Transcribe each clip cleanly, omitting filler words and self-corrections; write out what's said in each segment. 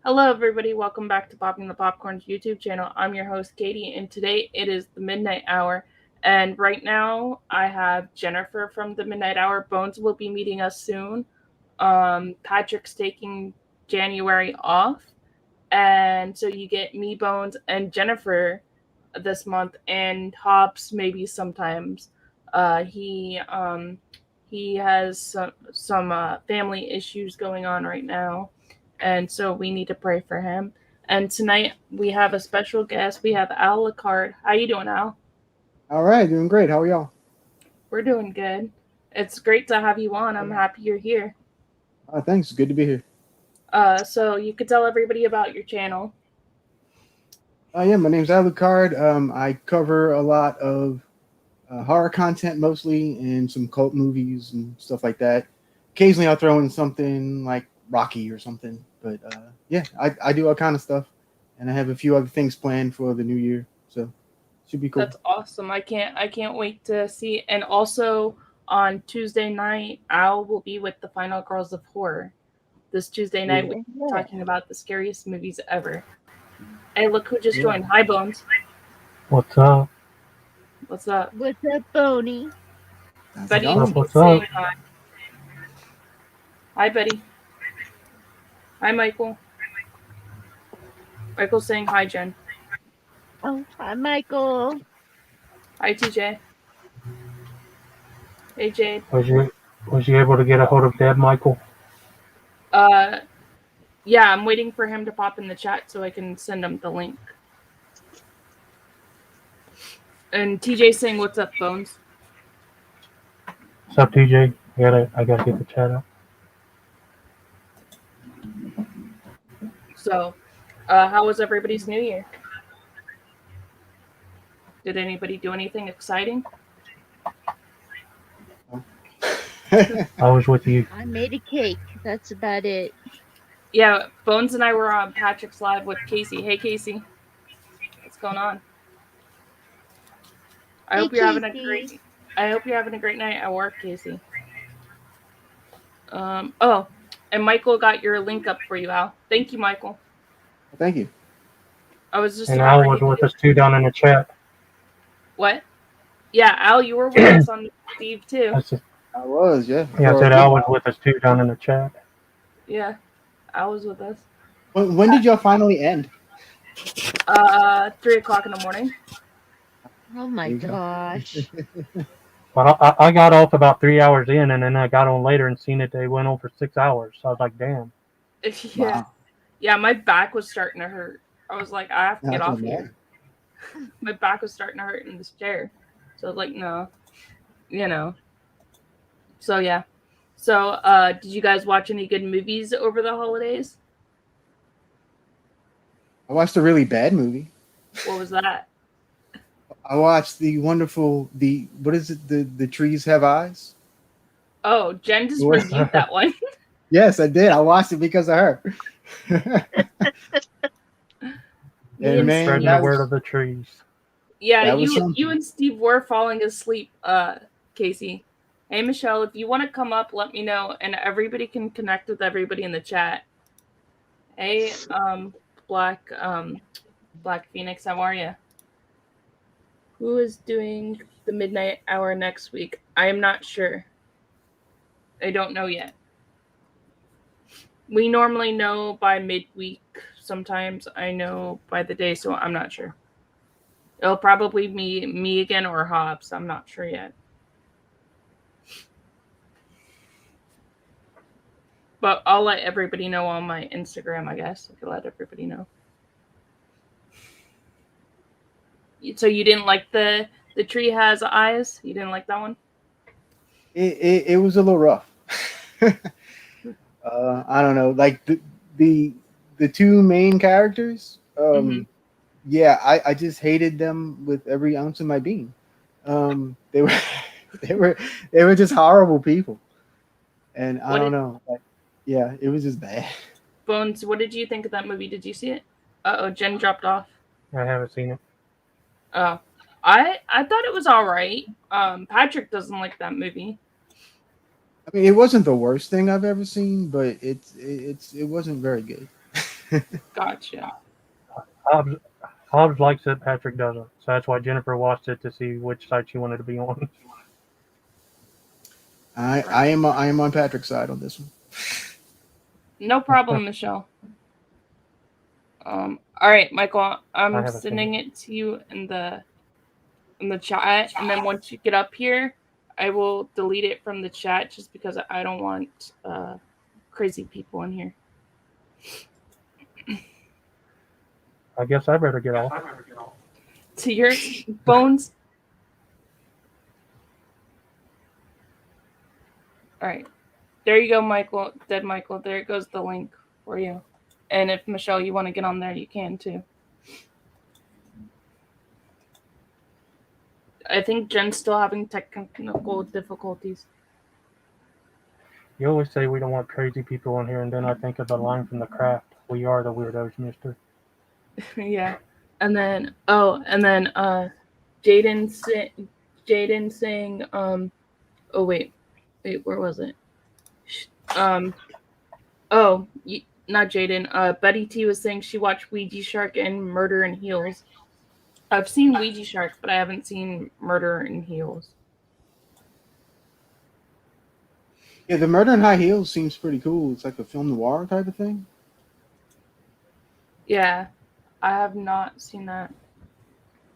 Hello, everybody. Welcome back to Popping the Popcorn's YouTube channel. I'm your host, Katie, and today it is the midnight hour. And right now, I have Jennifer from the midnight hour. Bones will be meeting us soon. Patrick's taking January off, and so you get me, Bones, and Jennifer this month, and Hobbs maybe sometimes. He has some family issues going on right now, and so we need to pray for him. And tonight we have a special guest. We have Al Licard. How you doing, Al? All right, doing great. How are y'all? We're doing good. It's great to have you on. I'm happy you're here. Thanks. Good to be here. So you could tell everybody about your channel. Yeah, my name's Alucard. I cover a lot of horror content mostly and some cult movies and stuff like that. Occasionally I'll throw in something like Rocky or something. But yeah, I do all kind of stuff. And I have a few other things planned for the new year. So should be cool. That's awesome. I can't wait to see. And also on Tuesday night, Al will be with the Final Girls of Horror. This Tuesday night, we're talking about the scariest movies ever. Hey, look who just joined. Hi, Bones. What's up? What's up? What's up, Boney? Buddy, What's saying up? hi. Hi, Buddy. Hi, Michael. Michael's saying hi, Jen. Oh, hi, Michael. Hi, TJ. Hey, Jade. Was you able to get a hold of Deb, Michael? Yeah, I'm waiting for him to pop in the chat so I can send him the link. And TJ saying, "What's up, Bones?" What's up, TJ? I gotta get the chat up. So, how was everybody's New Year? Did anybody do anything exciting? I was with you. I made a cake. That's about it. Yeah, Bones and I were on Patrick's Live with Casey. Hey, Casey. What's going on? I hope you're having a great night at work, Casey. Oh, and Michael got your link up for you, Al. Thank you, Michael. Thank you. I was just And Al was with us too down in the chat. What? Yeah, Al, you were with us on Steve too. I was, yeah. Yeah, I said Al was with us too down in the chat. Yeah, Al was with us. When did y'all finally end? 3:00 in the morning. Oh my gosh. Well, I got off about 3 hours in, and then I got on later and seen that they went on for 6 hours. So I was like, damn. Yeah. Wow. Yeah, my back was starting to hurt. I was like, I have to get off here. My back was starting to hurt in this chair. So I was like, no. You know. So yeah. So did you guys watch any good movies over the holidays? I watched a really bad movie. What was that? I watched what is it? The Trees Have Eyes? Oh, Jen just reviewed that one. Yes, I did. I watched it because of her. And man, spreading the word of the trees. Yeah, you and Steve were falling asleep, Casey. Hey, Michelle, if you want to come up, let me know, and everybody can connect with everybody in the chat. Hey, Black Phoenix, how are you? Who is doing the midnight hour next week? I am not sure. I don't know yet. We normally know by midweek. Sometimes I know by the day, so I'm not sure. It'll probably be me again or Hobbs. I'm not sure yet. But I'll let everybody know on my Instagram, I guess. I could let everybody know. So you didn't like the Tree Has Eyes? You didn't like that one? It was a little rough. I don't know, like the two main characters. Yeah, I just hated them with every ounce of my being. They were just horrible people, and I don't know. Like, yeah, it was just bad. Bones, what did you think of that movie? Did you see it? Jen dropped off. I haven't seen it. Oh, I thought it was all right. Patrick doesn't like that movie. I mean, it wasn't the worst thing I've ever seen, but it wasn't very good. Gotcha. Hobbs likes it, Patrick doesn't. So that's why Jennifer watched it to see which side she wanted to be on. I am on Patrick's side on this one. No problem, Michelle. All right, Michael, I'm sending it to you in the chat, and then once you get up here, I will delete it from the chat just because I don't want crazy people in here. I guess I better get off. To your Bones. All right. There you go, Michael. Dead Michael. There goes the link for you. And if, Michelle, you want to get on there, you can too. I think Jen's still having technical difficulties. You always say we don't want crazy people in here, and then I think of the line from The Craft. We are the weirdos, mister. Yeah. And then Jaden saying oh wait, where was it? Not Jaden. Betty T was saying she watched Ouija Shark and Murder in Heels. I've seen Ouija Shark, but I haven't seen Murder in Heels. Yeah, the Murder in High Heels seems pretty cool. It's like a film noir type of thing. Yeah, I have not seen that.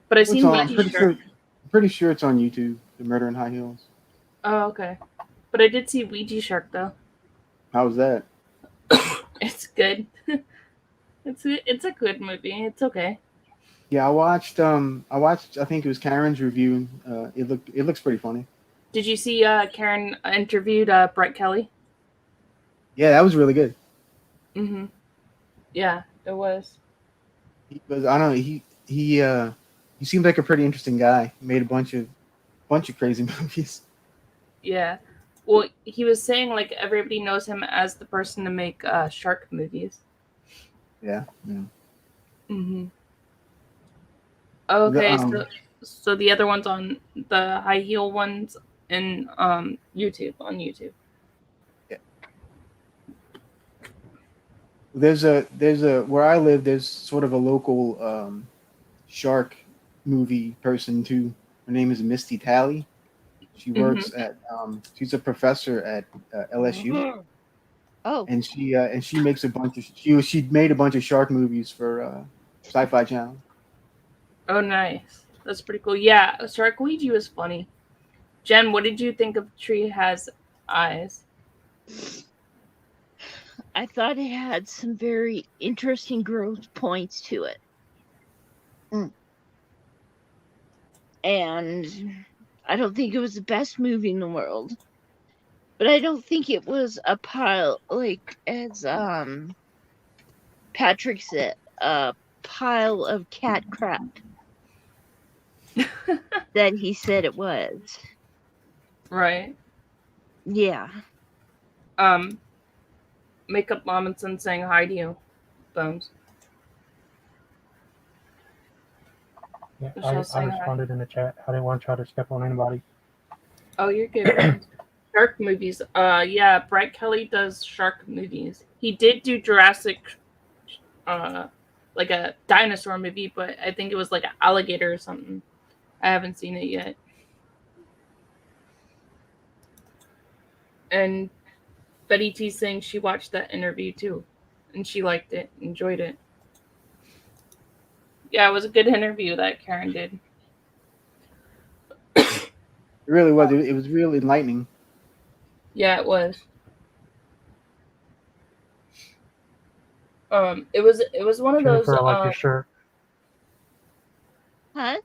But I've seen Ouija Shark. I'm pretty sure it's on YouTube, The Murder in High Heels. Oh, okay. But I did see Ouija Shark, though. How was that? It's good. It's a good movie. It's okay. Yeah, I watched. I think it was Karen's review. It looks pretty funny. Did you see Karen interviewed Brett Kelly? Yeah, that was really good. Mm-hmm. Yeah, it was. I don't know. He seemed like a pretty interesting guy. He made a bunch of crazy movies. Yeah. Well, he was saying like everybody knows him as the person to make shark movies. Yeah. Mm-hmm. Okay, so the other ones on the high heel ones in YouTube on YouTube. Yeah. There's a where I live. There's sort of a local shark movie person too. Her name is Misty Talley. She works at she's a professor at LSU. Oh. And she makes a bunch of she made a bunch of shark movies for Sci-Fi Channel. Oh, nice. That's pretty cool. Yeah, Sharkweed was funny. Jen, what did you think of Tree Has Eyes? I thought it had some very interesting growth points to it. And I don't think it was the best movie in the world. But I don't think it was a pile, like, as Patrick said, a pile of cat crap that he said it was. Right. Yeah. Makeup Robinson saying hi to you, Bones. Yeah, I responded in the chat. I didn't want to try to step on anybody. Oh, you're good. Shark movies. Yeah, Brett Kelly does shark movies. He did do Jurassic, like a dinosaur movie, but I think it was like an alligator or something. I haven't seen it yet. And Betty T saying she watched that interview too, and she liked it, enjoyed it. Yeah, it was a good interview that Karen did. It really was. It was really enlightening. Yeah, it was. It was one of Jennifer, those. I like your shirt. Huh?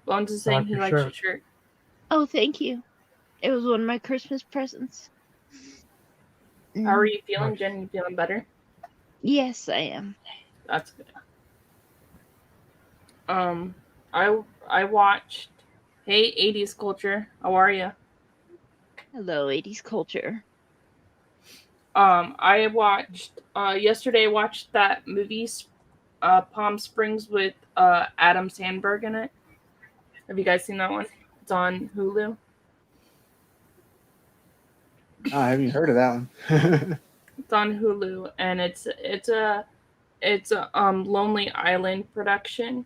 Bones is saying he likes your shirt. Oh, thank you. It was one of my Christmas presents. How are you feeling, Jen? You feeling better? Yes, I am. That's good. I watched Hey 80s Culture. How are you? Hello, 80s Culture. I watched yesterday. I watched that movie, Palm Springs, with Adam Sandberg in it. Have you guys seen that one? It's on Hulu. I haven't even heard of that one. It's on Hulu, and it's a Lonely Island production,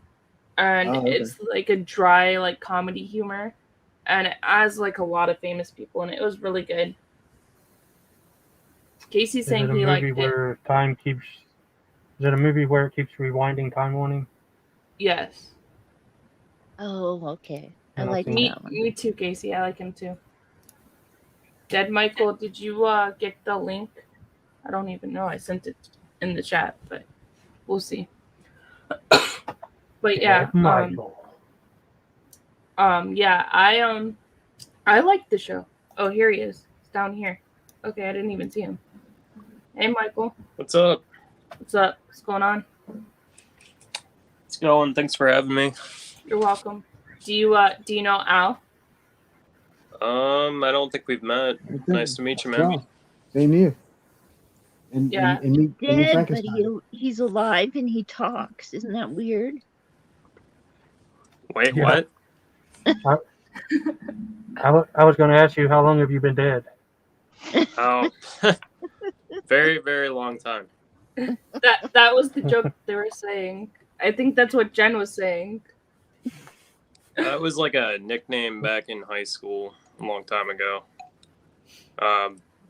and Oh, okay. it's like a dry like comedy humor, and it has like a lot of famous people, and it was really good. Casey's Is it saying a he liked movie it. where time keeps? Is it a movie where it keeps rewinding time warning? Yes. Oh, okay. I And I've like seen that one. Me too, Casey. I like him too. Dead Michael, did you get the link? I don't even know. I sent it in the chat, but we'll see. But yeah, Michael. yeah, I like the show. Oh, here he is. He's down here. Okay, I didn't even see him. Hey, Michael. What's up? What's up? What's going on? It's going. Thanks for having me. You're welcome. Do you know Al? I don't think we've met. Nice to meet you, man. Wow. Same to you. And Yeah. and meet Dead, but Frankenstein. he's alive and he talks. Isn't that weird? Wait, Yeah. what? I was going to ask you, how long have you been dead? Oh, very, very long time. That was the joke they were saying. I think that's what Jen was saying. That was like a nickname back in high school a long time ago.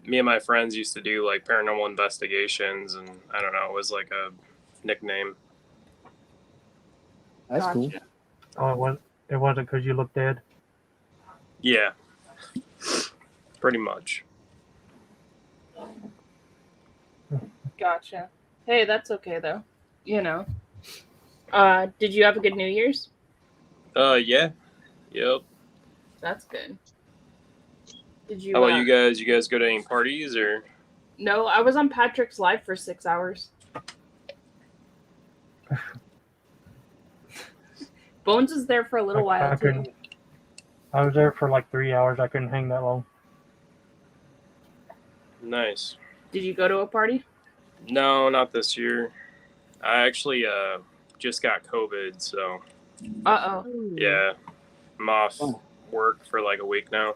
Me and my friends used to do like paranormal investigations, and I don't know, it was like a nickname. That's cool. Gotcha. Oh, it wasn't because you looked dead? Yeah, pretty much. Gotcha. Hey, that's okay though. You know. Did you have a good New Year's? Yeah. Yep. That's good. Did you? How about you guys? You guys go to any parties or? No, I was on Patrick's Live for 6 hours. Bones was there for a little while too. I was there for like 3 hours. I couldn't hang that long. Nice. Did you go to a party? No, not this year. I actually just got COVID, so Uh-oh. yeah, I'm off work for like a week now.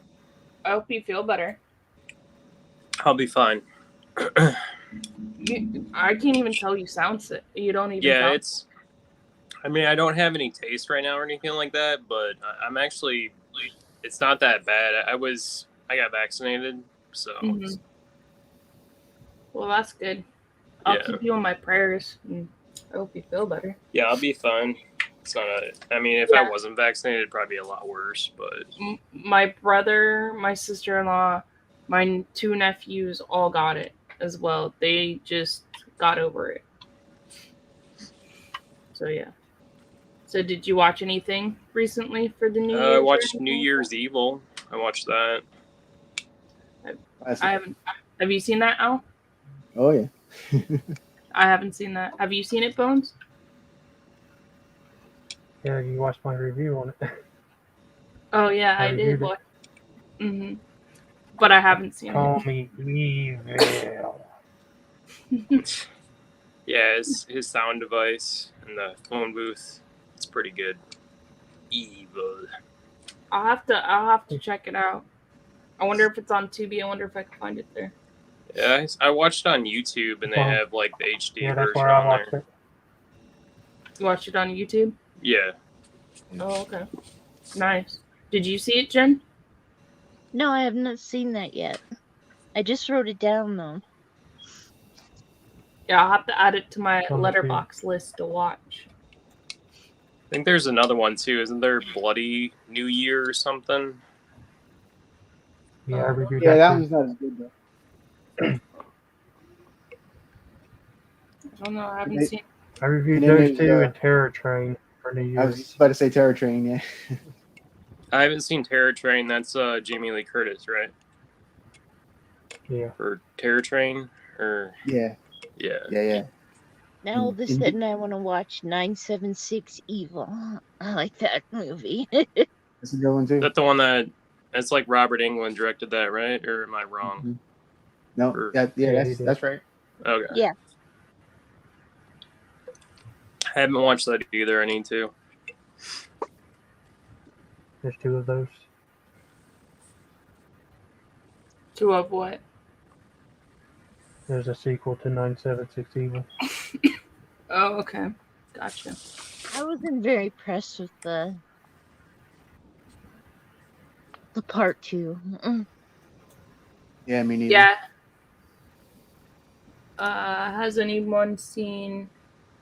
I hope you feel better. I'll be fine. I can't even tell you sound sick. You don't even sound... I mean, I don't have any taste right now or anything like that, but I'm actually, it's not that bad. I got vaccinated, so. Mm-hmm. Well, that's good. I'll keep you in my prayers. And I hope you feel better. Yeah, I'll be fine. It's not I mean, if I wasn't vaccinated, it'd probably be a lot worse, but. My brother, my sister-in-law, my 2 nephews all got it as well. They just got over it. So, yeah. So, did you watch anything recently for the New Year's? I watched New Year's Evil. I watched that. I haven't. Have you seen that, Al? Oh, yeah. I haven't seen that. Have you seen it, Bones? Yeah, you watched my review on it. Oh, yeah, I did. Mm-hmm. But I haven't seen Call it. me evil. Yeah, his sound device and the phone booth, it's pretty good. Evil. I'll have to check it out. I wonder if it's on Tubi. I wonder if I can find it there. Yeah, I watched it on YouTube, and they have like the HD that's version where I on watched there. it. You watched it on YouTube? Yeah. Oh, okay. Nice. Did you see it, Jen? No, I have not seen that yet. I just wrote it down though. Yeah, I'll have to add it to my Coming letterbox list to watch. I think there's another one too. Isn't there Bloody New Year or something? Yeah, I reviewed Yeah, that too. one's not as good though. I don't know. I haven't seen. I reviewed And then those there's, two and Terror Train for New Year's. I was about to say Terror Train, yeah. I haven't seen Terror Train. That's Jamie Lee Curtis, right? Yeah. Or Terror Train, or Yeah. yeah. Now all of a sudden I want to watch 976 Evil. I like that movie. That's a good one too. Is that the one that's like Robert Englund directed that, right? Or am I wrong? Mm-hmm. No, that's right. Okay. Yeah. I haven't watched that either. I need to. There's 2 of those. 2 of what? There's a sequel to 976 Evil. Oh, okay. Gotcha. I wasn't very impressed with the part 2. Yeah, me neither. Yeah. Has anyone seen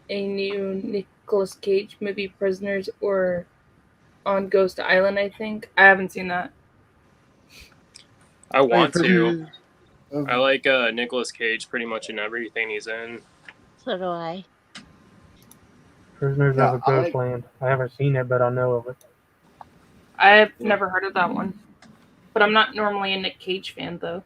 a new Nicolas Cage movie, Prisoners, or on Ghost Island? I think I haven't seen that. I want to. Prisoners of- I like Nicolas Cage pretty much in everything he's in. So do I. Prisoners Yeah, of a I like- Ghostland. I haven't seen it, but I know of it. I've never heard of that one, but I'm not normally a Nick Cage fan though.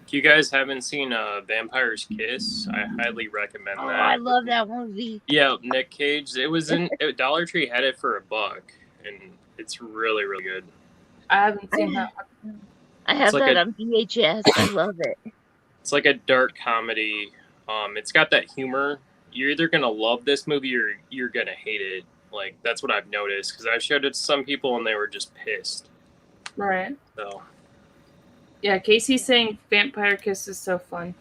If you guys haven't seen Vampire's Kiss, I highly recommend Oh, that. I love that movie. Yeah, Nick Cage. It was in Dollar Tree had it for $1, and it's really, really good. I haven't seen that one. I have like that a- on VHS. I love it. It's like a dark comedy. It's got that humor. You're either gonna love this movie or you're gonna hate it. Like that's what I've noticed because I've showed it to some people and they were just pissed. Right. So Yeah, Casey's saying Vampire Kiss is so fun.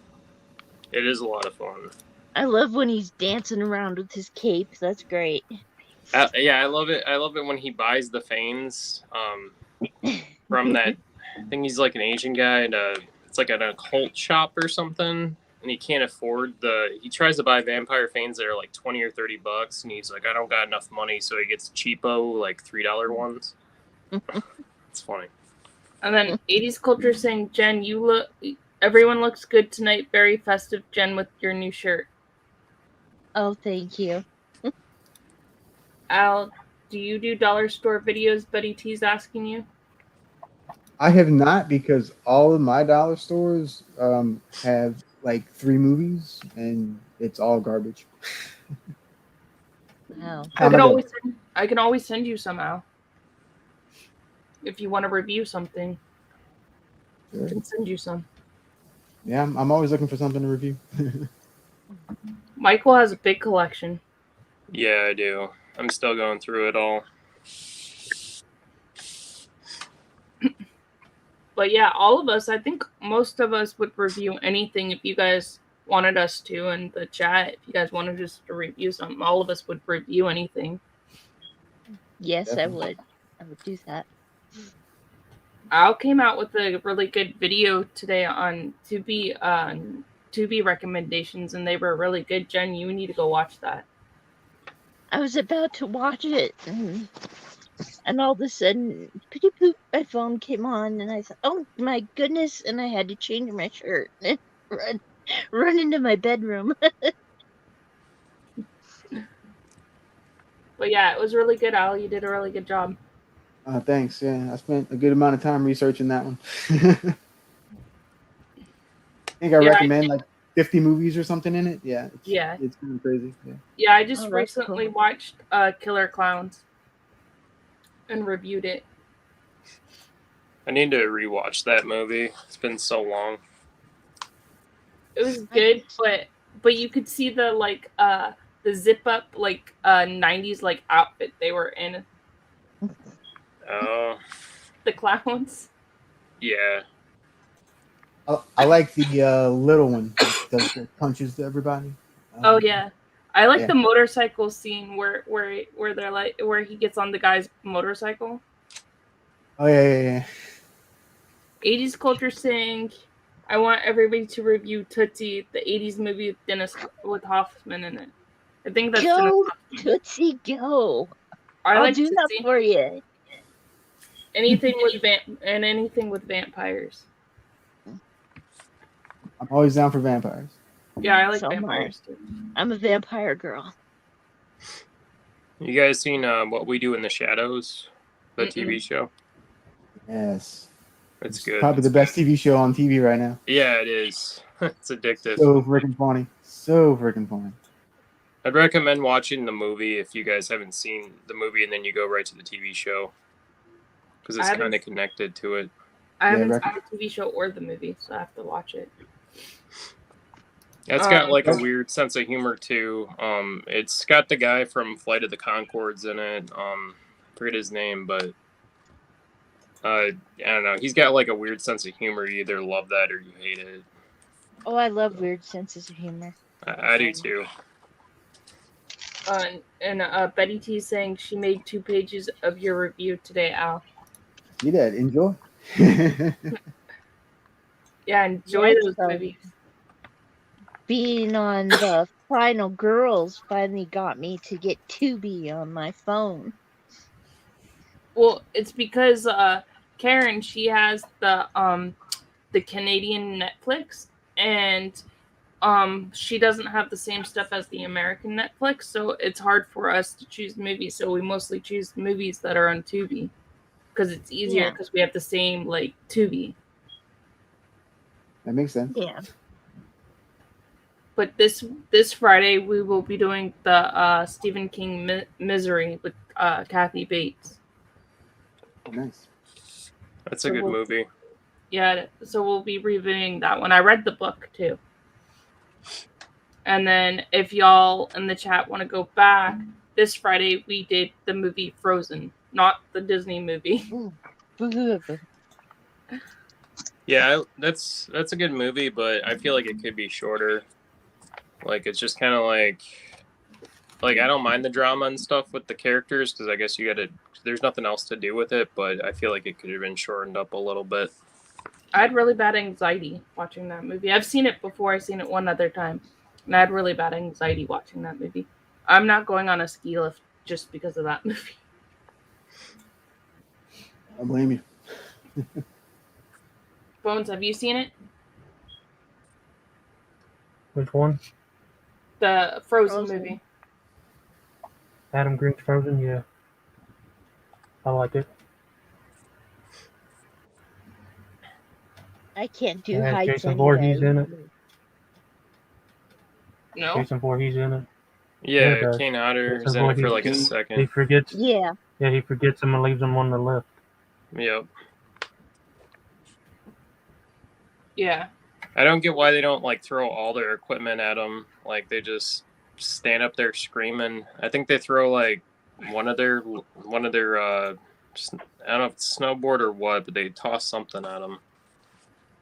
it is a lot of fun. I love when he's dancing around with his cape. That's great. Yeah, I love it. I love it when he buys the Fanes from that. I think he's like an Asian guy, and it's like an occult shop or something. And he can't afford He tries to buy vampire Fanes that are like $20 or $30, and he's like, I don't got enough money, so he gets cheapo like $3 ones. It's funny. And then 80s culture saying, Jen, everyone looks good tonight. Very festive, Jen, with your new shirt. Oh, thank you. Al, do you do dollar store videos? Buddy T's asking you. I have not because all of my dollar stores have like 3 movies and it's all garbage. Wow. I can always send you some, Al. If you want to review something, Sure. I can send you some. Yeah, I'm always looking for something to review. Michael has a big collection. Yeah, I do. I'm still going through it all. But yeah, all of us, I think most of us would review anything if you guys wanted us to in the chat. If you guys wanted us to review something, all of us would review anything. Yes, Definitely. I would. I would do that. Al came out with a really good video today on Tubi recommendations, and they were really good. Jen, you need to go watch that. I was about to watch it, and all of a sudden, pretty poop, my phone came on, and I thought, oh my goodness, and I had to change my shirt and run into my bedroom. But yeah, it was really good, Al. You did a really good job. Thanks. Yeah, I spent a good amount of time researching that one. I think I recommend like 50 movies or something in it. Yeah. It's kind of crazy. Yeah. Yeah, I just Oh, that's recently cool. watched Killer Clowns and reviewed it. I need to rewatch that movie. It's been so long. It was good, but you could see the the zip up 90s outfit they were in. Oh, The clowns. yeah. I like the little one that punches everybody. Oh yeah, I like yeah. the motorcycle scene where they're where he gets on the guy's motorcycle. Oh yeah. 80s culture saying, I want everybody to review Tootsie, the 80s movie with Hoffman in it. I think that's Go, Dennis. Tootsie, go. I like I'll do that Tootsie. for you. Anything with vampires. I'm always down for vampires. Yeah, I like So am I. vampires too. I'm a vampire girl. You guys seen What We Do in the Shadows? The Mm-mm. TV show? Yes. It's good. Probably the best TV show on TV right now. Yeah, it is. It's addictive. So freaking funny. So freaking funny. I'd recommend watching the movie if you guys haven't seen the movie and then you go right to the TV show. Because it's kind of connected to it. I haven't seen the TV show or the movie, so I have to watch it. It's got like a weird sense of humor too. It's got the guy from Flight of the Conchords in it. I forget his name, but I don't know. He's got like a weird sense of humor. You either love that or you hate it. Oh, I love weird senses of humor. I do too. And Betty T saying she made 2 pages of your review today, Al. See that? Enjoy. Yeah, enjoy Yes, those so movies. being on the Final Girls finally got me to get Tubi on my phone. Well, it's because Karen, she has the Canadian Netflix, and she doesn't have the same stuff as the American Netflix, so it's hard for us to choose movies. So we mostly choose movies that are on Tubi because it's easier because we have the same like Tubi. That makes sense. Yeah. But this Friday we will be doing the Stephen King Misery with Kathy Bates. Nice. That's a good movie. Yeah, so we'll be reviewing that one. I read the book too. And then if y'all in the chat want to go back, this Friday we did the movie Frozen, not the Disney movie. Yeah, that's a good movie, but I feel like it could be shorter. Like it's just kind of like I don't mind the drama and stuff with the characters because I guess there's nothing else to do with it, but I feel like it could have been shortened up a little bit. I had really bad anxiety watching that movie. I've seen it before. I've seen it one other time, and I had really bad anxiety watching that movie. I'm not going on a ski lift just because of that movie. I blame you. Bones, have you seen it? Which one? The Frozen movie. Adam Green's Frozen, yeah. I like it. I can't do heights. Jason Voorhees in it. No. Jason Voorhees in it. Yeah, Kane Hodder is in it for like a second. He forgets. Yeah. Yeah, he forgets him and leaves him on the lift. Yep. Yeah. I don't get why they don't like throw all their equipment at them. Like they just stand up there screaming. I think they throw like one of their I don't know if it's snowboard or what, but they toss something at them.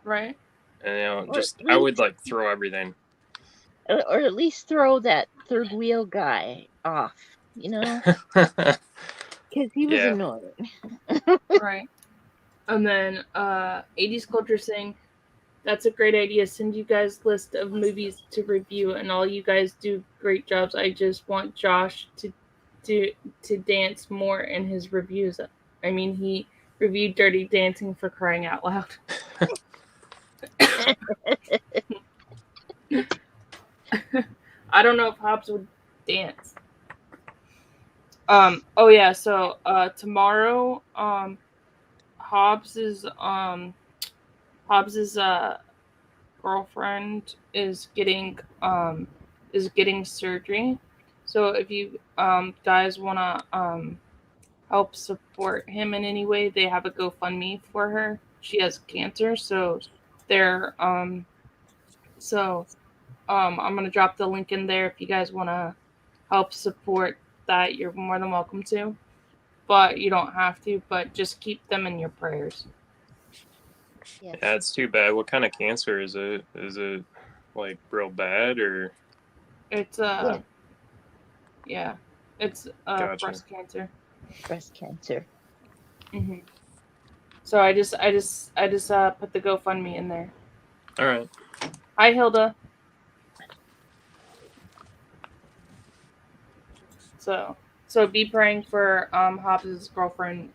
Right. And I would like throw everything. Or at least throw that third wheel guy off, because he was annoying. Right. And then 80s Culture saying, that's a great idea. Send you guys list of movies to review, and all you guys do great jobs. I just want Josh to dance more in his reviews. I mean, he reviewed Dirty Dancing, for crying out loud. I don't know if Hobbs would dance. Oh yeah, so tomorrow Hobbs's girlfriend is getting surgery. So if you guys wanna help support him in any way, they have a GoFundMe for her. She has cancer, so they're I'm gonna drop the link in there if you guys wanna help support that. You're more than welcome to, but you don't have to. But just keep them in your prayers. Yes. Yeah, it's too bad. What kind of cancer is it? Is it like real bad or? It's it's Gotcha. Breast cancer. Breast cancer. Mm-hmm. So I just put the GoFundMe in there. All right. Hi, Hilda. So be praying for Hobbs' girlfriend,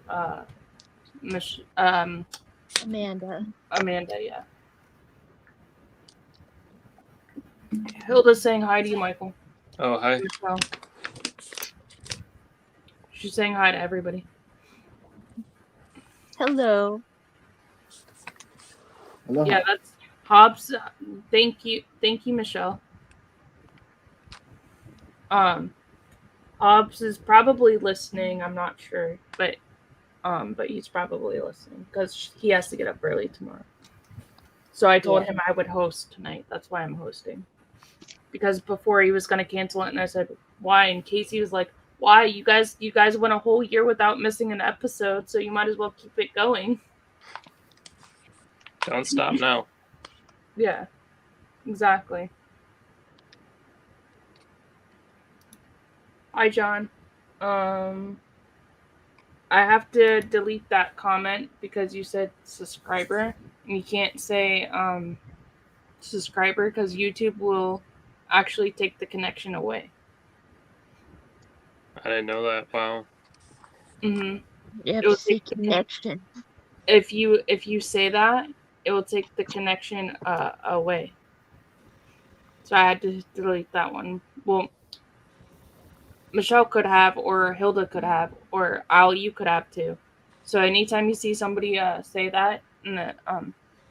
Amanda. Amanda, yeah. Hilda's saying hi to you, Michael. Oh, hi. She's saying hi to everybody. Hello. Hello. Yeah, that's Hobbs. Thank you, Michelle. Hobbs is probably listening. I'm not sure, but he's probably listening because he has to get up early tomorrow. So I told him I would host tonight. That's why I'm hosting. Because before he was gonna cancel it, and I said why, and Casey was like, "Why? You guys went a whole year without missing an episode, so you might as well keep it going." Don't stop now. Yeah. Exactly. Hi, John. I have to delete that comment because you said subscriber. And you can't say subscriber because YouTube will actually take the connection away. I didn't know that. Wow. Mm-hmm. You have It will to say take the connection. if you say that, it will take the connection away. So I had to delete that one. Well, Michelle could have, or Hilda could have, or Al, you could have too. So anytime you see somebody say that in the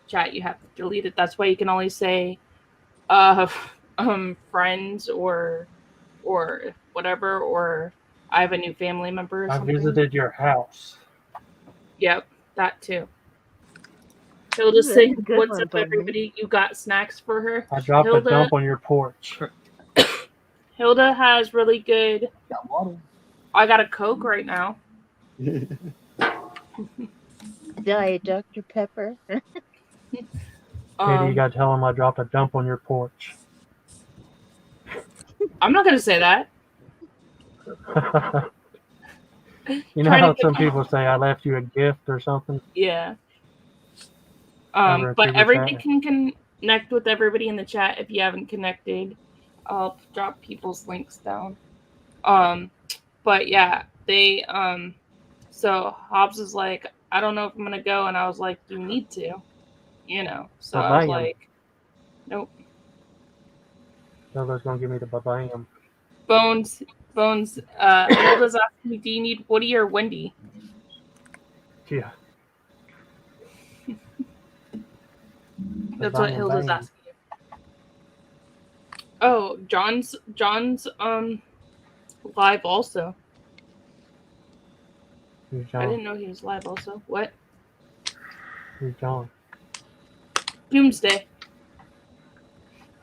chat, you have to delete it. That's why you can only say uh friends or whatever, or I have a new family member or I something. visited your house. Yep, that too. Hilda Ooh, that's saying, a good "What's one, up, Bunny. everybody? You got snacks for her?" I dropped a Hilda dump on your porch. Hilda has really good. Got water. I got a Coke right now. Diet Dr. Pepper. Katie, you gotta tell him I dropped a dump on your porch. I'm not gonna say that. You know Trying to how get some people say I left you a gift or something? Yeah. Over in But super everybody chat? can connect with everybody in the chat if you haven't connected. I'll drop people's links down. But yeah, they so Hobbs is like, I don't know if I'm gonna go, and I was like, you need to, you know. So I was Ba-bam. like, nope. Hilda's gonna give me the ba-bam. Bones. Hilda's asking me, do you need Woody or Wendy? Yeah. That's what Ba-bam, Hilda's bam. asking you. Oh, John's live also. Who's I John? didn't know he was live also. What? Who's John? Doomsday.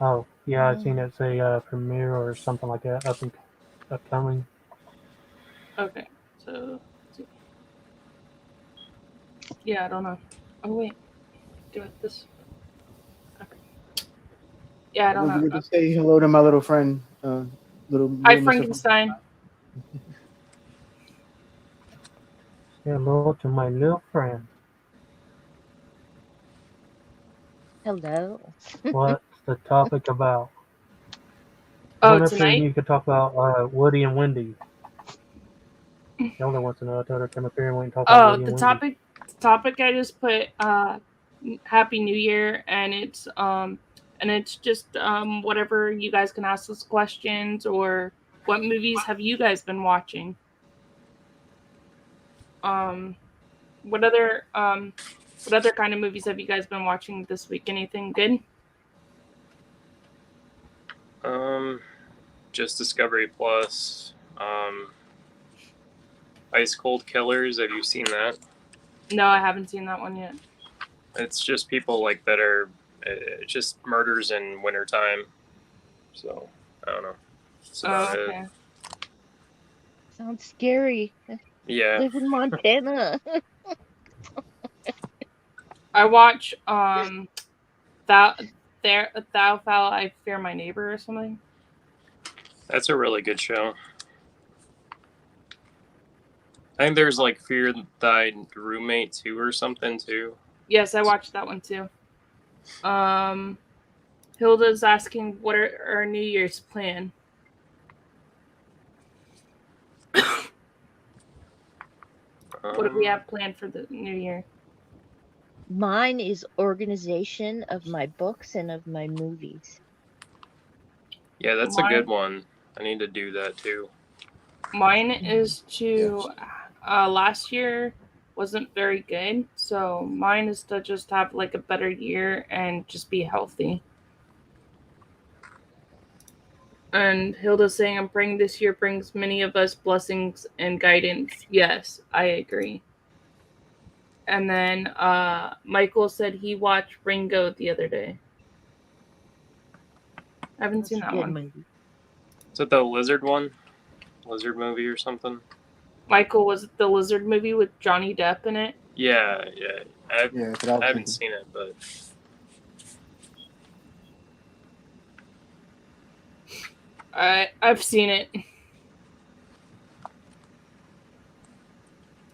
Oh, yeah, I seen it say premiere or something like that. Upcoming. Okay, so let's see. Yeah, I don't know. Oh wait, do it this. Okay. Yeah, I don't Don't know. forget to say hello to my little friend, little Hi, Mr. Frankenstein. Say hello to my little friend. Hello. What's the topic about? Oh, One episode tonight? you could talk about Woody and Wendy. Hilda wants to know. I told her to come up here and we can talk about Oh, Woody the and Wendy. topic I just put Happy New Year, and it's just whatever you guys can ask us questions, or what movies have you guys been watching? What other kind of movies have you guys been watching this week? Anything good? Just Discovery Plus. Ice Cold Killers. Have you seen that? No, I haven't seen that one yet. It's just people like that are just murders in wintertime. So I don't know. That's about it. Okay. Sounds scary. Yeah. Live in Montana. I watch thou foul I fear my neighbor or something. That's a really good show. I think there's like Fear Thy Roommate 2 or something too. Yes, I watched that one too. Hilda's asking what are our New Year's plan. What do we have planned for the new year? Mine is organization of my books and of my movies. Yeah, that's a good one. I need to do that too. Mine is to last year wasn't very good, so mine is to just have like a better year and just be healthy. And Hilda's saying, I'm praying this year brings many of us blessings and guidance. Yes, I agree. And then Michael said he watched Ringo the other day. I haven't seen that one. Movie. Is it the lizard one? Lizard movie or something? Michael, was it the lizard movie with Johnny Depp in it? Yeah. I haven't thinking. seen it, but I've seen it.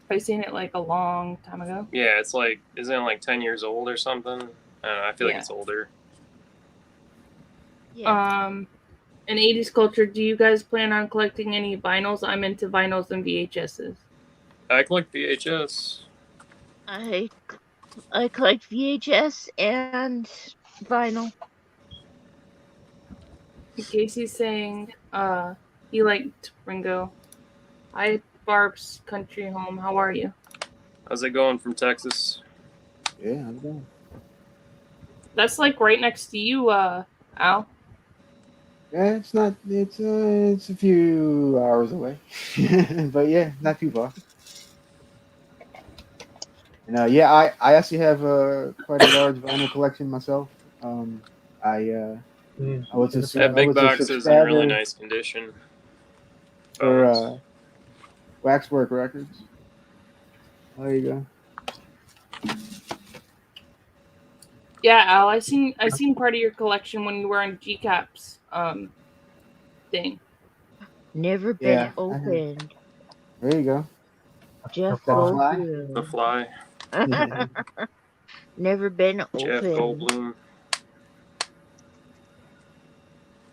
I've seen it like a long time ago. Yeah, it's like, isn't it like 10 years old or something? I don't know. I feel like Yeah. it's older. Yeah. In 80s culture, do you guys plan on collecting any vinyls? I'm into vinyls and VHSs. I collect VHS. I collect VHS and vinyl. Casey's saying he liked Ringo. Hi, Barb's country home. How are you? How's it going from Texas? Yeah, how's it going? That's like right next to you, Al. Yeah, it's not. It's a few hours away, but yeah, not too far. And yeah, I actually have quite a large vinyl collection myself. I was That I big was a box is in really subscriber nice condition. for Waxwork Records. There you go. Yeah, Al. I seen part of your collection when you were on GCAP's thing. Never been Yeah, opened. there you go. Jeff That fly? The Goldblum. Fly. Never been Jeff opened. Goldblum.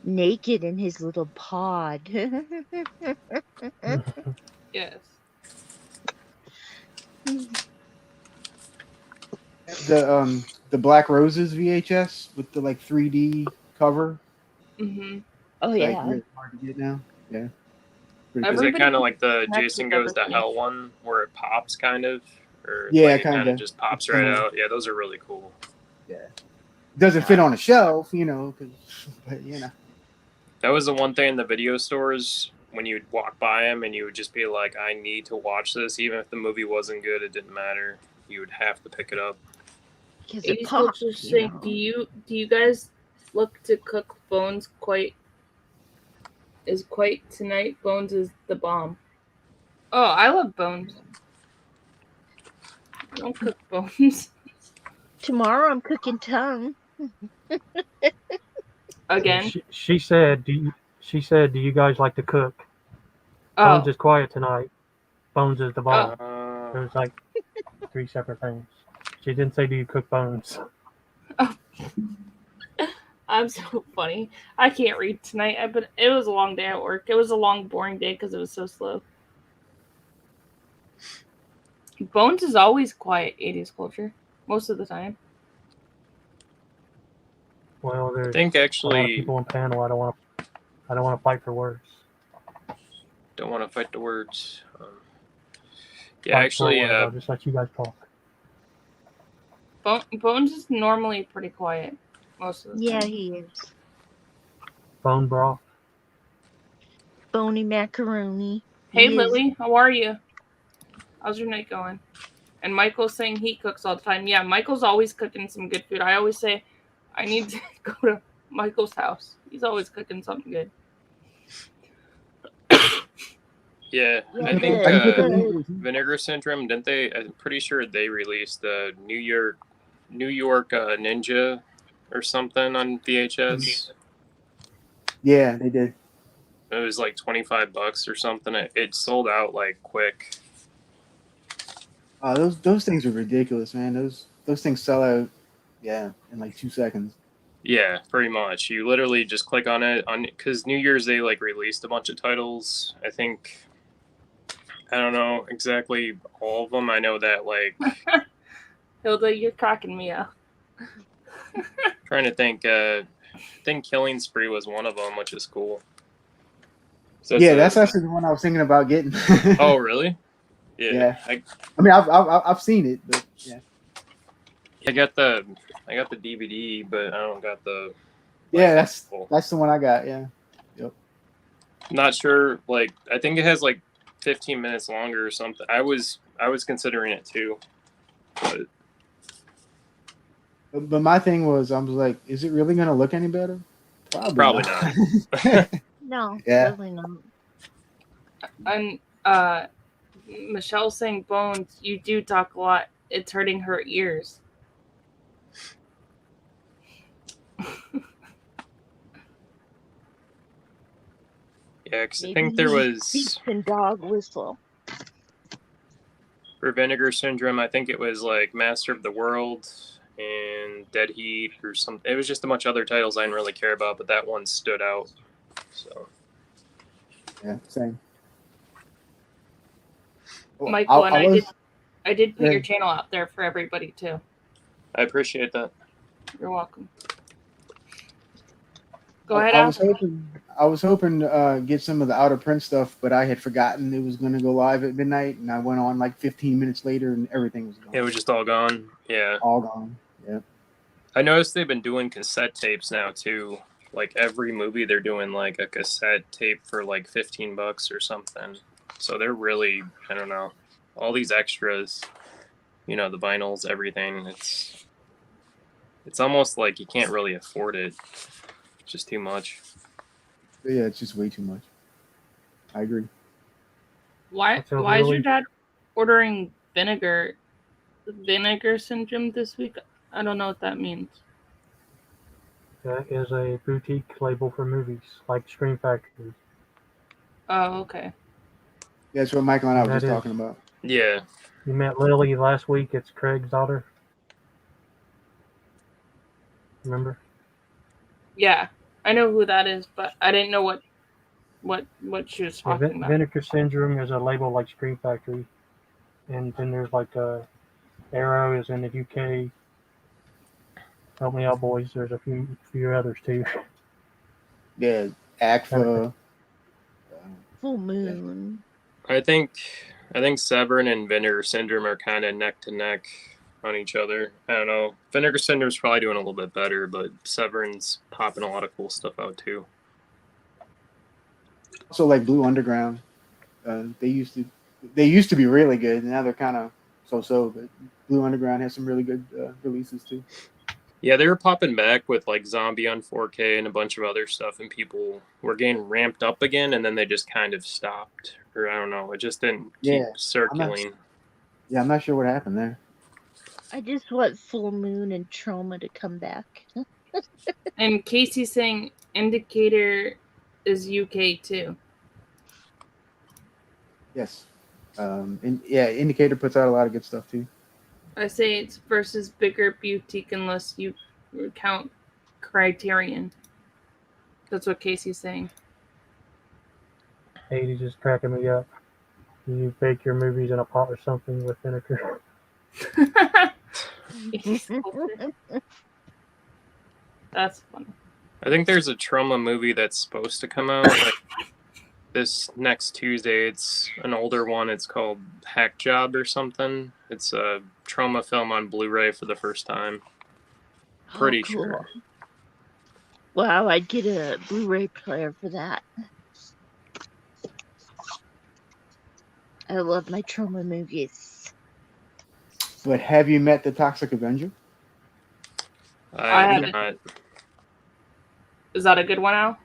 Naked in his little pod. Yes. The Black Roses VHS with the like 3D cover. Mm-hmm. Oh It's, like, yeah. really hard to get now. Yeah. Pretty Is cool. it kind of like the connect Jason with Goes to everything. Hell one where it pops kind of? Or Yeah, like it kind kinda. of just pops It's right similar. out? Yeah, those are really cool. Yeah. Doesn't fit on a shelf, but That was the one thing in the video stores when you'd walk by them and you would just be like, I need to watch this. Even if the movie wasn't good, it didn't matter. You would have to pick it up. Because it 80s pops, culture saying, do you guys look to cook Bones quite tonight? Bones is the bomb. Oh, I love Bones. I don't cook Bones. Tomorrow I'm cooking tongue. Again. She said, do you guys like to cook? Oh. Bones is quiet tonight. Bones is the bomb. Oh. There's like 3 separate things. She didn't say, do you cook Bones? Oh. I'm so funny. I can't read tonight. But it was a long day at work. It was a long, boring day because it was so slow. Bones is always quiet. 80s culture, most of the time. Well, there's I think a lot of actually people on panel. I don't want to fight for words. don't want to fight the words. Yeah, Fight for actually, words. I'll just let you guys talk. Bones is normally pretty quiet most of the time. Yeah, he is. Bone broth. Bony macaroni. Hey, He is. Lily, how are you? How's your night going? And Michael's saying he cooks all the time. Yeah, Michael's always cooking some good food. I always say I need to go to Michael's house. He's always cooking something good. yeah, Yeah, I think the- Vinegar Syndrome, didn't they? I'm pretty sure they released the New York Ninja or something on VHS. Yeah, they did. It was like $25 or something. It sold out like quick. Those things are ridiculous, man. Those things sell out, in like 2 seconds. Yeah, pretty much. You literally just click on it because New Year's they like released a bunch of titles. I think I don't know exactly all of them. I know that like Hilda, you're cracking me up. trying to think. I think Killing Spree was one of them, which is cool. So That's actually the one I was thinking about getting. Oh, really? Yeah. I mean, I've seen it, but yeah. I got the DVD, but I don't got the. Yeah, that's the one I got. Yeah. Yep. Not sure. Like, I think it has like 15 minutes longer or something. I was considering it too, But my thing was, I was like, is it really gonna look any better? Probably not. No, Yeah. really not. And Michelle's saying, Bones, you do talk a lot. It's hurting her ears. Yeah, because I Maybe think there was beast and dog whistle. for Vinegar Syndrome. I think it was like Master of the World and Dead Heat or something. It was just a bunch of other titles I didn't really care about, but that one stood out. So Yeah, same. Well, Michael, and I did put Yeah. your channel out there for everybody too. I appreciate that. You're welcome. Go ahead, I Al. was hoping to get some of the out of print stuff, but I had forgotten it was going to go live at midnight, and I went on like 15 minutes later, and everything was gone. It was just all gone. Yeah. All gone. Yeah. I noticed they've been doing cassette tapes now too. Like every movie, they're doing like a cassette tape for like $15 or something. So they're really, I don't know, all these extras, you know, the vinyls, everything. It's almost like you can't really afford it. It's just too much. But yeah, it's just way too much. I agree. Why is your dad ordering vinegar syndrome this week? I don't know what that means. That is a boutique label for movies, like Scream Factory. Oh, okay. Yeah, that's what Michael and I were That just is- talking about. Yeah. You met Lily last week. It's Craig's daughter. Remember? Yeah, I know who that is, but I didn't know what she was Yeah, talking about. Vinegar Syndrome is a label like Scream Factory. And then there's like Arrow is in the UK. Help me out, boys. There's a few others too. Yeah, ACFA. Full Moon. I think Severin and Vinegar Syndrome are kind of neck to neck on each other. I don't know. Vinegar Syndrome's probably doing a little bit better, but Severin's popping a lot of cool stuff out too. Also, like Blue Underground. They used to be really good, and now they're kind of so. But Blue Underground has some really good releases too. Yeah, they were popping back with like Zombie on 4K and a bunch of other stuff, and people were getting ramped up again, and then they just kind of stopped, or I don't know, it just didn't keep circulating. I'm not sure what happened there. I just want Full Moon and Trauma to come back. And Casey's saying Indicator is UK too. Yes. Indicator puts out a lot of good stuff too. I say it's versus bigger boutique unless you count Criterion. That's what Casey's saying. 80s is cracking me up. You bake your movies in a pot or something with vinegar. That's funny. I think there's a Trauma movie that's supposed to come out like this next Tuesday. It's an older one. It's called Hack Job or something. It's a Trauma film on Blu-ray for the first time. Pretty cool. sure. Wow, I'd get a Blu-ray player for that. I love my Trauma movies. But have you met the Toxic Avenger? I haven't. not. Is that a good one, Al?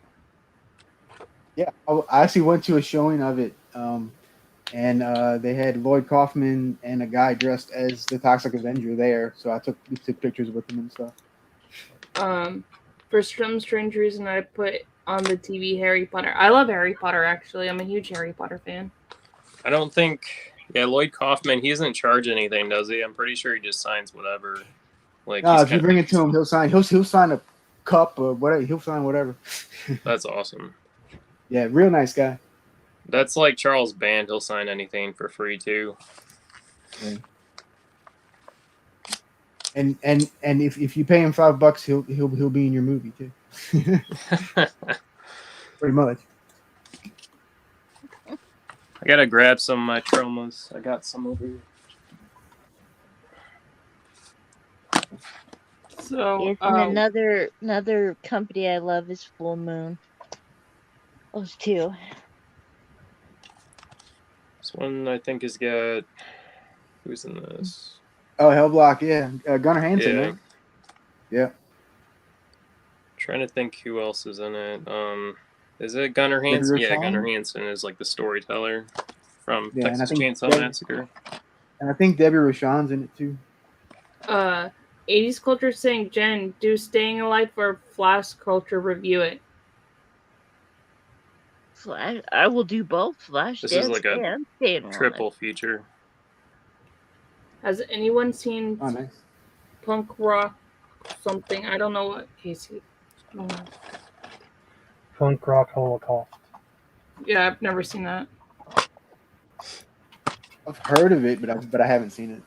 Yeah, I actually went to a showing of it, and they had Lloyd Kaufman and a guy dressed as the Toxic Avenger there. So we took pictures with him and stuff. For some strange reason, I put on the TV Harry Potter. I love Harry Potter, actually. I'm a huge Harry Potter fan. I don't think. Yeah, Lloyd Kaufman. He doesn't charge anything, does he? I'm pretty sure he just signs whatever. Like, if you bring it to him, he'll sign. He'll sign a cup or whatever. He'll sign whatever. That's awesome. Yeah, real nice guy. That's like Charles Band. He'll sign anything for free too. Yeah. And if you pay him $5, he'll be in your movie too. Pretty much. I gotta grab some of my Traumas. I got some over here. So Yes, and another company I love is Full Moon. Those two. This one I think has got who's in this? Oh, Hellblock, yeah. Gunnar Hansen, Yeah. right? Yeah. Trying to think who else is in it. Is it Gunnar Hansen? Debbie Yeah, Rochon? Gunnar Hansen is like the storyteller from Yeah, and I Texas think Chainsaw Debbie- Massacre. And I think Debbie Rochon's in it too. 80s Culture saying, Jen, do Staying Alive or Flash Culture review it. I will do both Flash This is Dance like a and Staying Alive. triple feature. Has anyone seen Oh, nice. punk rock something? I don't know what Casey. Punk Rock Holocaust. Yeah, I've never seen that. I've heard of it, but I haven't seen it.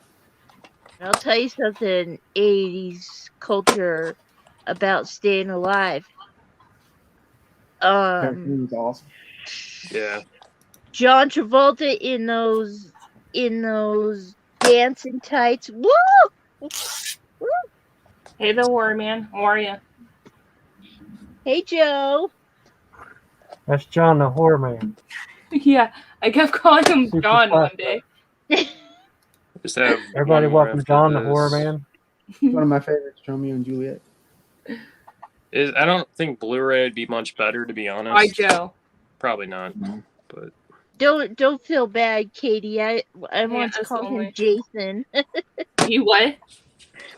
I'll tell you something, 80s culture about Staying Alive. Cartoon's awesome. Yeah. John Travolta in those dancing tights. Woo! Hey, the horror man. How are you? Hey, Joe. That's John the Horror Man. Yeah, I kept calling him Super John one classic. day. Just have Everybody one more welcome after John the this. Horror Man. One of my favorites, Romeo and Juliet. I don't think Blu-ray would be much better, to be honest. Hi, Joe. Probably not, but Don't feel bad, Katie. I once that's called him only- Jason. You what?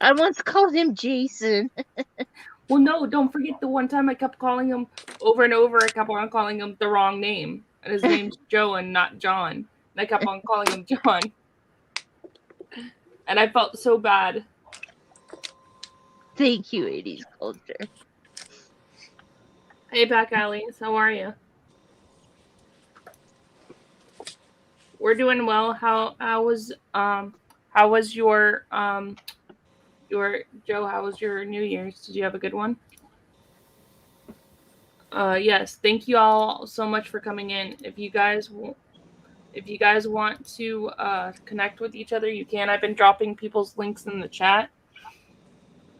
I once called him Jason. Well, no, don't forget the one time I kept calling him over and over. I kept on calling him the wrong name. And his name's Joe and not John. And I kept on calling him John. And I felt so bad. Thank you, 80s culture. Hey, back alleys. How are you? We're doing well. How was your Joe? How was your New Year's? Did you have a good one? Yes. Thank you all so much for coming in. If you guys want to connect with each other, you can. I've been dropping people's links in the chat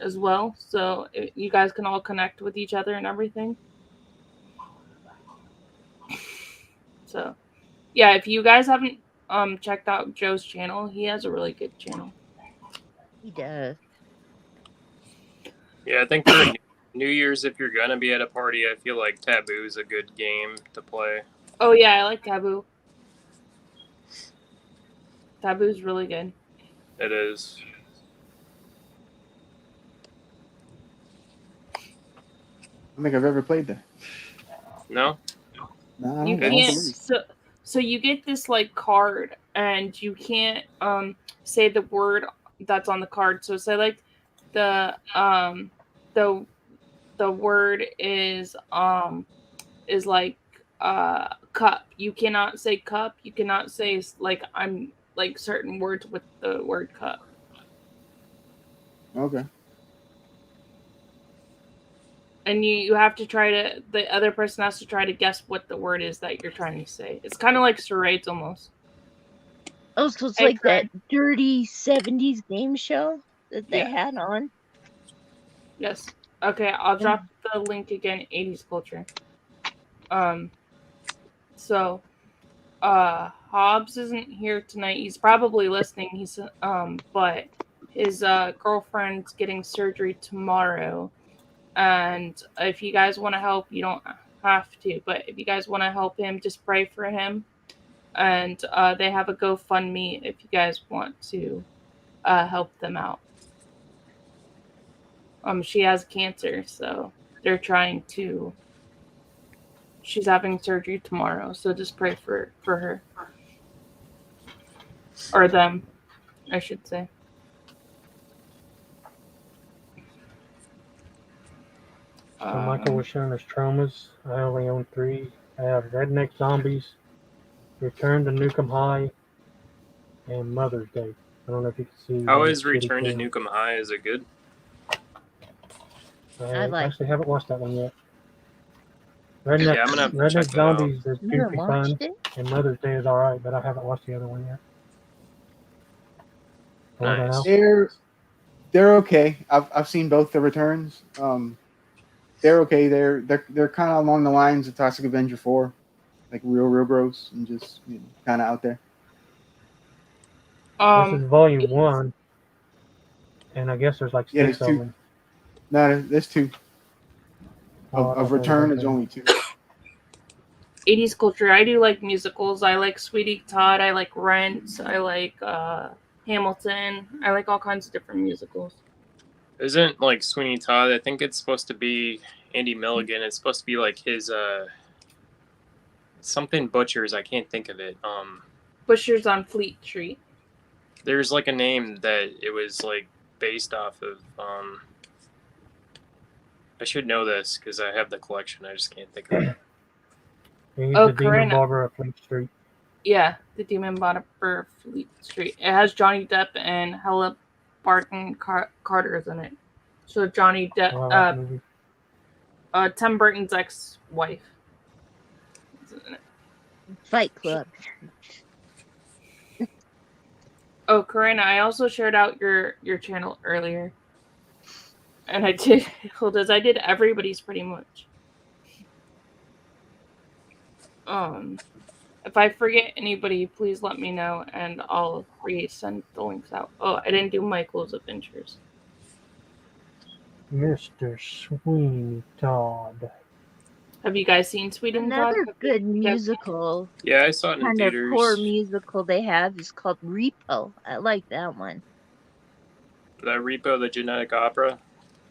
as well, so you guys can all connect with each other and everything. So, yeah, if you guys haven't checked out Joe's channel, he has a really good channel. He does. yeah, I think for New Year's, if you're gonna be at a party, I feel like Taboo is a good game to play. Oh yeah, I like Taboo. Taboo's really good. It is. I don't think I've ever played that. No? No, You I don't can't. believe. So you get this like card, and you can't say the word that's on the card. So say like the word is like cup. You cannot say cup. You cannot say like I'm like certain words with the word cup. Okay. And you have to try to, the other person has to try to guess what the word is that you're trying to say. It's kind of like charades almost. Oh, so it's Hey, like Fred. that dirty 70s game show that they Yeah. had on. Yes. Okay, I'll drop the link again, 80s culture. So Hobbs isn't here tonight. He's probably listening. He's but his girlfriend's getting surgery tomorrow. And if you guys want to help, you don't have to, but if you guys want to help him, just pray for him. And they have a GoFundMe if you guys want to help them out. She has cancer, so they're trying to. She's having surgery tomorrow, so just pray for her. Or them, I should say. So Michael was showing us traumas. I only own 3. I have Redneck Zombies, Return to Nukem High, and Mother's Day. I don't know if you can see. How is Return to Nukem High? Is it good? I like actually haven't watched that one yet. Redneck, Yeah, I'm gonna have to check Redneck that out. Zombies is You never goofy watched fun, it? and Mother's Day is alright, but I haven't watched the other one yet. What Nice. else? They're okay. I've seen both the returns. They're okay. They're kind of along the lines of Toxic Avenger 4, like real gross and just kind of out there. This is volume 1, and I guess there's like 6 there's of 2. them. No, there's 2. Oh, I don't Of know Return about is that. only 2. 80s culture. I do like musicals. I like Sweetie Todd. I like Rent. I like Hamilton. I like all kinds of different musicals. Isn't like Sweeney Todd? I think it's supposed to be Andy Milligan. It's supposed to be like his something Butchers. I can't think of it. Butchers on Fleet Street. There's like a name that it was like based off of. I should know this because I have the collection. I just can't think of it. He's Oh, the Demon Corinna. Barber of Fleet Street. Yeah, the Demon Barber Fleet Street. It has Johnny Depp and Hella Barton Carter's in it. So Johnny Depp, Oh, I like the movie. Tim Burton's ex-wife. Fight Club. Oh, Corinna, I also shared out your channel earlier. And I did Hilda's. I did everybody's pretty much. If I forget anybody, please let me know and I'll resend the links out. Oh, I didn't do Michael's Adventures. Mr. Sweeney Todd. Have you guys seen Sweden Todd? Another good musical, Yeah, I saw it in kind theaters. of poor musical they have is called Repo. I like that one. The Repo, the Genetic Opera.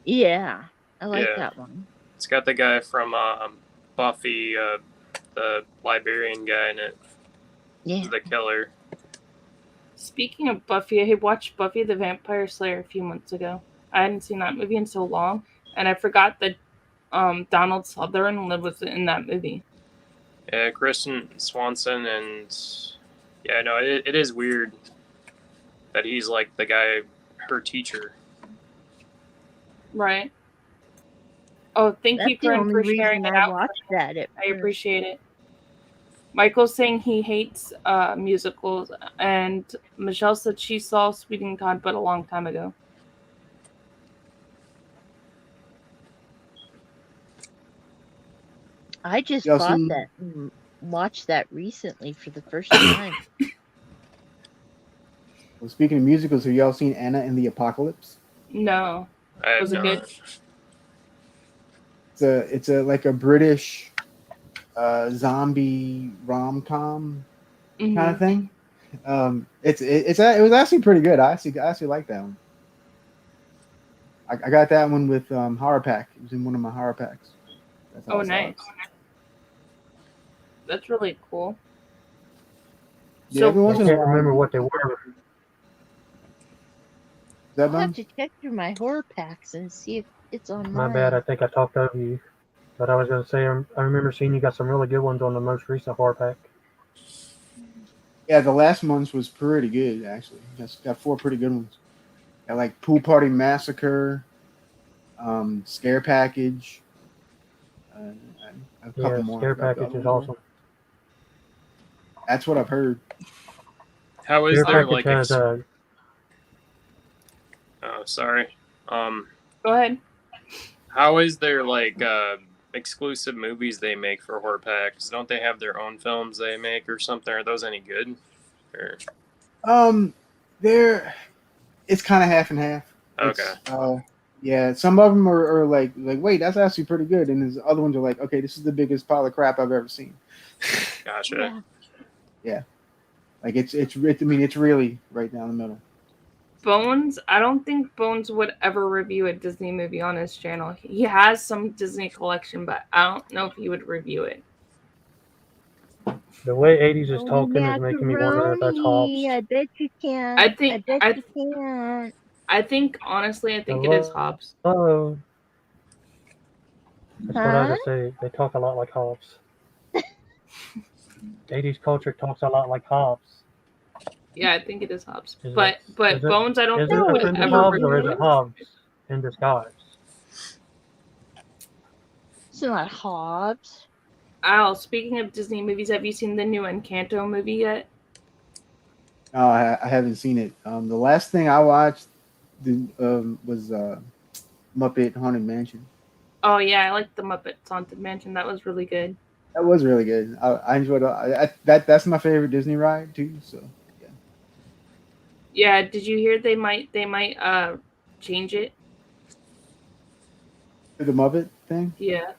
Yeah, I like Yeah. that one. It's got the guy from Buffy, the librarian guy in it. Yeah. The killer. Speaking of Buffy, I watched Buffy the Vampire Slayer a few months ago. I hadn't seen that movie in so long, and I forgot that Donald Sutherland was in that movie. Yeah, Kristen Swanson, and yeah, no, it is weird that he's like the guy, her teacher. Right. Oh, thank you, That's the Corinne, only for reason sharing it I out. watched that. I appreciate it. Michael's saying he hates musicals, and Michelle said she saw Sweden Todd, but a long time ago. I just Y'all bought seen- that and watched that recently for the first time. Well, speaking of musicals, have y'all seen Anna and the Apocalypse? No. I have Was it good? It's a like a British zombie rom-com Mhm. kind of thing. It was actually pretty good. I actually like that one. I got that one with horror pack. It was in one of my horror packs. That's how Oh, I saw it. nice. That's really cool. Yeah, every I once in a can't while. remember what they were. Is that I'll Bum? have to check through my horror packs and see if it's on My mine. bad, I think I talked over you. But I was going to say, I remember seeing you got some really good ones on the most recent horror pack. Yeah, the last month's was pretty good actually. Just got 4 pretty good ones. Got like Pool Party Massacre, Scare Package. A couple Yeah, more. Scare I forgot the Package is other ones awesome. were. That's what I've heard. How is Scare there Package like? has Oh, sorry. Go ahead. How is there like exclusive movies they make for horror packs? Don't they have their own films they make or something? Are those any good? Or It's kind of half and half. okay. Yeah, some of them are like wait, that's actually pretty good, and there's other ones are like, okay, this is the biggest pile of crap I've ever seen. Gotcha. Yeah. Like it's really right down the middle. Bones, I don't think Bones would ever review a Disney movie on his channel. He has some Disney collection, but I don't know if he would review it. the way 80s is Oh, talking is making me wonder if that's macaroni. Hobbs. I bet you can't. I think- bet I- you can't. Honestly, I think it is Hobbs. Oh, that's what I Huh? was gonna say. They talk a lot like Hobbs. 80s culture talks a lot like Hobbs. Yeah, I think it is Hobbs. Is But is it- Bones, I don't Is it think would offended ever Hobbs or is review it Hobbs in disguise? It's not Hobbs. Al, speaking of Disney movies, have you seen the new Encanto movie yet? No, I haven't seen it. The last thing I watched was Muppet Haunted Mansion. Oh yeah, I like the Muppets Haunted Mansion. That was really good. That was really good. I enjoyed it. That's my favorite Disney ride too. So Yeah, did you hear they might change it? the Muppet thing. Yeah.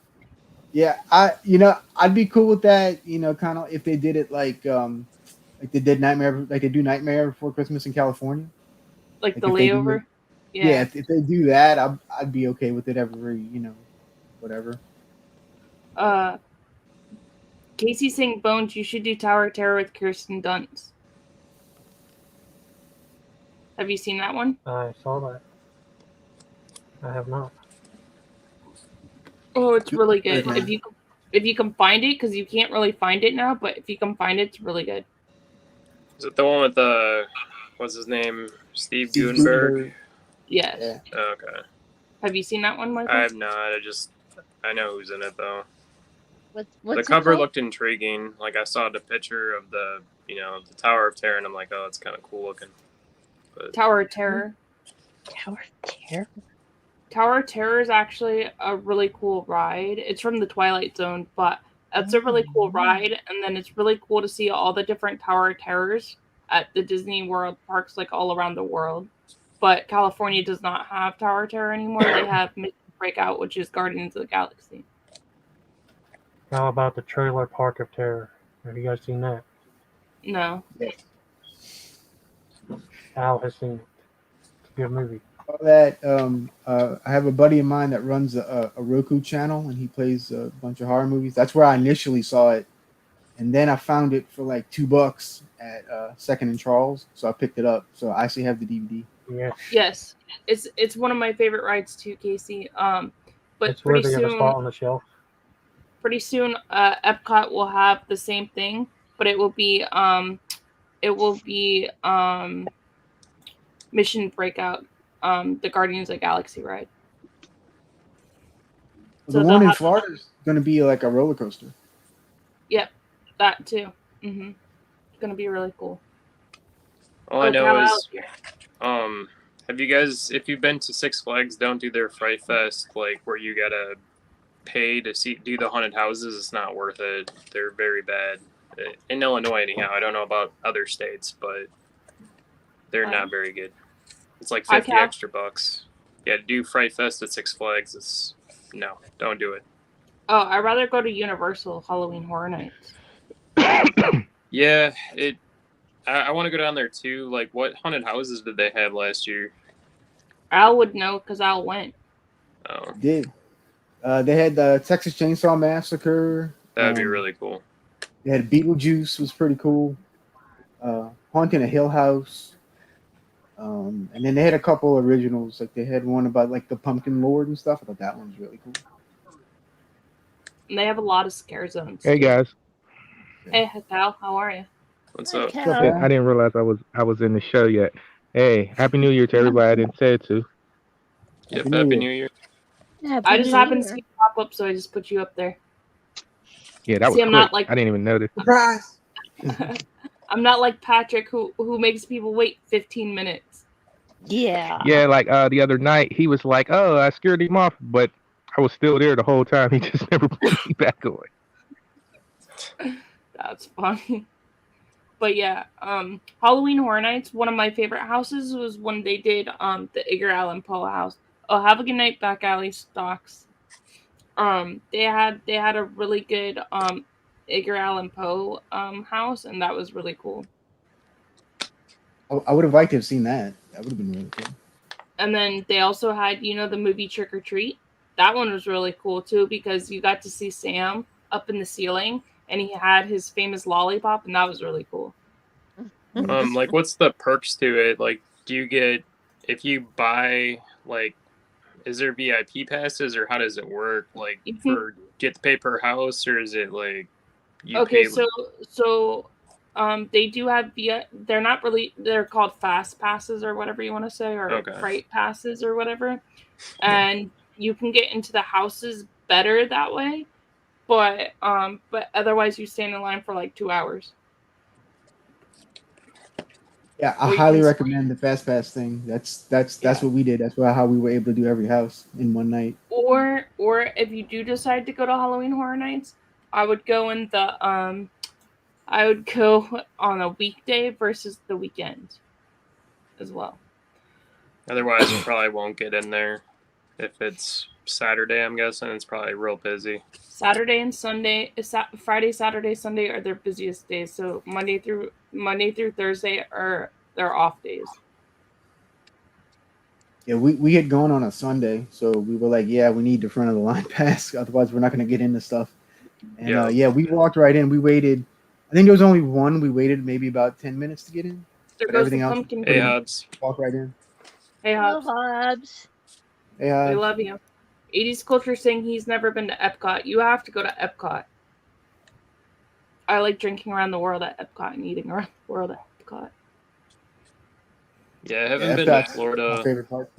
Yeah, I'd be cool with that. Kind of if they did it like they did like they do Nightmare Before Christmas in California. Like Like the if they do layover? it- Yeah, if they do that, I'd be okay with it every whatever. Casey's saying, Bones, you should do Tower of Terror with Kirsten Dunst. Have you seen that one? I saw that. I have not. Oh, it's really good. If you can find it, because you can't really find it now, but if you can find it, it's really good. Is it the one with the what's his name? Steve Guttenberg? Yes. Yeah. Oh, okay. Have you seen that one, Michael? I have not. I know who's in it though. What's The it cover called? looked intriguing. Like I saw the picture of the the Tower of Terror, and I'm like, oh, it's kind of cool looking. But Tower of Terror. Tower of Terror. Tower of Terror is actually a really cool ride. It's from the Twilight Zone, but it's a really cool ride. And then it's really cool to see all the different Tower of Terrors at the Disney World parks, like all around the world. But California does not have Tower of Terror anymore. They have Mission Breakout, which is Guardians of the Galaxy. How about the Trailer Park of Terror? Have you guys seen that? No. Al has seen it. It's a good movie. That I have a buddy of mine that runs a Roku channel, and he plays a bunch of horror movies. That's where I initially saw it, and then I found it for like $2 at Second and Charles, so I picked it up. So I actually have the DVD. Yeah. Yes. It's one of my favorite rides too, Casey. But It's pretty worthy of a soon, spot on the shelf. Epcot will have the same thing, but it will be Mission Breakout, the Guardians of the Galaxy ride. The one in Florida is going to be like a roller coaster. Yep, that too. It's going to be really cool. all I know is, have you guys, if you've been to Six Flags, don't do their Fright Fest, like where you gotta pay to do the haunted houses. It's not worth it. They're very bad in Illinois, anyhow. I don't know about other states, but they're not very good. It's like 50 extra bucks. Yeah, to do Fright Fest at Six Flags, no, don't do it. Oh, I'd rather go to Universal Halloween Horror Nights. Yeah, I want to go down there too. Like, what haunted houses did they have last year? Al would know because Al went. Oh, They did. They had the Texas Chainsaw Massacre. that would be really cool. They had Beetlejuice, was pretty cool. Haunting a Hill House. And then they had a couple originals. Like they had one about like the Pumpkin Lord and stuff. I thought that one was really cool. And they have a lot of scare zones. Hey guys, Hey, Al, how are you? What's up? Yeah. I didn't realize I was in the show yet. Hey, Happy New Year to everybody I didn't say it to. Yep, Happy New Year. I just happened to see you pop up, so I just put you up there. Yeah, that was I'm quick. not like- I didn't even notice. Surprise! I'm not like Patrick, who makes people wait 15 minutes. Yeah. Yeah, like the other night he was like, "Oh, I scared him off," but I was still there the whole time. He just never put me back on. That's funny. But yeah, Halloween Horror Nights, one of my favorite houses was when they did the Edgar Allan Poe house. Oh, have a good night, Back Alley Stocks. They had a really good Edgar Allan Poe house, and that was really cool. I would have liked to have seen that. That would have been really cool. And then they also had, the movie Trick or Treat. That one was really cool too because you got to see Sam up in the ceiling, and he had his famous lollipop, and that was really cool. Like, what's the perks to it? Like, do you get, if you buy, like, is there VIP passes, or how does it work? Like, do you have to pay per house, or is it like Okay, so they do have they're not really, they're called fast passes or whatever you want to say, or fright passes or whatever, and you can get into the houses better that way, but otherwise you stand in line for like 2 hours. Yeah, I highly recommend the Fast Pass thing. That's what we did. That's how we were able to do every house in one night. Or if you do decide to go to Halloween Horror Nights, I would go on a weekday versus the weekend as well. Otherwise, you probably won't get in there. If it's Saturday, I'm guessing it's probably real busy. Saturday and Sunday, Friday, Saturday, Sunday are their busiest days. So Monday through Thursday are their off days. Yeah, we had gone on a Sunday, so we were like, yeah, we need the front of the line pass, otherwise we're not going to get into stuff. And we walked right in. We waited. I think there was only one. We waited maybe about 10 minutes to get in. There But goes everything the else, pumpkin. Hey, Hobbs. walk right in. Hey, Hello, Hobbs. Hobbs. Hey, We Hobbs. love you. 80s Culture saying he's never been to Epcot. You have to go to Epcot. I like drinking around the world at Epcot and eating around the world at Epcot. Yeah, I haven't been to Epcot's Florida my favorite part.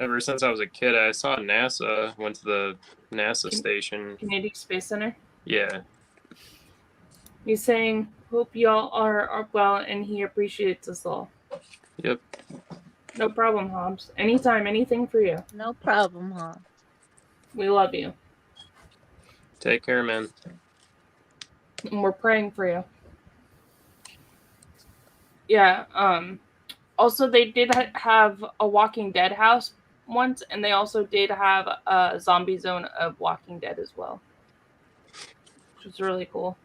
ever since I was a kid. I saw NASA. Went to the NASA station. Kennedy Space Center. Yeah. He's saying, hope y'all are well and he appreciates us all. Yep. No problem, Hobbs. Anytime, anything for you. No problem, Hobbs. We love you. Take care, man. And we're praying for you. Yeah, also they did have a Walking Dead house once, and they also did have a zombie zone of Walking Dead as well, which was really cool.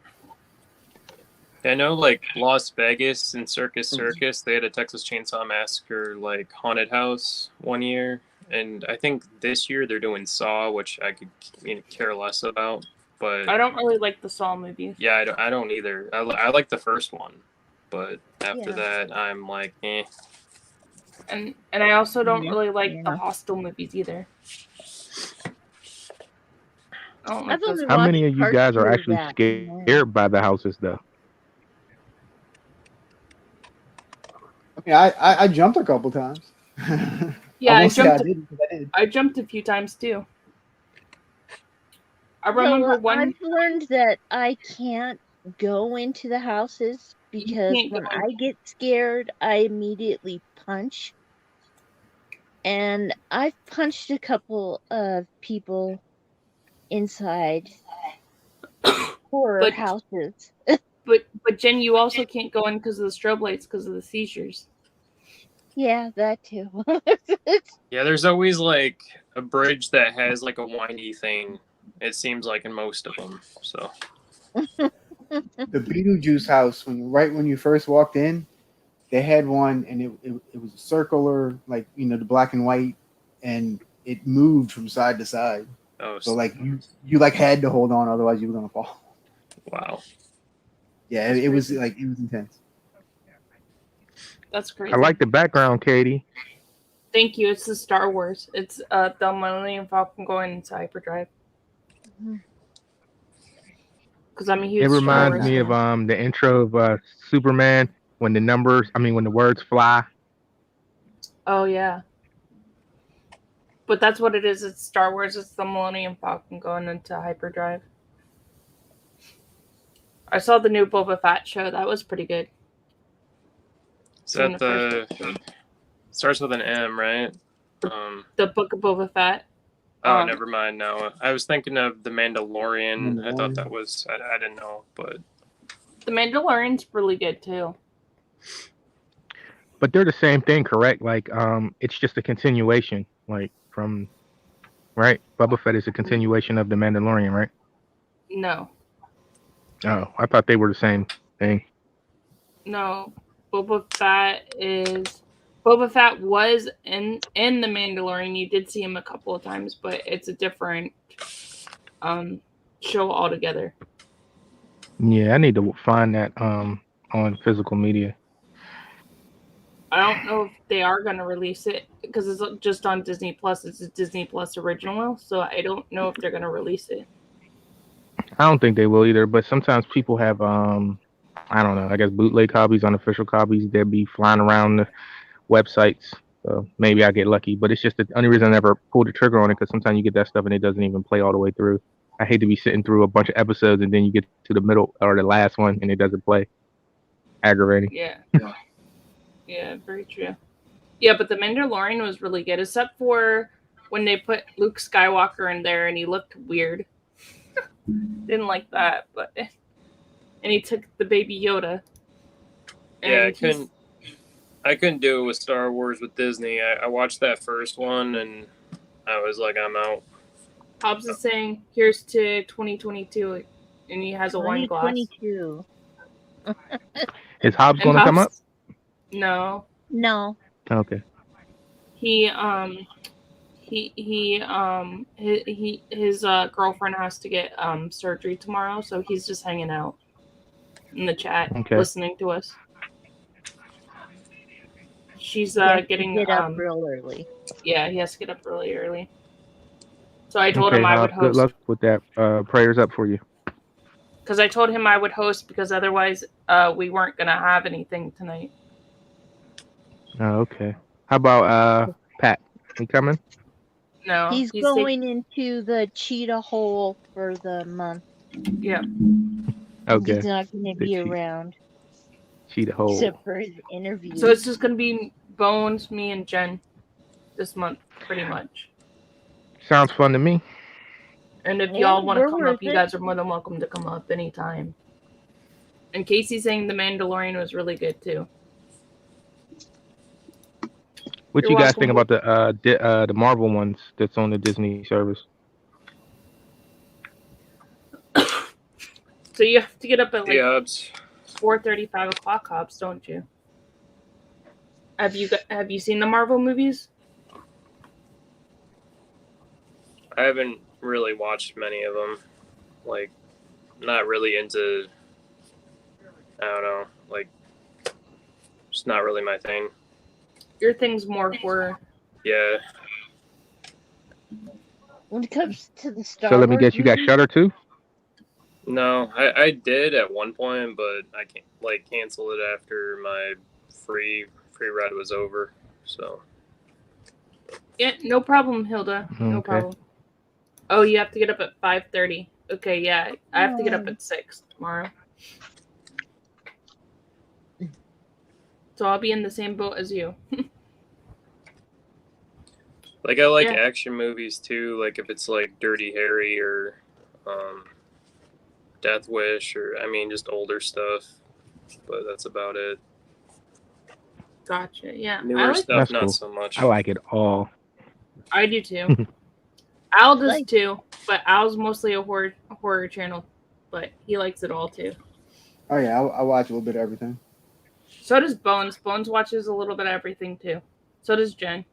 I know, like Las Vegas and Circus, they had a Texas Chainsaw Massacre like haunted house one year, and I think this year they're doing Saw, which I could care less about. But I don't really like the Saw movies. Yeah, I don't either. I like the first one, but after that, I'm like, eh. And I also don't really like the Hostel movies either. How many of you guys are actually scared by the houses, though? Yeah, I jumped a couple times. Yeah, I did. I jumped a few times too. I remember I've learned that I can't go into the houses because when I get scared, I immediately punch. And I've punched a couple of people inside horror houses. But Jen, you also can't go in because of the strobe lights because of the seizures. Yeah, that too. Yeah, there's always like a bridge that has like a windy thing. It seems like in most of them. So the Beetlejuice house, right when you first walked in, they had one, and it was circular, like the black and white, and it moved from side to side. Oh, so like you like had to hold on, otherwise you were gonna fall. Wow. Yeah, it was intense. That's crazy. I like the background, Katie. Thank you. It's the Star Wars. It's the Millennium Falcon going into hyperdrive. Because I'm a huge. It reminds me of the intro of Superman when the words fly. Oh yeah. But that's what it is. It's Star Wars. It's the Millennium Falcon going into hyperdrive. I saw the new Boba Fett show. That was pretty good. Is that starts with an M, right? The Book of Boba Fett. Oh, never mind. No, I was thinking of the Mandalorian. I thought that was. I didn't know, but the Mandalorian's really good too. But they're the same thing, correct? Like, it's just a continuation, like from, right? Boba Fett is a continuation of the Mandalorian, right? No. Oh, I thought they were the same thing. No, Boba Fett was in the Mandalorian. You did see him a couple of times, but it's a different show altogether. Yeah, I need to find that on physical media. I don't know if they are going to release it because it's just on Disney Plus. It's a Disney Plus original, so I don't know if they're going to release it. I don't think they will either, but sometimes people have I don't know, I guess bootleg copies, unofficial copies. They'll be flying around the websites. So maybe I get lucky, but it's just the only reason I never pulled the trigger on it because sometimes you get that stuff and it doesn't even play all the way through. I hate to be sitting through a bunch of episodes and then you get to the middle or the last one and it doesn't play. Aggravating. Yeah. Yeah, very true. Yeah, but The Mandalorian was really good, except for when they put Luke Skywalker in there and he looked weird. Didn't like that, but and he took the baby Yoda. Yeah, I couldn't do it with Star Wars with Disney. I watched that first one and I was like, I'm out. Hobbs is saying, "Here's to 2022," and he has a wine glass. 2022. Is Hobbs going to come up? No. No. Okay. He his girlfriend has to get surgery tomorrow, so he's just hanging out in the chat, listening to us. She's getting get up real early. Yeah, he has to get up really early. So I told him I would host. Good luck with that. Prayers up for you. Because I told him I would host because otherwise we weren't gonna have anything tonight. Oh, okay. How about Pat? He coming? No, he's going into the cheetah hole for the month. Yeah. Okay. He's not going to be around. Cheetah hole. Except for his interview. So it's just gonna be Bones, me, and Jen this month, pretty much. Sounds fun to me. And if y'all want to come up, you guys are more than welcome to come up anytime. And Casey's saying The Mandalorian was really good too. What you guys think about the Marvel ones that's on the Disney service? So you have to get up at like 4:30, 5 o'clock, Hobbs, don't you? Have you seen the Marvel movies? I haven't really watched many of them. Like, not really into. I don't know. Like, it's not really my thing. Your thing's more horror. Yeah. When it comes to the Star So let me Wars guess, you got Shudder too? No, I did at one point, but I canceled it after my free ride was over. So. Yeah, no problem, Hilda. No problem. Oh, you have to get up at 5:30. Okay, yeah, I have to get up at 6 tomorrow. So I'll be in the same boat as you. Like, I like action movies too. Like, if it's like Dirty Harry or Death Wish, or just older stuff. But that's about it. Gotcha. Yeah. Newer stuff, not so much. I like it all. I do too. Al does too, but Al's mostly a horror channel, but he likes it all too. Oh yeah, I watch a little bit of everything. So does Bones. Bones watches a little bit of everything too. So does Jen.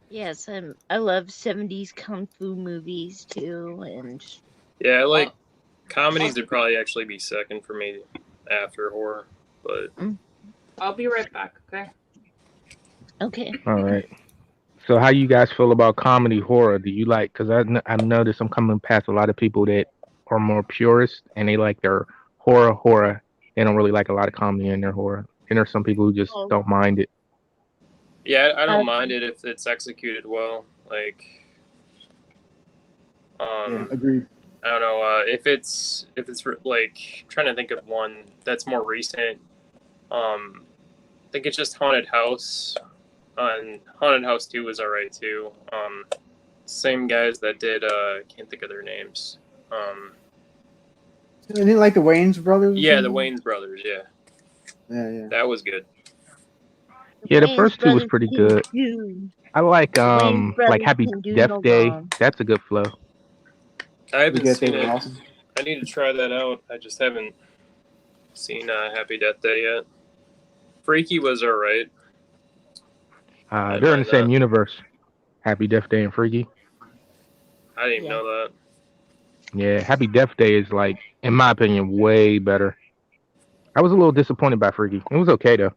Yes, I love 70s kung fu movies too, and yeah, I like comedies. Would probably actually be second for me after horror, but I'll be right back. Okay. Okay. All right. So how you guys feel about comedy horror? Do you like? Because I noticed I'm coming past a lot of people that are more purist and they like their horror. They don't really like a lot of comedy in their horror. And there's some people who just don't mind it. Yeah, I don't mind it if it's executed well. Like, agreed. I don't know if it's like, trying to think of one that's more recent. I think it's just Haunted House. And Haunted House 2 was alright too. Same guys that did can't think of their names. Isn't it like the Wayans brothers? Yeah, the Wayans brothers. Yeah. Yeah. That was good. Yeah, the first two was pretty good. I like Happy Death Day. That's a good flow. I haven't seen it. Awesome. I need to try that out. I just haven't seen Happy Death Day yet. Freaky was alright. They're in the same universe. Happy Death Day and Freaky. I didn't even know that. Yeah, Happy Death Day is, like, in my opinion, way better. I was a little disappointed by Freaky. It was okay though.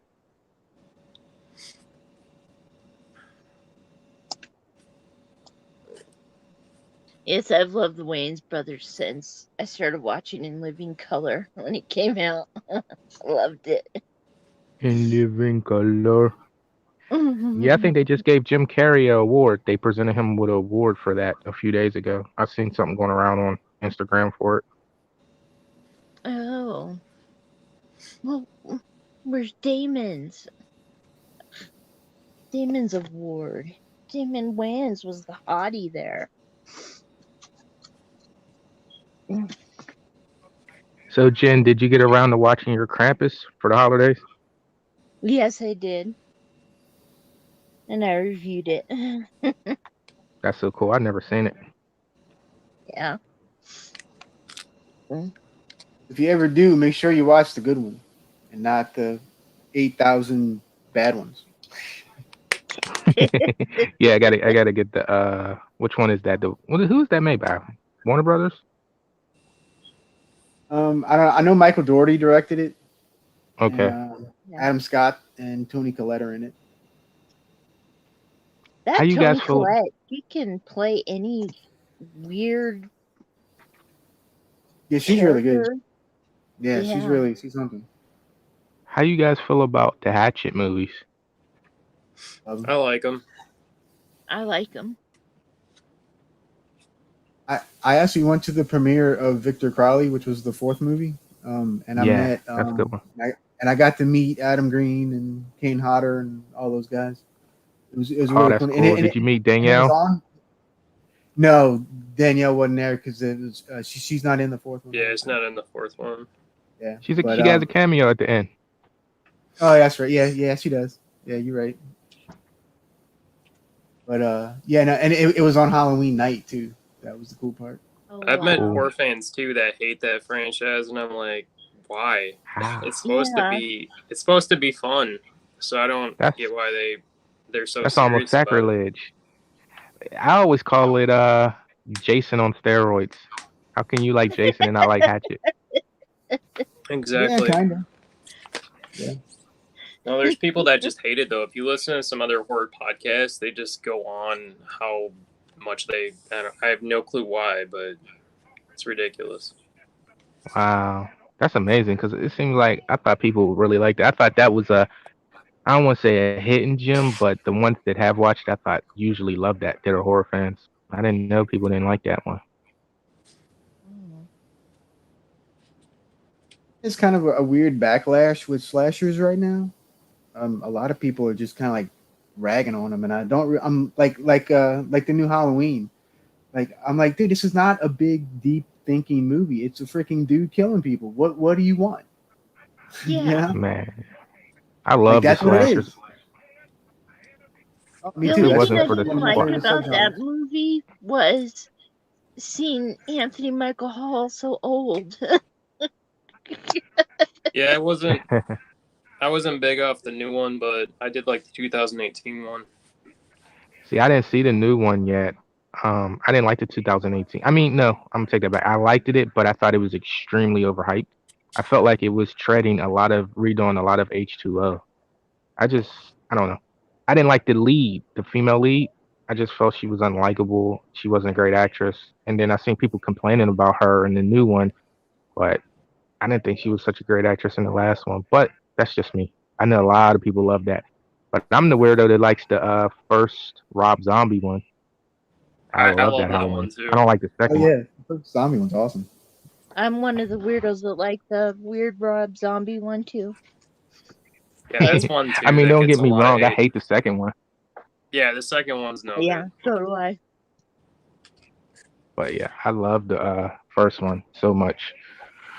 Yes, I've loved the Wayans brothers since I started watching In Living Color when it came out. Loved it. In Living Color. Yeah, I think they just gave Jim Carrey an award. They presented him with an award for that a few days ago. I've seen something going around on Instagram for it. Oh. Well, where's Damon's? Damon's award. Damon Wayans was the hottie there. So, Jen, did you get around to watching your Krampus for the holidays? Yes, I did. And I reviewed it. That's so cool. I've never seen it. Yeah. If you ever do, make sure you watch the good one and not the 8,000 bad ones. Yeah, I gotta get the which one is that? Who is that made by? Warner Brothers? I know Michael Dougherty directed it, and Okay. Yeah. Adam Scott and Toni Collette are in it. How That you guys Toni feel? Collette, she can play any weird Yeah, she's really good. character. Yeah, Yeah, she's something. How you guys feel about the Hatchet movies? I like them. I like them. I actually went to the premiere of Victor Crowley, which was the fourth movie, and I Yeah, met that's a good one. I got to meet Adam Green and Kane Hodder and all those guys. It was Oh, really that's cool. cool. Did you meet And it was Danielle? on. No, Danielle wasn't there because it was she's not in the fourth one. Yeah, it's not in the fourth one. Yeah, She but, has a cameo at the end. oh, that's right. Yeah, she does. Yeah, you're right. But yeah, no, and it was on Halloween night too. That was the cool part. Oh, I've met Cool. horror fans too that hate that franchise, and I'm like, why? How? It's supposed to be fun. So I don't That's get why they're so that's almost serious about it. sacrilege. I always call it Jason on steroids. How can you like Jason and not like Hatchet? Exactly. Yeah, kind of. No, there's people that just hate it though. If you listen to some other horror podcasts, they just go on how much I have no clue why, but it's ridiculous. Wow, that's amazing because it seems like I thought people really liked it. I thought that was I don't want to say a hidden gem, but the ones that have watched, I thought usually love that. That are horror fans. I didn't know people didn't like that one. It's kind of a weird backlash with slashers right now. A lot of people are just kind of like ragging on them, and I don't. I'm like the new Halloween. Like I'm like, dude, this is not a big, deep thinking movie. It's a freaking dude killing people. What do you want? Yeah. You know? Man, I love the that's what it slashers. is. Oh, me The too. only It That's thing wasn't I for the didn't one of my like spark. favorite about that subgenres. movie was seeing Anthony Michael Hall so old. Yeah, I wasn't big off the new one, but I did like the 2018 one. See, I didn't see the new one yet. I didn't like the 2018. I mean, no, I'm gonna take that back. I liked it, but I thought it was extremely overhyped. I felt like it was redoing a lot of H2O. I don't know. I didn't like the female lead. I just felt she was unlikable. She wasn't a great actress. And then I seen people complaining about her in the new one, but I didn't think she was such a great actress in the last one. But that's just me. I know a lot of people love that. But I'm the weirdo that likes the first Rob Zombie one. I I love love that that Halloween. one too. I don't like the Oh second one. yeah, the zombie one's awesome. I'm one of the weirdos that like the weird Rob Zombie one too. Yeah, that's one too. I mean, that don't gets get a me lot of wrong. I hate. hate the second one. Yeah, the second one's no Yeah, good. so do I. But yeah, I love the first one so much.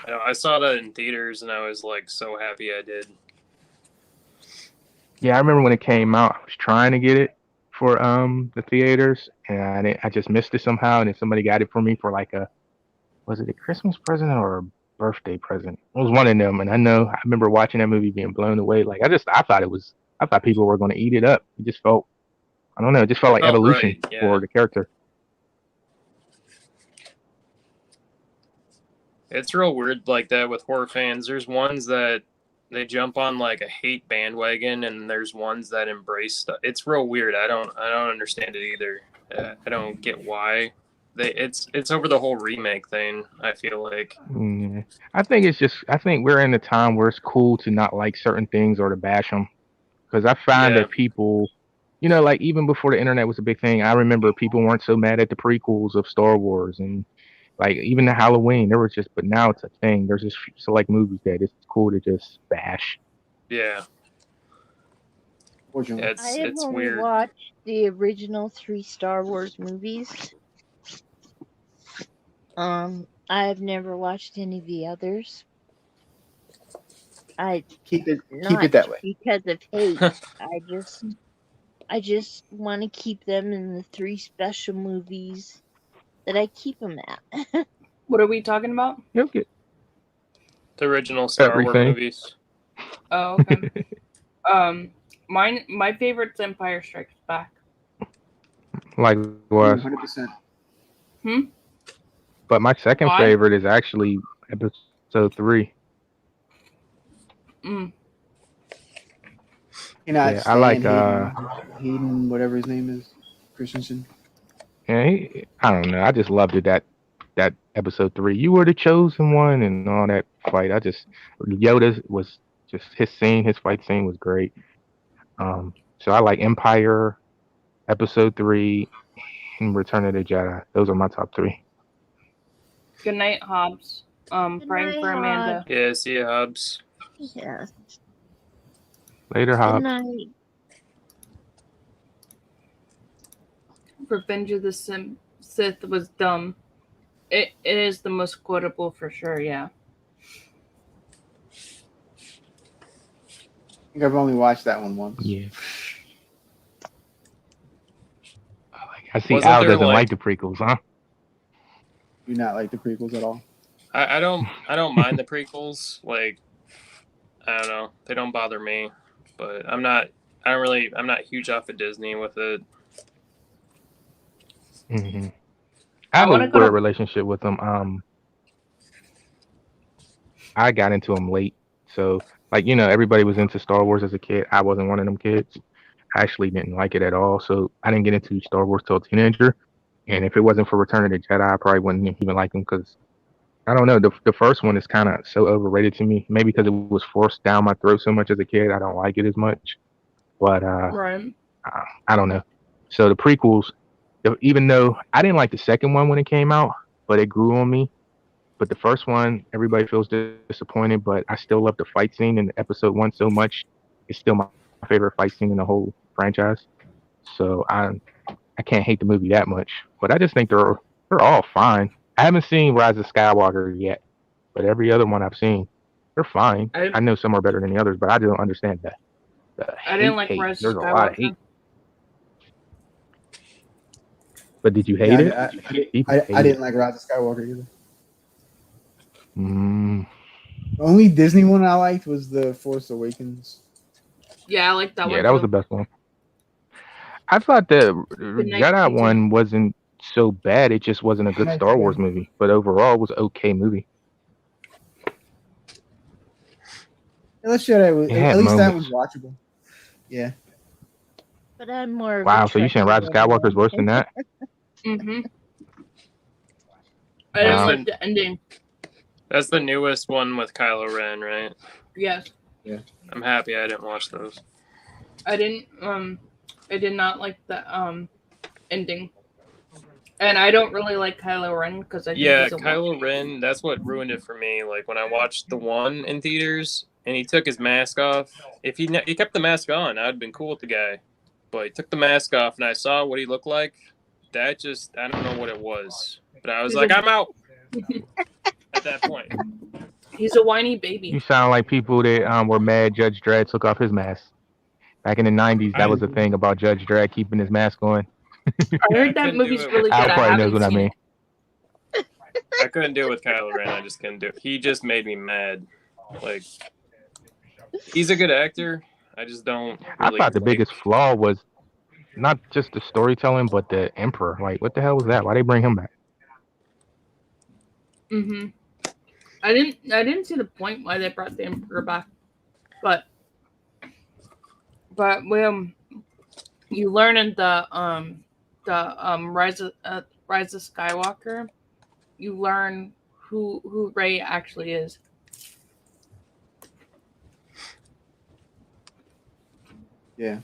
I saw that in theaters, and I was like so happy I did. Yeah, I remember when it came out. I was trying to get it for the theaters, and I just missed it somehow. And then somebody got it for me for like was it a Christmas present or a birthday present? It was one of them. And I remember watching that movie being blown away. Like I thought people were going to eat it up. It just felt, I don't know, it just felt like Oh, evolution right, yeah. for the character. It's real weird like that with horror fans. There's ones that they jump on like a hate bandwagon, and there's ones that embrace stuff. It's real weird. I don't understand it either. I don't get why. It's over the whole remake thing. I feel like. Yeah. I think we're in a time where it's cool to not like certain things or to bash them. Because I find Yeah. that people, like even before the internet was a big thing, I remember people weren't so mad at the prequels of Star Wars and like even the Halloween. But now it's a thing. There's just select movies that it's cool to just bash. Yeah. Fortunately. Yeah, I have it's only weird. watched the original 3 Star Wars movies. I've never watched any of the others. Keep it Not that way. because of hate. I just want to keep them in the 3 special movies that I keep them at. What are we talking about? You'll get The original Star Wars everything. movies. Oh, okay. My favorite's Empire Strikes Back. Likewise. 100%. But my second Why? favorite is actually episode 3. Cannot Yeah, I like Hayden, whatever his name is, Christensen. Yeah, I don't know. I just loved it that episode 3. You were the chosen one, and all that fight. Yoda was just his fight scene was great. So I like Empire, episode 3, and Return of the Jedi. Those are my top 3. Good night, Hobbs. Praying for Amanda. Yeah, see you, Hobbs. Yeah. Later, Good Hobbs. night. Revenge of the Sith was dumb. It is the most quotable for sure, yeah. I think I've only watched that one once. Yeah. I see Wasn't Al there, doesn't like- like the prequels, huh? Do not like the prequels at all. I don't mind the prequels. Like, I don't know, they don't bother me. But I'm not huge off of Disney with it. Mm-hmm. I have a weird relationship with them. I got into them late, so everybody was into Star Wars as a kid. I wasn't one of them kids. I actually didn't like it at all, so I didn't get into Star Wars till a teenager. And if it wasn't for Return of the Jedi, I probably wouldn't even like them because I don't know. The first one is kind of so overrated to me. Maybe because it was forced down my throat so much as a kid, I don't like it as much. But right. I don't know. So the prequels, even though I didn't like the second one when it came out, but it grew on me. But the first one, everybody feels disappointed, but I still love the fight scene in episode 1 so much. It's still my favorite fight scene in the whole franchise. So I can't hate the movie that much. But I just think they're all fine. I haven't seen Rise of Skywalker yet, but every other one I've seen, they're fine. I know some are better than the others, but I don't understand that. I didn't like Rise of There's a lot of Skywalker. hate. But did you hate it? I didn't like Rise of Skywalker either. Mm. The only Disney one I liked was The Force Awakens. Yeah, I like that one. Yeah, that was the best one. I thought the Jedi one wasn't so bad. It just wasn't a good Star Wars movie. But overall, it was an okay movie. Let's share that. At least that was watchable. Yeah. But I'm more. Wow, so you're saying Rise of Skywalker is worse than that? Mm-hmm. I didn't like the ending. That's the newest one with Kylo Ren, right? Yes. Yeah. I'm happy I didn't watch those. I did not like the ending. And I don't really like Kylo Ren because I think Kylo Ren, that's what ruined it for me. Like when I watched the one in theaters and he took his mask off, if he kept the mask on, I'd been cool with the guy. But he took the mask off and I saw what he looked like. That just, I don't know what it was. But I was like, I'm out at that point. He's a whiny baby. You sound like people that were mad Judge Dredd took off his mask. Back in the 90s, that was a thing about Judge Dredd keeping his mask on. I heard that movie's really good. Al probably knows what I mean. I couldn't do it with Kylo Ren. I just couldn't do it. He just made me mad. Like, he's a good actor. I just don't really I thought the biggest flaw was not just the storytelling, but the Emperor. Like, what the hell was that? Why they bring him back? Mm-hmm. I didn't see the point why they brought the Emperor back, but you learn in the Rise of Skywalker, you learn who Rey actually is. Yeah.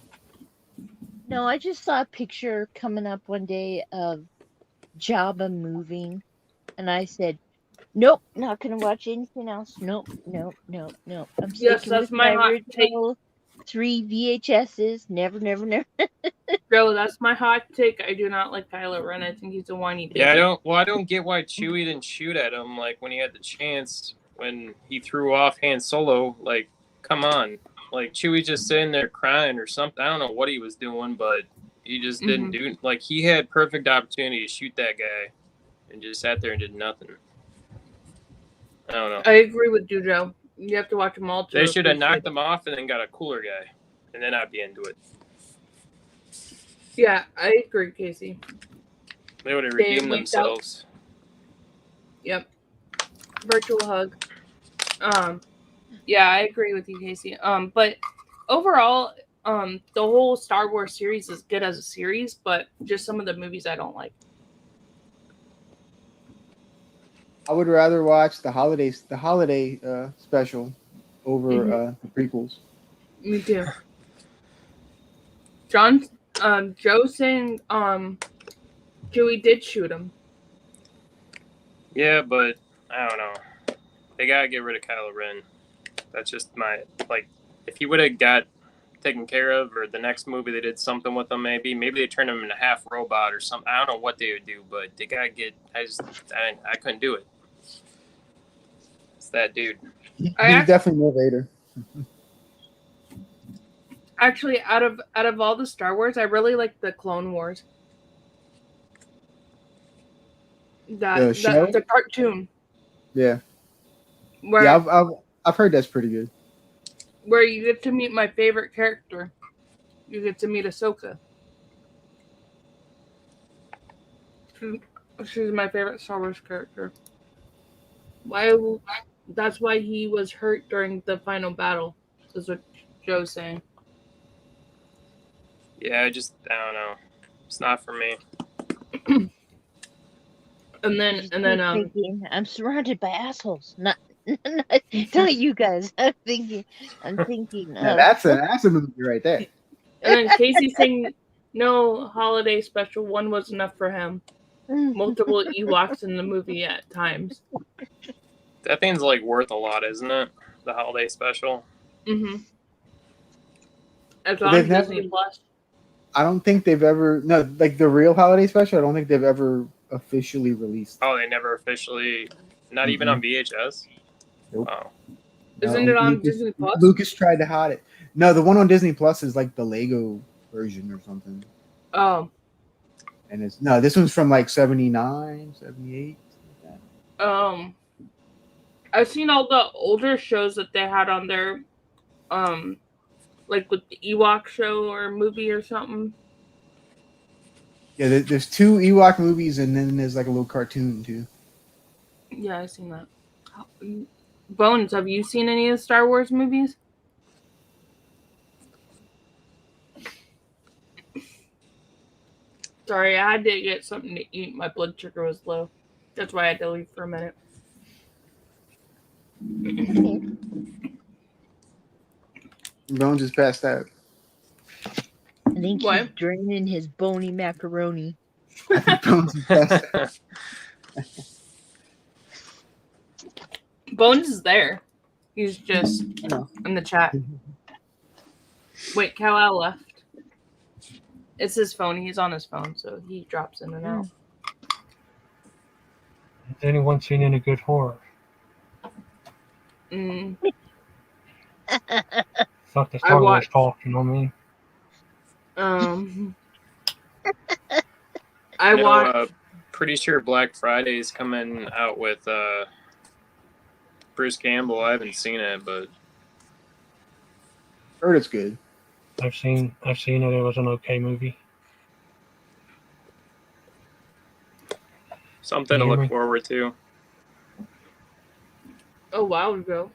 No, I just saw a picture coming up one day of Jabba moving, and I said, "Nope, not gonna watch anything else. Nope. I'm sticking with my original 3 VHSs. Never. Bro, that's my hot take. I do not like Kylo Ren. I think he's a whiny baby. Yeah, I don't get why Chewie didn't shoot at him like when he had the chance when he threw off Han Solo. Like, come on. Like, Chewie's just sitting there crying or something. I don't know what he was doing, but he just didn't do... Like, he had perfect opportunity to shoot that guy and just sat there and did nothing. I don't know. I agree with Jujo. You have to watch them all. They should have knocked him off and then got a cooler guy. and then I'd be into it. Yeah, I agree, Casey. They would have redeemed themselves. Yep. Virtual hug. Yeah, I agree with you, Casey. But overall, the whole Star Wars series is good as a series, but just some of the movies I don't like. I would rather watch the holiday special over the prequels. Me too. Joe saying, Chewie did shoot him. Yeah, but I don't know. They gotta get rid of Kylo Ren. That's just my if he would have got taken care of, or the next movie they did something with him, maybe they turned him into half robot or something. I don't know what they would do, but they gotta get. I couldn't do it. It's that dude. He's definitely more Vader. Actually, out of all the Star Wars, I really like the Clone Wars. The cartoon. Yeah. Where, yeah, I've heard that's pretty good. Where you get to meet my favorite character. You get to meet Ahsoka. She's my favorite Star Wars character. That's why he was hurt during the final battle. That's what Joe's saying. Yeah, I don't know. It's not for me. and then I'm surrounded by assholes. Not you guys. I'm thinking. That's a movie right there. And then Casey saying no holiday special. One was enough for him. Multiple Ewoks in the movie at times. That thing's like worth a lot, isn't it? The holiday special. Mm-hmm. It's on Disney Plus. I don't think they've ever like the real holiday special. I don't think they've ever officially released. Oh, they never officially, not even on VHS. Nope. Oh. Isn't it on Disney Plus? Lucas tried to hide it. No, the one on Disney Plus is like the Lego version or something. Oh. And this one's from like 79, 78. Like that. I've seen all the older shows that they had on there, like with the Ewok show or movie or something. Yeah, there's 2 Ewok movies, and then there's like a little cartoon too. Yeah, I've seen that. Bones, have you seen any of the Star Wars movies? Sorry, I had to get something to eat. My blood sugar was low. That's why I had to leave for a minute. Bones is passed out. I think he's draining his bony macaroni. Bones is passed out. Bones is there. He's just in the chat. Wait, Kal-El left. It's his phone. He's on his phone, so he drops in and out. Has anyone seen any good horror? Fuck the Star Wars talk, you know what I mean? I watched. Pretty sure Black Friday's coming out with Bruce Campbell. I haven't seen it, but heard it's good. I've seen it. It was an okay movie. Something to look forward to. A while ago.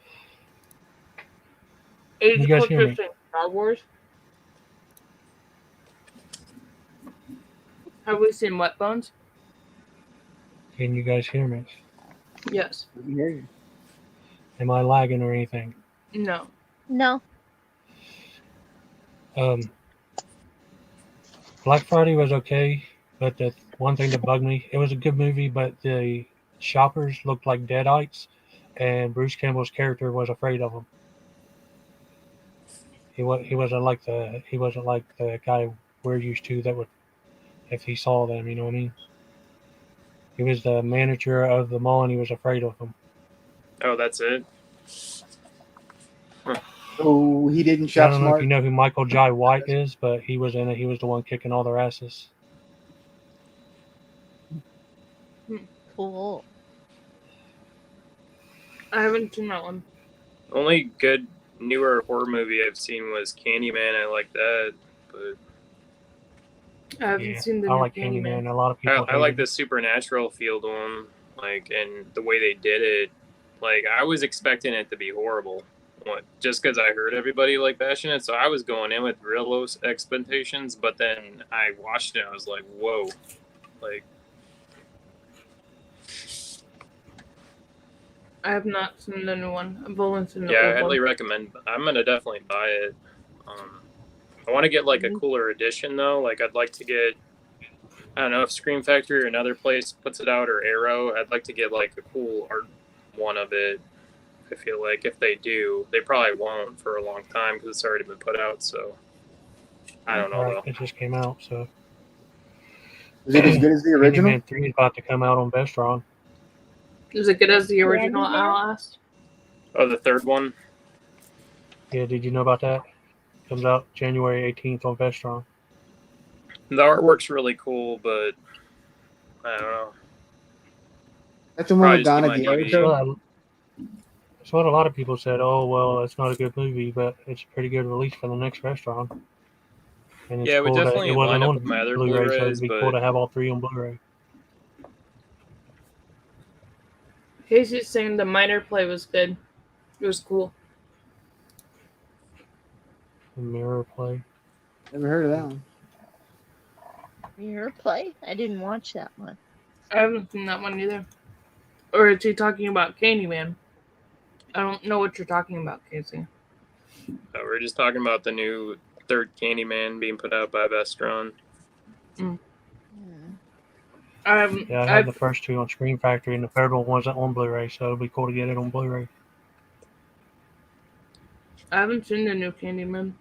You guys hear me? Star Wars. Have we seen Wet Bones? Can you guys hear me? Yes. We can hear you. Am I lagging or anything? No. Black Friday was okay, but the one thing that bugged me, it was a good movie, but the shoppers looked like deadites, and Bruce Campbell's character was afraid of them. He wasn't like the guy we're used to that would, if he saw them, you know what I mean? He was the manager of the mall, and he was afraid of them. Oh, that's it. Oh, he didn't shop I don't smart. know if you know who Michael Jai White is, but he was in it. He was the one kicking all their asses. Cool. I haven't seen that one. Only good newer horror movie I've seen was Candyman. I like that, but I haven't seen the I new like Candyman. Candyman. A lot of people I like hate the it. supernatural field one, like, and the way they did it. Like, I was expecting it to be horrible, just because I heard everybody like bashing it. So I was going in with real low expectations, but then I watched it and I was like, whoa, like. I have not seen the new one. I've only seen the Yeah, I old highly one. recommend. I'm gonna definitely buy it. I want to get like a cooler edition though. Like, I'd like to get. I don't know if Scream Factory or another place puts it out, or Arrow. I'd like to get like a cool art one of it. I feel like if they do, they probably won't for a long time because it's already been put out. So I don't know though. It just came out, so. Is it as good as the original? Candyman 3 is about to come out on Vestron. Is it good as the original? Candyman? I'll ask. Oh, the third one. Yeah, did you know about that? Comes out January 18th on Vestron. The artwork's really cool, but I don't know. That's the one Probably with just get Donna my Diablo DVD. show? That's what a lot of people said. Oh, well, it's not a good movie, but it's a pretty good release for the next Vestron. And it's Yeah, it would cool that definitely it wasn't line up on with my other Blu-ray, so Blu-rays, it'd be but cool to have all three on Blu-ray. Casey's saying the minor play was good. It was cool. Mirror play. Never heard of that one. Mirror play? I didn't watch that one. I haven't seen that one either. Or is he talking about Candyman? I don't know what you're talking about, Casey. we're just talking about the new third Candyman being put out by Vestron. I haven't. Yeah, I had the first two on Screen Factory, and the third one wasn't on Blu-ray, so it'd be cool to get it on Blu-ray. I haven't seen the new Candyman.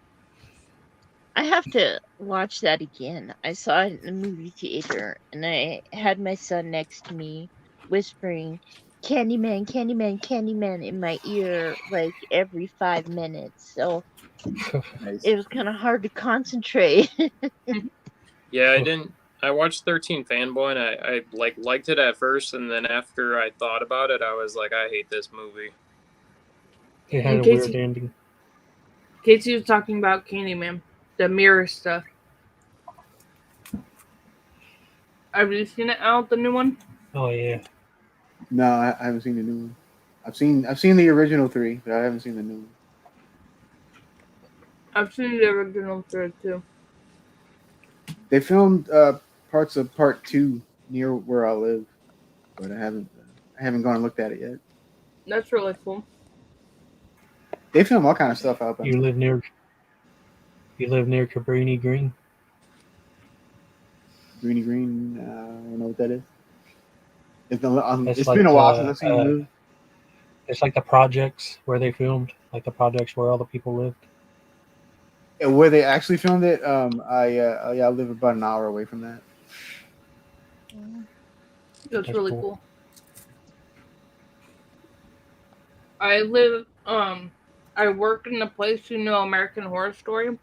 I have to watch that again. I saw it in the movie theater, and I had my son next to me whispering, Candyman, Candyman, Candyman in my ear like every 5 minutes. So Nice. it was kind of hard to concentrate. Yeah, I watched 13 Fanboy and I liked it at first, and then after I thought about it, I was like, I hate this movie. It had a Casey- weird ending. Casey was talking about Candyman, the mirror stuff. Have you seen it out, the new one? Oh yeah. No, I haven't seen the new one. I've seen the original 3, but I haven't seen the new one. I've seen the original third too. They filmed parts of part 2 near where I live, but I haven't gone and looked at it yet. That's really cool. They film all kind of stuff out there. You live near Cabrini Green? Greeny Green, I don't know what that is. It's like been a while since I've seen the movie. It's like the projects where they filmed, like the projects where all the people lived. And where they actually filmed it, I live about an hour away from that. That's That's really cool. cool. I live I work in the place, you know, American Horror Story.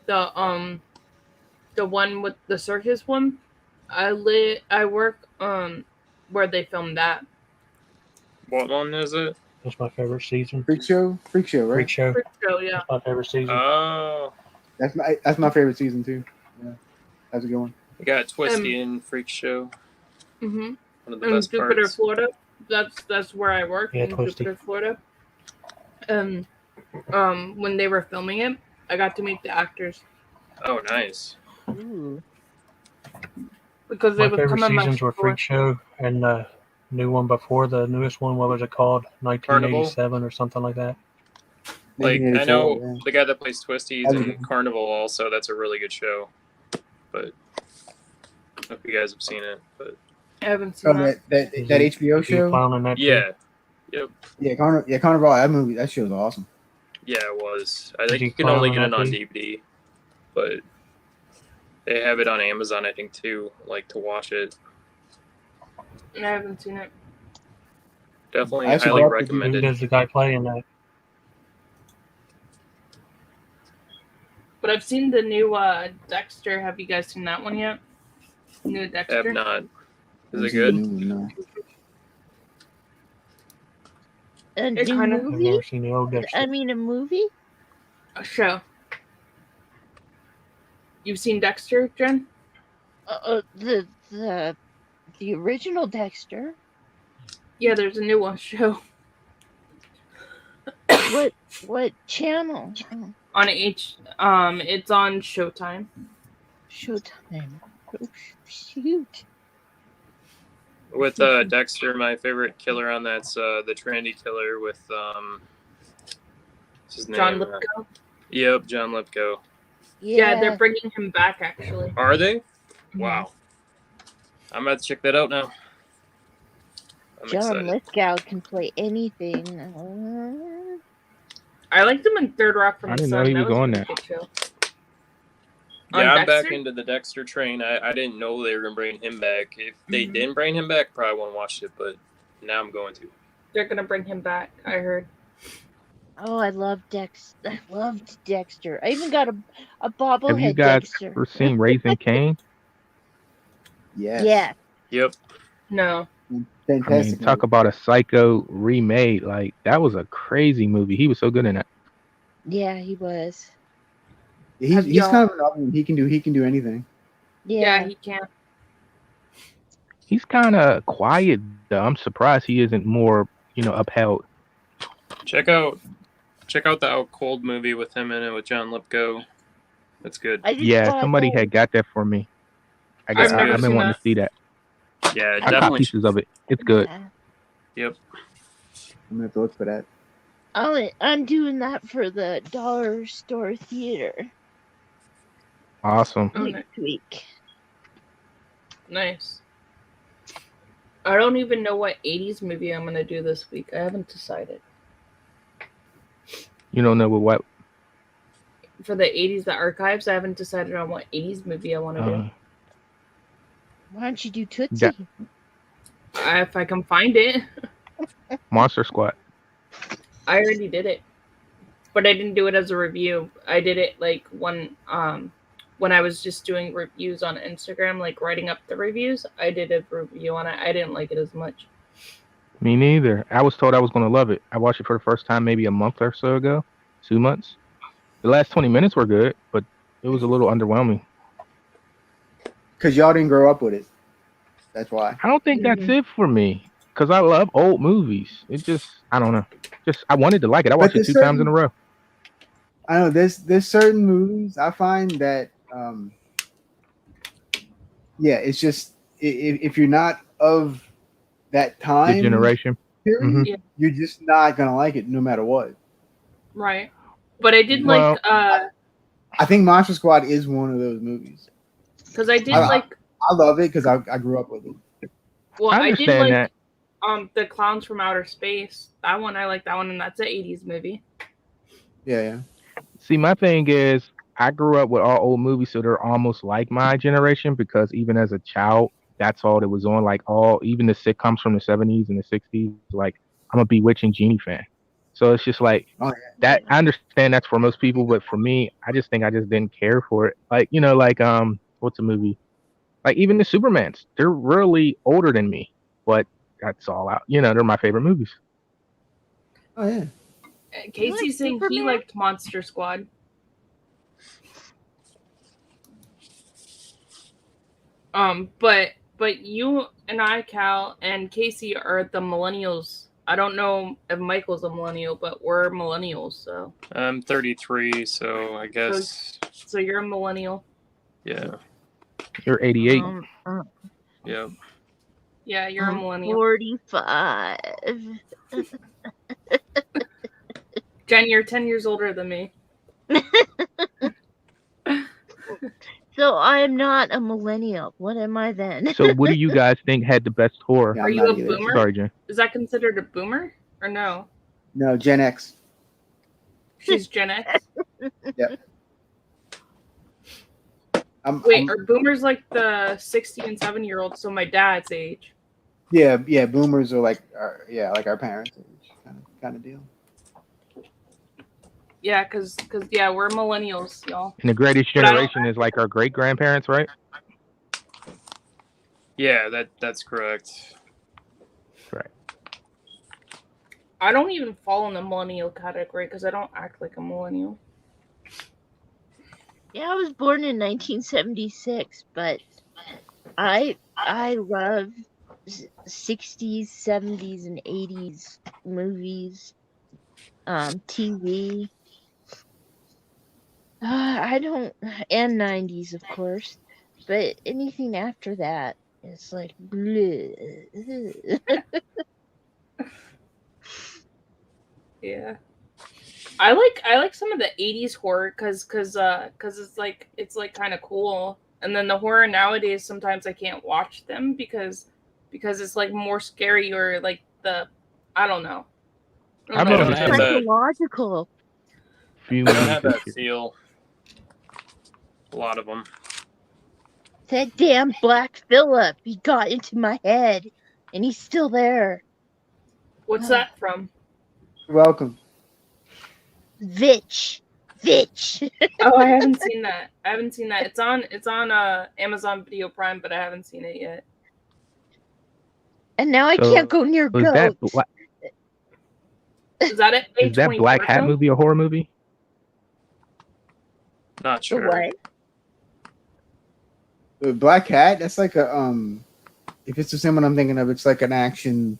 The one with the circus one. I work where they filmed that. What one is it? That's my favorite season. Freak Show, right? Freak Show. Freak Show, yeah. That's my favorite season. Oh, That's my favorite season too. Yeah, how's it going? you got Twisty in Freak Show. Mhm. One of the In best Jupiter, parts. Florida. That's where I work, Yeah, in Twisty. Jupiter, Florida. And when they were filming it, I got to meet the actors Oh, nice. Ooh. because they My would favorite come in my seasons were store. Freak Show and the new one before the newest one. What was it called? 1987 or something like that. Like, I 1984, know yeah. the guy that plays Twisties How's it in going? Carnival also. That's a really good show. But I don't know if you guys have seen it. But I haven't seen Oh, that. that Is HBO he show. clown in that too? yeah. Yep. Yeah, Carnival. That show's awesome. Yeah, it was. I Is think he you can only get clowning it on that DVD. But they have it on Amazon, I think, too, like, to watch it. I haven't seen it. Definitely I actually highly bought the Who recommended. does the guy play in that? But I've seen the new Dexter. Have you guys seen that one yet? New I have Dexter. not. Is it Haven't seen good? the new one, no. A It new kinda- I've movie? never seen the old Dexter. I mean, a movie? A show. You've seen Dexter, Jen? The original Dexter. Yeah, there's a new one show What channel? on it's on Showtime. Showtime. Oh, shoot. With Dexter, my favorite killer on that's the Trinity killer with what's his name? John Lithgow. Yep, John Lithgow. Yeah, they're bringing him back actually. Are they? Mm-hmm. Wow. I'm about to check that out now. John Lithgow can play anything. I liked him in Third Rock from the Sun. I didn't know he was on a that. good show. Yeah, I'm back into the Dexter train. I didn't know they were going to bring him back. If they didn't bring him back, probably won't watch it, but now I'm going to. They're going to bring him back, I heard. Oh, I love Dexter. I loved Dexter. I even got a bobblehead Have you guys Dexter. ever seen Raising Cain? Yes. Yeah. Yep. No. Fantastic. I mean, talk about a psycho remade. Like, that was a crazy movie. He was so good in that. Yeah, he was. He's kind of an oven. He can do anything. Yeah, he can. He's kind of quiet, though. I'm surprised he isn't more, upheld. Check out the Out Cold movie with him in it with John Lithgow. That's good. Yeah, somebody had got that for me. I've been wanting to see that. Yeah, I got pieces of it. It's good. Yep. I'm gonna have to look for that. I'm doing that for the Dollar Store Theater. Awesome. Next week. Nice. I don't even know what 80s movie I'm going to do this week. I haven't decided. You don't know what? For the 80s, the archives, I haven't decided on what 80s movie I want to do. Why don't you do Tootsie? If I can find it. Monster Squad. I already did it. But I didn't do it as a review. I did it like when I was just doing reviews on Instagram, like writing up the reviews. I did a review on it. I didn't like it as much. Me neither. I was told I was going to love it. I watched it for the first time maybe a month or so ago. 2 months. The last 20 minutes were good, but it was a little underwhelming. Because y'all didn't grow up with it. That's why. I don't think that's it for me. Because I love old movies. It just, I don't know. I wanted to like it. I watched it 2 times in a row. I know there's certain movies I find that, it's just, if you're not of that time. The generation. Period, you're just not going to like it no matter what. Right. But I did I think Monster Squad is one of those movies. Because I love it because I grew up with it. Well, I did like that. The Clowns from Outer Space. That one, I like that one, and that's an 80s movie. Yeah. See, my thing is, I grew up with all old movies, so they're almost like my generation because even as a child, that's all that was on. Like even the sitcoms from the 70s and the 60s. Like, I'm a Bewitching Genie fan. So it's just like that. I understand that's for most people, but for me, I just think I just didn't care for it. Like, what's a movie? Like even the Supermans, they're really older than me, but that's all out. They're my favorite movies. Oh yeah. Casey's saying he liked Monster Squad. But you and I, Cal, and Casey are the millennials. I don't know if Michael's a millennial, but we're millennials, so. I'm 33, so I guess. So you're a millennial. Yeah. You're 88. Yeah. Yeah, you're a millennial. 45. Jen, you're 10 years older than me. So I am not a millennial. What am I then? So what do you guys think had the best horror? Yeah, are you a boomer? Sorry, Jen. Is that considered a boomer or no? No, Gen X. She's Gen X. Yep. Wait, are boomers like the 60 and 70-year-olds? So my dad's age. Yeah. Boomers are like our parents' age kind of deal. Yeah, because we're millennials, y'all. And the greatest generation is like our great grandparents, right? Yeah, that's correct. Right. I don't even fall in the millennial category because I don't act like a millennial. Yeah, I was born in 1976, but I love 60s, 70s, and 80s movies, TV. I don't, and 90s, of course, but anything after that is like, bleh. Yeah. I like some of the 80s horror cuz it's like kind of cool. And then the horror nowadays sometimes I can't watch them because it's like more scary or like I don't know. I've They don't only have seen a that. Psychological. few They don't movies have this that year. feel. A lot of them. That damn Black Phillip, he got into my head, and he's still there. What's that from? You're welcome. Vitch. Oh, I haven't seen that. It's on Amazon Video Prime, but I haven't seen it yet. And now I So, can't go near is that goats. Is that it? is that Black Hat movie a horror movie? Not The sure. what? The Black Hat. That's like a If it's the same one I'm thinking of, it's like an action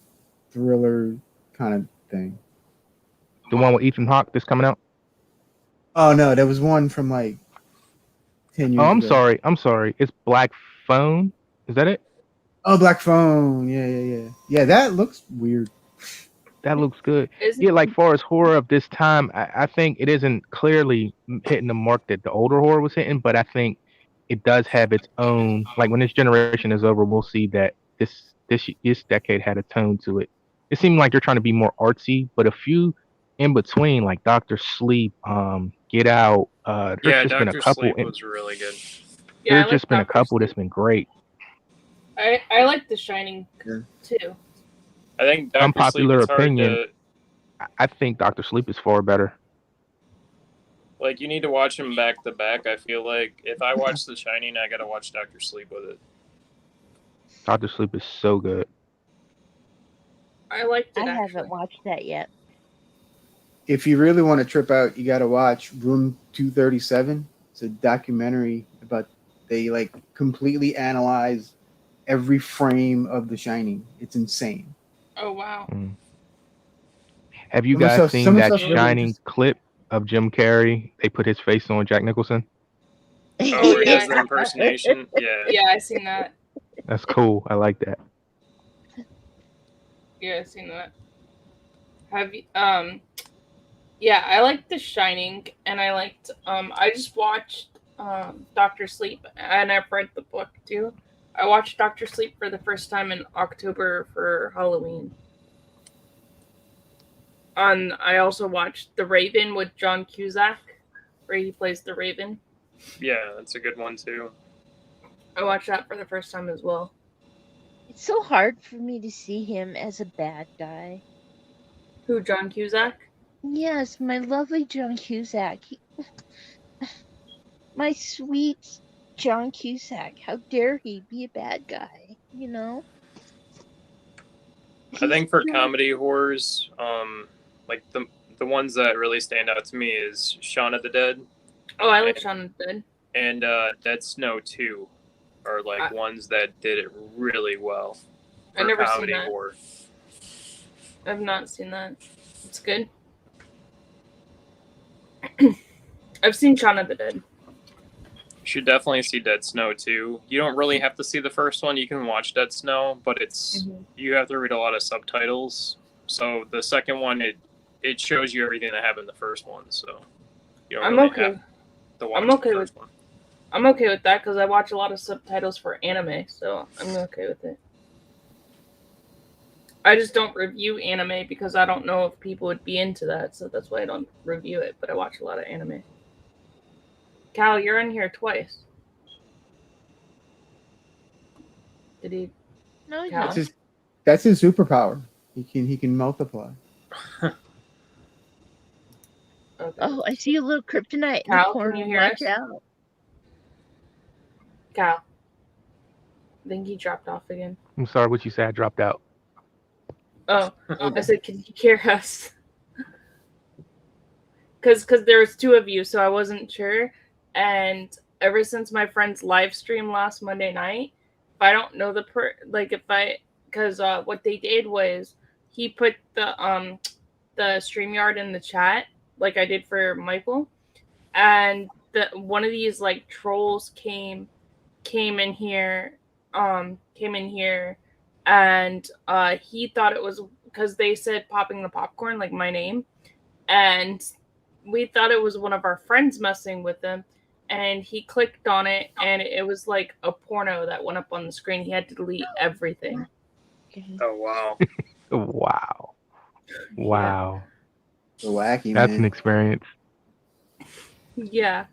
thriller kind of thing. The one with Ethan Hawke that's coming out? Oh no, there was one from like 10 years Oh, I'm ago. sorry. It's Black Phone. Is that it? Oh, Black Phone. Yeah. Yeah, that looks weird. That looks good. Isn't Yeah, like far as horror of this time, I think it isn't clearly hitting the mark that the older horror was hitting, but I think it does have its own. Like when this generation is over, we'll see that this decade had a tone to it. It seemed like they're trying to be more artsy, but a few in between, like Doctor Sleep, Get Out. There's Yeah, just been a Dr. couple. Sleep was really good. Yeah, There's I like just been a Dr. couple that's Sleep. been great. I like The Shining Yeah. too. I think Dr. Sleep Unpopular is hard opinion. to I think Doctor Sleep is far better. like. You need to watch them back to back. I feel like if I watch The Shining, I gotta watch Dr. Sleep with it. Doctor Sleep is so good. I liked it. I actually. haven't watched that yet. If you really want to trip out, you got to watch Room 237. It's a documentary about they like completely analyze every frame of The Shining. It's insane. Oh wow. Mm. Have you Some of guys stuff- seen some of that stuff's really Shining interesting. clip of Jim Carrey? They put his face on Jack Nicholson. Oh, where he does Yeah. the impersonation? Yeah. Yeah, I seen that. That's cool. I like that. Yeah, I seen that. Have you yeah, I liked The Shining and I liked I just watched Doctor Sleep and I've read the book too. I watched Doctor Sleep for the first time in October for Halloween. I also watched The Raven with John Cusack, where he plays the Raven. Yeah, that's a good one too. I watched that for the first time as well. It's so hard for me to see him as a bad guy. Who, John Cusack? Yes, my lovely John Cusack. My sweet John Cusack. How dare he be a bad guy? You know? I think for He's comedy horrors, like the ones that really stand out to me is Shaun of the Dead Oh, I like Shaun of the Dead. and Dead Snow 2 are like ones that did it really well I've for never seen comedy that. horror. I've not seen that. It's good. I've seen Shaun of the Dead. You should definitely see Dead Snow 2. You don't really have to see the first one. You can watch Dead Snow, but it's you have to read a lot of subtitles. So the second one, it shows you everything that happened in the first one. So you don't I'm really okay. have to watch I'm okay the first one. I'm okay with that because I watch a lot of subtitles for anime, so I'm okay with it. I just don't review anime because I don't know if people would be into that, so that's why I don't review it, but I watch a lot of anime. Cal, you're in here twice. Did he? No, he's Cal? not. That's his superpower. He can multiply. Okay. Oh, I see a little kryptonite in the Cal, corner. can you hear Watch us? out. Cal. I think he dropped off again. I'm sorry, what you said? I dropped out. Oh, I said, can you hear us? Because there was two of you, so I wasn't sure. And ever since my friend's live stream last Monday night, if I don't know because what they did was he put the StreamYard in the chat, like I did for Michael, and one of these like trolls came in here, and he thought it was because they said popping the popcorn, like my name, and we thought it was one of our friends messing with him, and he clicked on it, and it was like a porno that went up on the screen. He had to delete everything. Oh wow. Wow. Wow. So wacky, That's man. an experience. Yeah.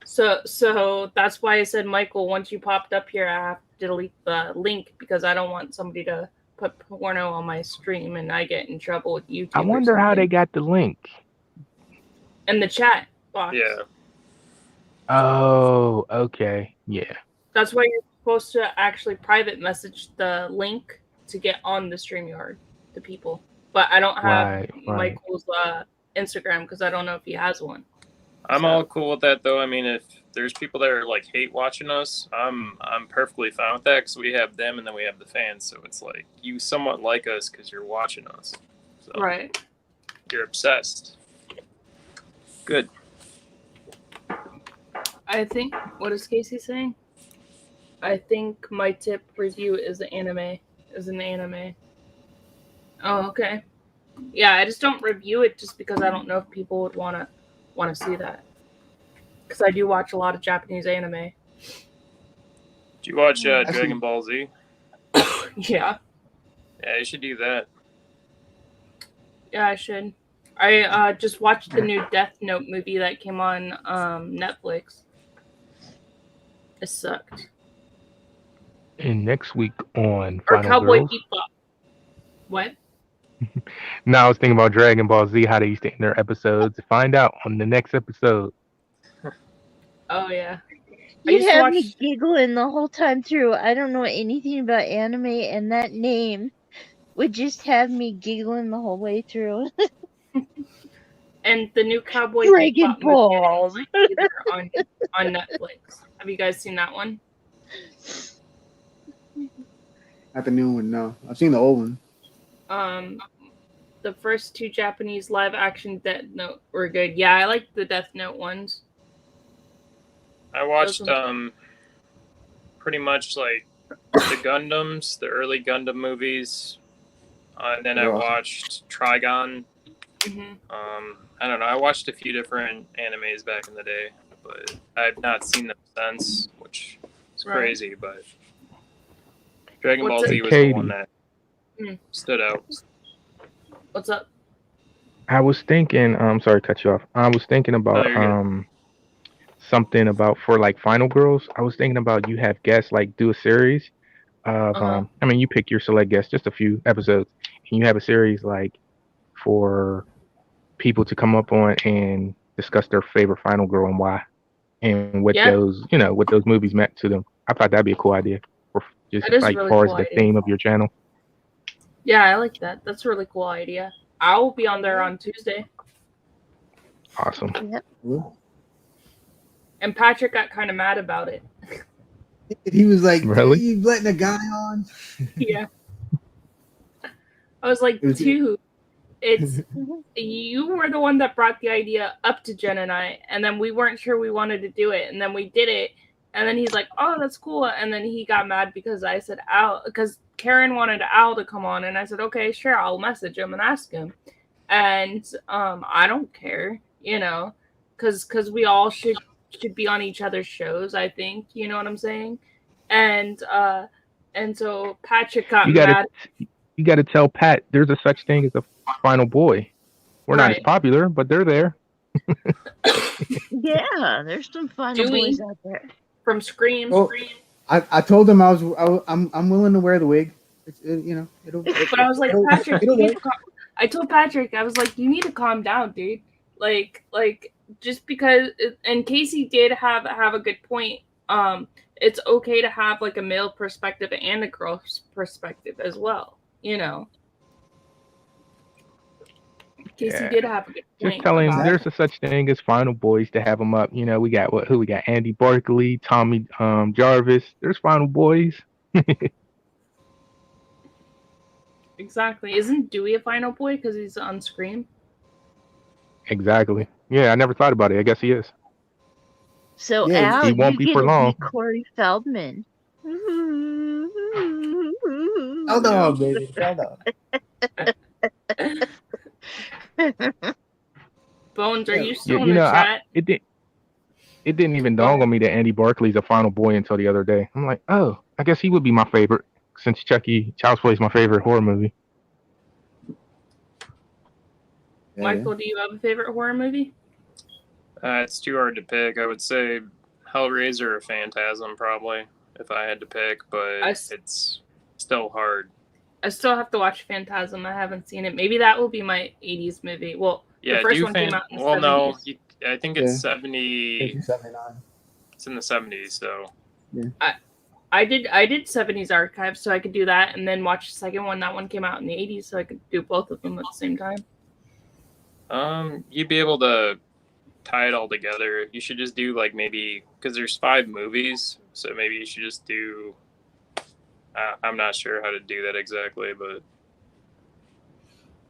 So that's why I said, Michael, once you popped up here, I have to delete the link because I don't want somebody to put porno on my stream and I get in trouble with YouTube. I wonder how they got the link. In the chat box. Yeah. Oh, okay. Yeah. That's why you're supposed to actually private message the link to get on the StreamYard to people. But I don't have Right. Michael's Instagram because I don't know if he has one. I'm all cool with that though. I mean, if there's people that are like hate watching us, I'm perfectly fine with that because we have them and then we have the fans. So it's like you somewhat like us because you're watching us. So right. You're obsessed. Good. I think, what is Casey saying? I think my tip review is an anime. Oh, okay. Yeah, I just don't review it just because I don't know if people would want to see that. Because I do watch a lot of Japanese anime. Do you watch Dragon Ball Z? Yeah. Yeah, you should do that. Yeah, I should. I just watched the new Death Note movie that came on Netflix. It sucked. And next week on Or Final Cowboy Girls. Bebop. What? No, I was thinking about Dragon Ball Z, how they used to end their episodes. Find out on the next episode. Oh, yeah. You have me giggling the whole time through. I don't know anything about anime, and that name would just have me giggling the whole way through. And the new Cowboy Dragon Bebop Balls on Netflix. Have you guys seen that one? Not the new one, no. I've seen the old one. The first two Japanese live action Death Note were good. Yeah, I like the Death Note ones. I watched pretty much like the Gundams, the early Gundam movies, and then I watched Trigon. Mm-hmm. I don't know. I watched a few different animes back in the day, but I've not seen them since, which is crazy. But Dragon Ball Z was the one that stood out. What's up? I was thinking, sorry to cut you off. I was thinking about something about for like Final Girls. I was thinking about you have guests like do a series of I mean you pick your select guests, just a few episodes, and you have a series like for people to come up on and discuss their favorite Final Girl and why, and what those what those movies meant to them. I thought that'd be a cool idea for just like really far as the theme of your channel. Yeah, I like that. That's a really cool idea. I will be on there on Tuesday. Awesome. Yep. And Patrick got kind of mad about it. He was like, really? You letting a guy on? Yeah. I was like, dude, it's you were the one that brought the idea up to Jen and I, and then we weren't sure we wanted to do it, and then we did it, and then he's like, oh, that's cool, and then he got mad because I said Al, because Karen wanted Al to come on, and I said, okay, sure, I'll message him and ask him, and I don't care, because we all should be on each other's shows, I think, you know what I'm saying, and so Patrick got mad. You got to tell Pat there's a such thing as a final boy. We're not as popular, but they're there. Yeah, there's some final boys out there. From Scream. Well, I told him I'm willing to wear the wig. But I was like, Patrick, I told Patrick, I was like, you need to calm down, dude. Like just because, and Casey did have a good point. It's okay to have like a male perspective and a girl's perspective as well. Casey did have a good point. Just telling about there's a such thing as final boys to have them up. You know, we got who we got? Andy Barkley, Tommy Jarvis. There's final boys. Exactly. Isn't Dewey a final boy because he's on Scream? Exactly. Yeah, I never thought about it. I guess he is. So Yeah, Al, he won't you be for get to long. be Corey Feldman. Hold on, baby. Hold on. Bones, are Yeah. you still You in the know, chat? it didn't even Go dawn ahead. on me that Andy Barkley's a final boy until the other day. I'm like, oh, I guess he would be my favorite since Child's Play is my favorite horror movie. Yeah. Michael, do you have a favorite horror movie? It's too hard to pick. I would say Hellraiser or Phantasm probably if I had to pick, but it's still hard. I still have to watch Phantasm. I haven't seen it. Maybe that will be my 80s movie. Well, Yeah, the first one came out in the 70s. No, I think it's Yeah. 70. 79. It's in the 70s, so. I did 70s archive, so I could do that and then watch the second one. That one came out in the 80s, so I could do both of them at the same time. You'd be able to tie it all together. You should just do like maybe because there's 5 movies, so maybe you should just do. I'm not sure how to do that exactly, but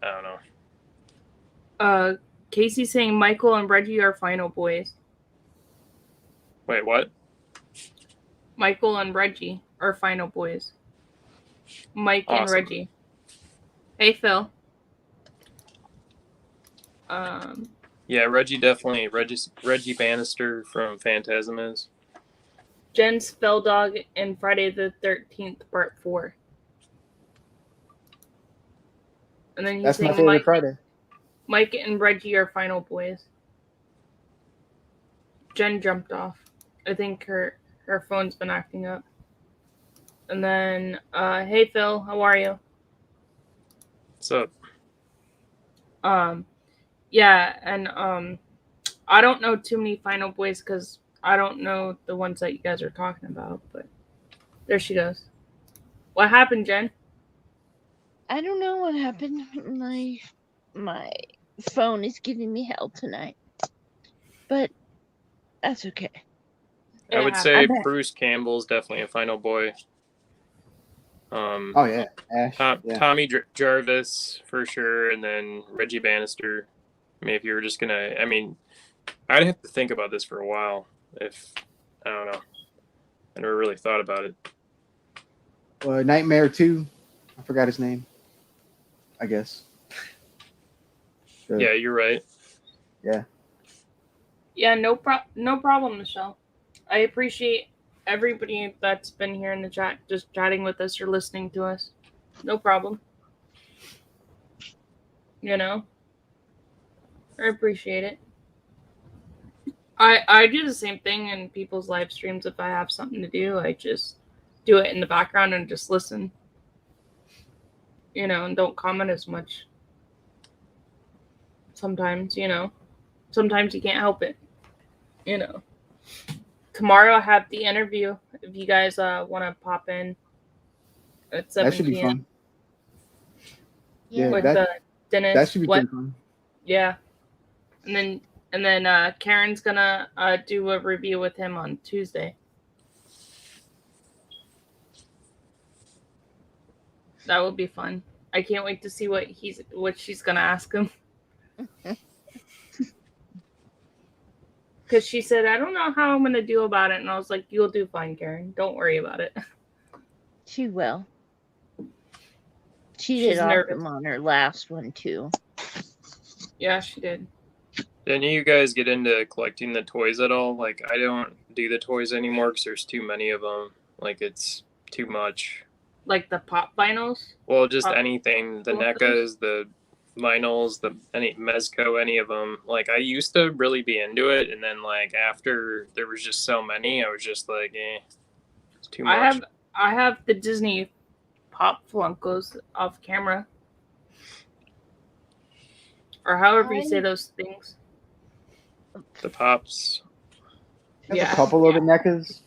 I don't know. Casey's saying Michael and Reggie are final boys. Wait, what? Michael and Reggie are final boys. Mike and Awesome. Reggie. Hey, Phil. Yeah, Reggie definitely. Reggie Bannister from Phantasm is. Jen Spelldog and Friday the 13th, Part 4. And then he's That's my saying favorite Friday. Mike and Reggie are final boys. Jen jumped off. I think her phone's been acting up. And then, hey Phil, how are you? What's up? Yeah, and I don't know too many final boys because I don't know the ones that you guys are talking about, but there she goes. What happened, Jen? I don't know what happened. My phone is giving me hell tonight, but that's okay. I would say I'm back. Bruce Campbell's definitely a final boy. Oh yeah, Ash. Yeah. Tommy Jarvis for sure, and then Reggie Bannister. I mean, if you were just gonna, I'd have to think about this for a while. If I don't know, I never really thought about it. Nightmare 2. I forgot his name. I guess. Yeah, you're right. Yeah. Yeah, no problem, Michelle. I appreciate everybody that's been here in the chat, just chatting with us or listening to us. No problem. You know, I appreciate it. I do the same thing in people's live streams. If I have something to do, I just do it in the background and just listen. You know, and don't comment as much. Sometimes, sometimes you can't help it. Tomorrow I have the interview. If you guys want to pop in at 7 That should be p.m. fun. Yeah, with Dennis. That should be pretty fun. Yeah, and then Karen's gonna do a review with him on Tuesday. That will be fun. I can't wait to see what she's gonna ask him. Because she said, I don't know how I'm gonna do about it, and I was like, you'll do fine, Karen. Don't worry about it. she will. She did awesome on her last one too. Yeah, she did. Didn't you guys get into collecting the toys at all? Like, I don't do the toys anymore because there's too many of them. Like, it's too much. Like the pop vinyls? Well, just anything. The NECAs, the vinyls, any Mezco, any of them. Like, I used to really be into it, and then, like, after there was just so many, I was just like, it's too much. I have the Disney pop Funkos off camera. Or however you say those things. The pops. There's a couple of the NECAs.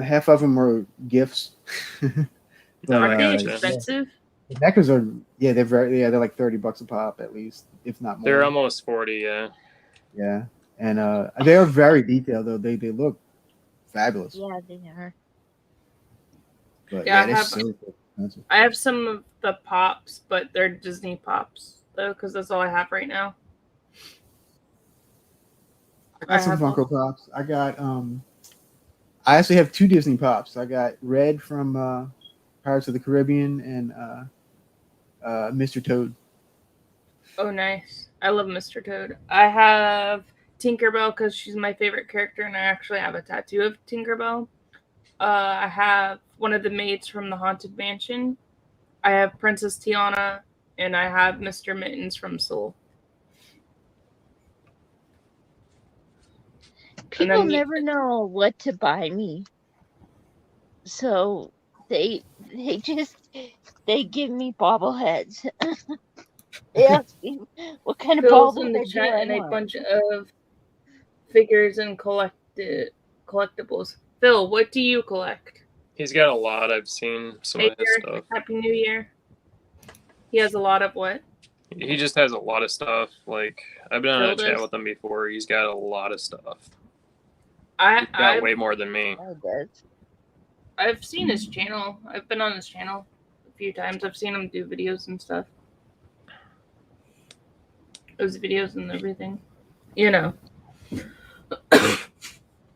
Half of them were gifts. But, Aren't they expensive? The NECAs are they're like $30 a pop at least, if not more. They're almost 40, yeah. Yeah, and they are very detailed though. They look fabulous. Yeah, they are. But Yeah, they're so expensive. I have some of the pops, but they're Disney pops though, because that's all I have right now. I got some Funko Pops. I got I actually have 2 Disney Pops. I got Red from Pirates of the Caribbean and Mr. Toad. Oh, nice. I love Mr. Toad. I have Tinkerbell because she's my favorite character, and I actually have a tattoo of Tinkerbell. I have one of the maids from the Haunted Mansion. I have Princess Tiana, and I have Mr. Mittens from Soul. People never know what to buy me, so they give me bobbleheads. They ask me what kind of bobblehead do I and want. a bunch of figures and collectibles. Phil, what do you collect? He's got a lot. I've seen some of his stuff. Happy New Year. He has a lot of what? He just has a lot of stuff. Like, I've been on a chat with him before. He's got a lot of stuff. He's got way more than me. I've seen his channel. I've been on his channel a few times. I've seen him do videos and stuff. Those videos and everything. You know.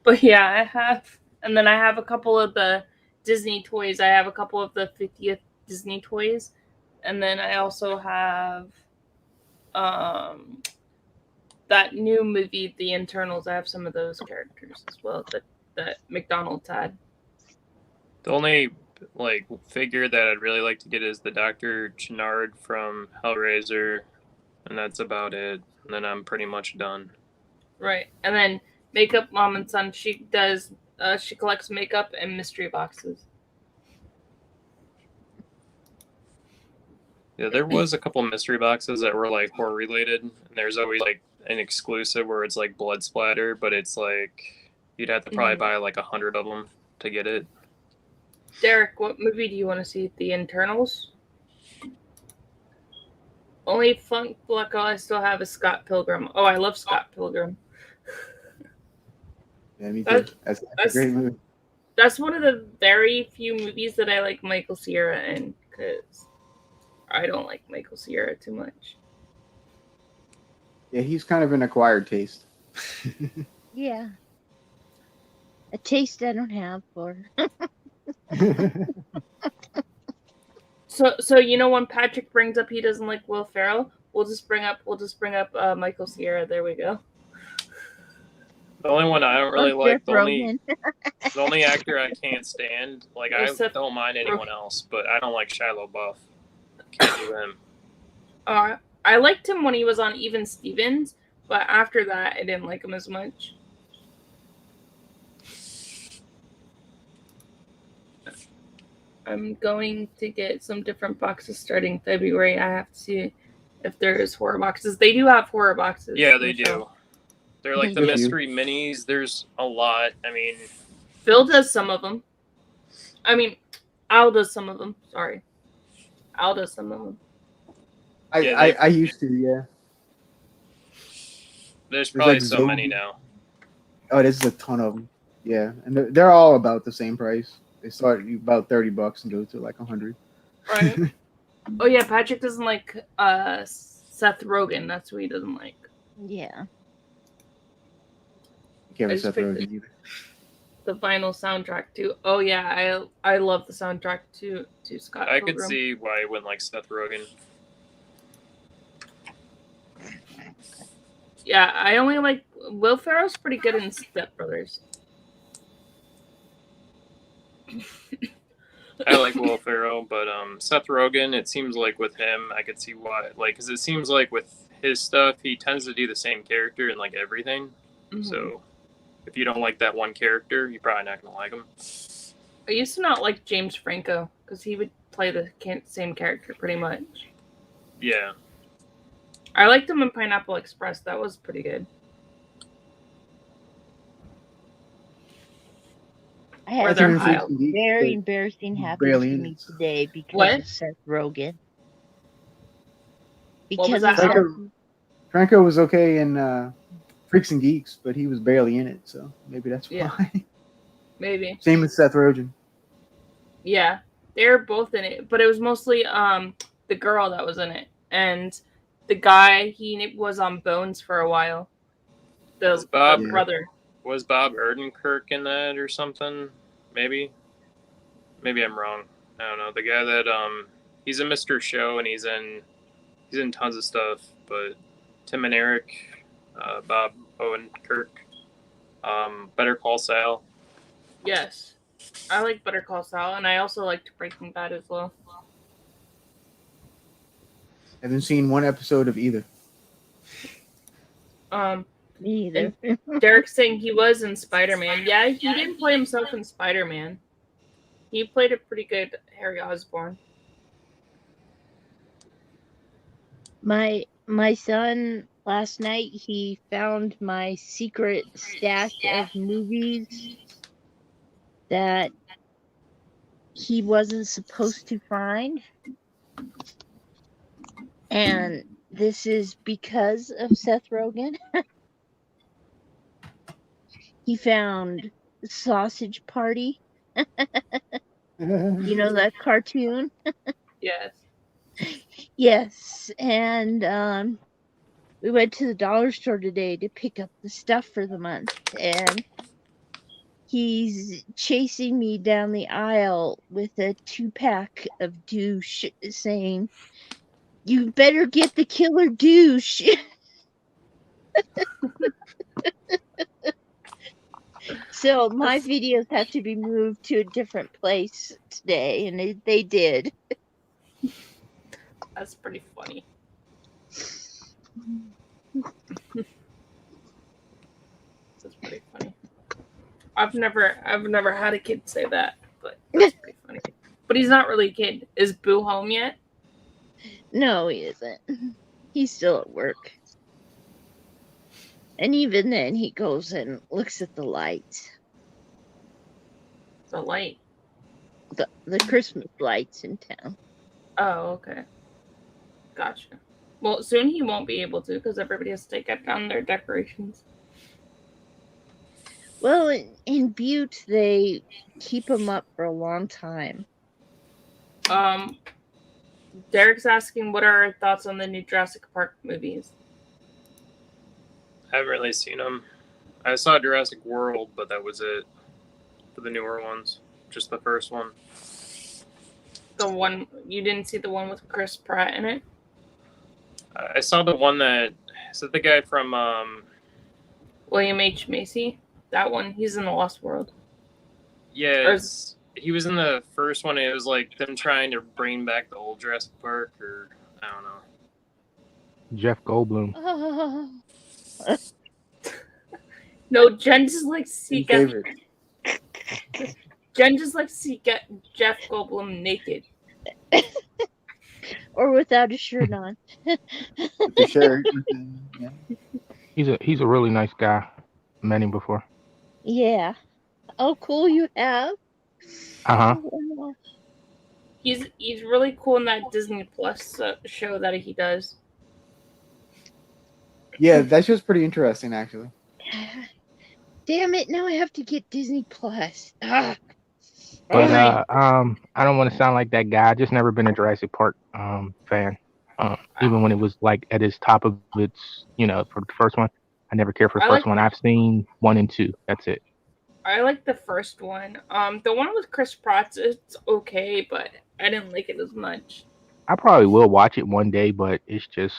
But yeah, I have. And then I have a couple of the Disney toys. I have a couple of the 50th Disney toys. And then I also have that new movie, The Internals. I have some of those characters as well that McDonald's had. The only figure that I'd really like to get is the Dr. Channard from Hellraiser, and that's about it. And then I'm pretty much done. Right. And then Makeup Mom and Son, she collects makeup and mystery boxes. Yeah, there was a couple mystery boxes that were like horror related, and there's always like an exclusive where it's like blood splatter, but it's like you'd have to probably buy like 100 of them to get it. Derek, what movie do you want to see? The Internals? Only Funk Black I still have is Scott Pilgrim. Oh, I love Scott Pilgrim. Yeah, me too. That's a great movie. That's one of the very few movies that I like Michael Cera in, because I don't like Michael Cera too much. Yeah, he's kind of an acquired taste. Yeah. A taste I don't have for. So you know, when Patrick brings up he doesn't like Will Ferrell, we'll just bring up Michael Cera. There we go. The only one I don't really like, the only actor I can't stand, like I don't mind anyone else, but I don't like Shia LaBeouf. Can't do him. I liked him when he was on Even Stevens, but after that I didn't like him as much. I'm going to get some different boxes starting February. I have to see if there's horror boxes. They do have horror boxes. Yeah, they do. They're like the mystery minis. There's a lot. I mean, Phil does some of them. I mean, Al does some of them. Sorry. Al does some of them. I used to, yeah. There's probably so many now. Oh, there's a ton of them. Yeah, and they're all about the same price. They start at about $30 and go to like 100. Right. Oh yeah, Patrick doesn't like Seth Rogen. That's who he doesn't like. Yeah. Can't Seth Rogen either. The vinyl soundtrack too. Oh yeah, I love the soundtrack to Scott Pilgrim. Could see why I wouldn't like Seth Rogen. Yeah, I only like Will Ferrell's pretty good in Step Brothers. I like Will Ferrell, but Seth Rogen, it seems like with him, I could see why. Like, because it seems like with his stuff, he tends to do the same character in like everything. Mm-hmm. So, if you don't like that one character, you're probably not gonna like him. I used to not like James Franco because he would play the same character pretty much. Yeah. I liked him in Pineapple Express. That was pretty good. I had they're something high. very embarrassing happen barely to in me it, so. today because What? of Seth Rogen. What was Because of that? Seth. Franco was okay in Freaks and Geeks, but he was barely in it, so maybe that's Yeah. why. Maybe. Same with Seth Rogen. Yeah, they were both in it, but it was mostly the girl that was in it, and the guy, he was on Bones for a while. The brother. Was Bob Odenkirk in that or something? Maybe I'm wrong. I don't know. The guy that he's in Mr. Show and he's in tons of stuff. But Tim and Eric, Bob Odenkirk, Better Call Saul. Yes, I like Better Call Saul, and I also liked Breaking Bad as well. I haven't seen one episode of either. Me either. Derek's saying he was in Spider-Man. Yeah, he didn't play himself in Spider-Man. He played a pretty good Harry Osborn. My son last night, he found my secret stash of movies that he wasn't supposed to find. And this is because of Seth Rogen. He found Sausage Party. You know that cartoon? Yes. Yes. And we went to the dollar store today to pick up the stuff for the month. And he's chasing me down the aisle with a 2-pack of douche saying, "You better get the killer douche." So my videos have to be moved to a different place today, and they did. That's pretty funny. That's pretty funny. I've never had a kid say that, but that's pretty funny. But he's not really a kid. Is Boo home yet? No, he isn't. He's still at work. And even then, he goes and looks at the lights. The light. The Christmas lights in town. Oh, okay. Gotcha. Well, soon he won't be able to because everybody has to take down their decorations. Well, in Butte, they keep them up for a long time. Derek's asking, what are our thoughts on the new Jurassic Park movies? I haven't really seen them. I saw Jurassic World, but that was it for the newer ones. Just the first one. The one you didn't see the one with Chris Pratt in it? I saw the one that is it the guy from William H. Macy. That one. He's in the Lost World. Yeah, he was in the first one. It was like them trying to bring back the old Jurassic Park, or I don't know. Jeff Goldblum. No, Jen just likes to see Favorite. Jen just likes to see Jeff Goldblum naked. Or without a shirt on. With the shirt. Yeah. He's a really nice guy. Met him before. Yeah. Oh, cool, you have? Uh-huh. Oh, He's really cool in that Disney Plus show that he does. Yeah, that show's pretty interesting, actually. damn it, now I have to get Disney Plus. Ah. But I don't want to sound like that guy. I just never been a Jurassic Park fan. Even when it was like at its top of its, for the first one, I never cared for the first one. I've seen 1 and 2. That's it. I like the first one. The one with Chris Pratt, it's okay, but I didn't like it as much. I probably will watch it one day, but it's just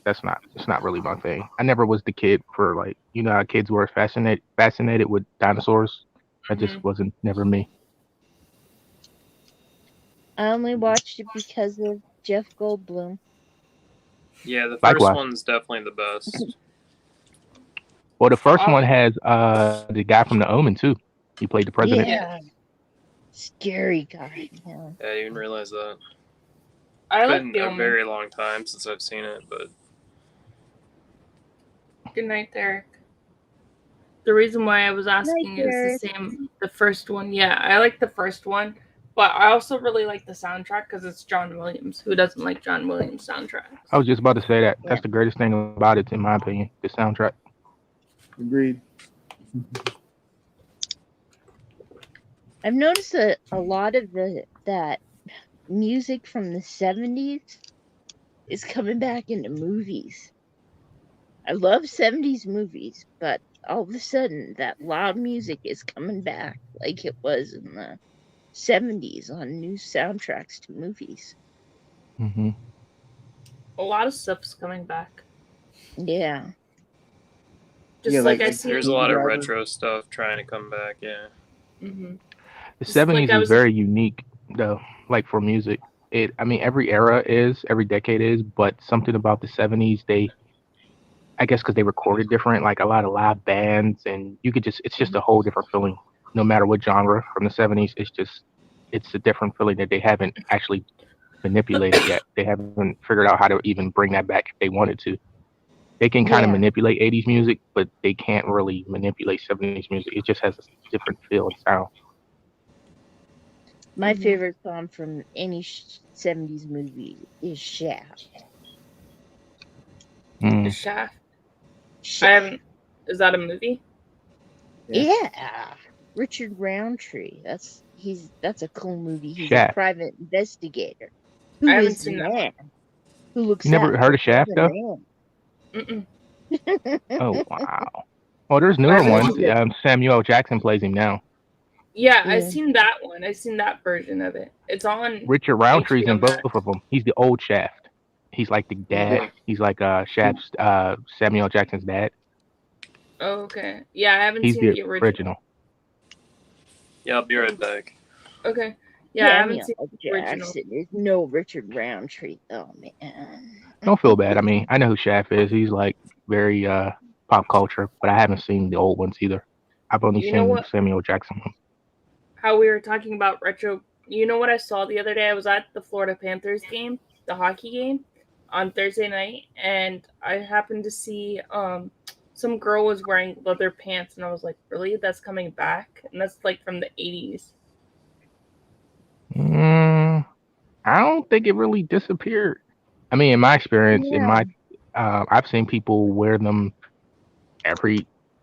it's not really my thing. I never was the kid for like, how kids were fascinated with dinosaurs. That just wasn't never me. I only watched it because of Jeff Goldblum. Yeah, the first Likewise. one's definitely the best. Well, the first one has the guy from The Omen too. He played the president. Yeah. Scary guy. Yeah. I didn't even realize that. I It's like been The a Omen. very long time since I've seen it, but Good night, Derek. The reason why I was asking Night, is the The first one, yeah, I like the first one, but I also really like the soundtrack because it's John Williams. Who doesn't like John Williams soundtracks? I was just about to say that. Yeah. That's the greatest thing about it, in my opinion. The soundtrack. Agreed. I've noticed that a lot of that music from the 70s is coming back into movies. I love 70s movies, but all of a sudden that loud music is coming back like it was in the 70s on new soundtracks to movies. Mm-hmm. A lot of stuff's coming back. Yeah. Just Yeah, like like I see. There's a lot of Driver. retro stuff trying to come back. Yeah. Mm-hmm. The Just like 70s I is was- very unique, though. Like for music, every era is, every decade is, but something about the 70s, I guess because they recorded different, like a lot of live bands, and it's just a whole different feeling. No matter what genre from the 70s, it's a different feeling that they haven't actually manipulated yet. They haven't figured out how to even bring that back if they wanted to. They can kind of Yeah. manipulate 80s music, but they can't really manipulate 70s music. It just has a different feel and sound. My Mhm. favorite song from any 70s movie is Shaft. Mm. Shaft. I Shaft. haven't. Is that a movie? Yeah. Richard Roundtree. That's a cool movie. He's Shaft. a private investigator. I Who haven't is the seen that man who looks You never out heard for of Shaft, other though? Mm-mm. men? Oh, wow. Well, there's I newer haven't ones. seen it. Samuel Jackson plays him now. Yeah, Yeah. I've seen that one. I've seen that version of it. It's on. Richard Roundtree's in HBO Max. both of them. He's the old Shaft. He's like the dad. He's like Shaft's Samuel Jackson's dad. Oh, okay. Yeah, I haven't He's seen the the original. Yeah, I'll be right back. Okay. Yeah, I haven't Samuel seen the original. Jackson is no Richard Roundtree. Oh man. Don't feel bad. I mean, I know who Shaft is. He's like very pop culture, but I haven't seen the old ones either. I've only You know seen what? Samuel Jackson ones. How we were talking about retro. You know what I saw the other day? I was at the Florida Panthers game, the hockey game, on Thursday night, and I happened to see some girl was wearing leather pants, and I was like, really? That's coming back? And that's like from the 80s. I don't think it really disappeared. I mean, in my experience, I've seen people wear them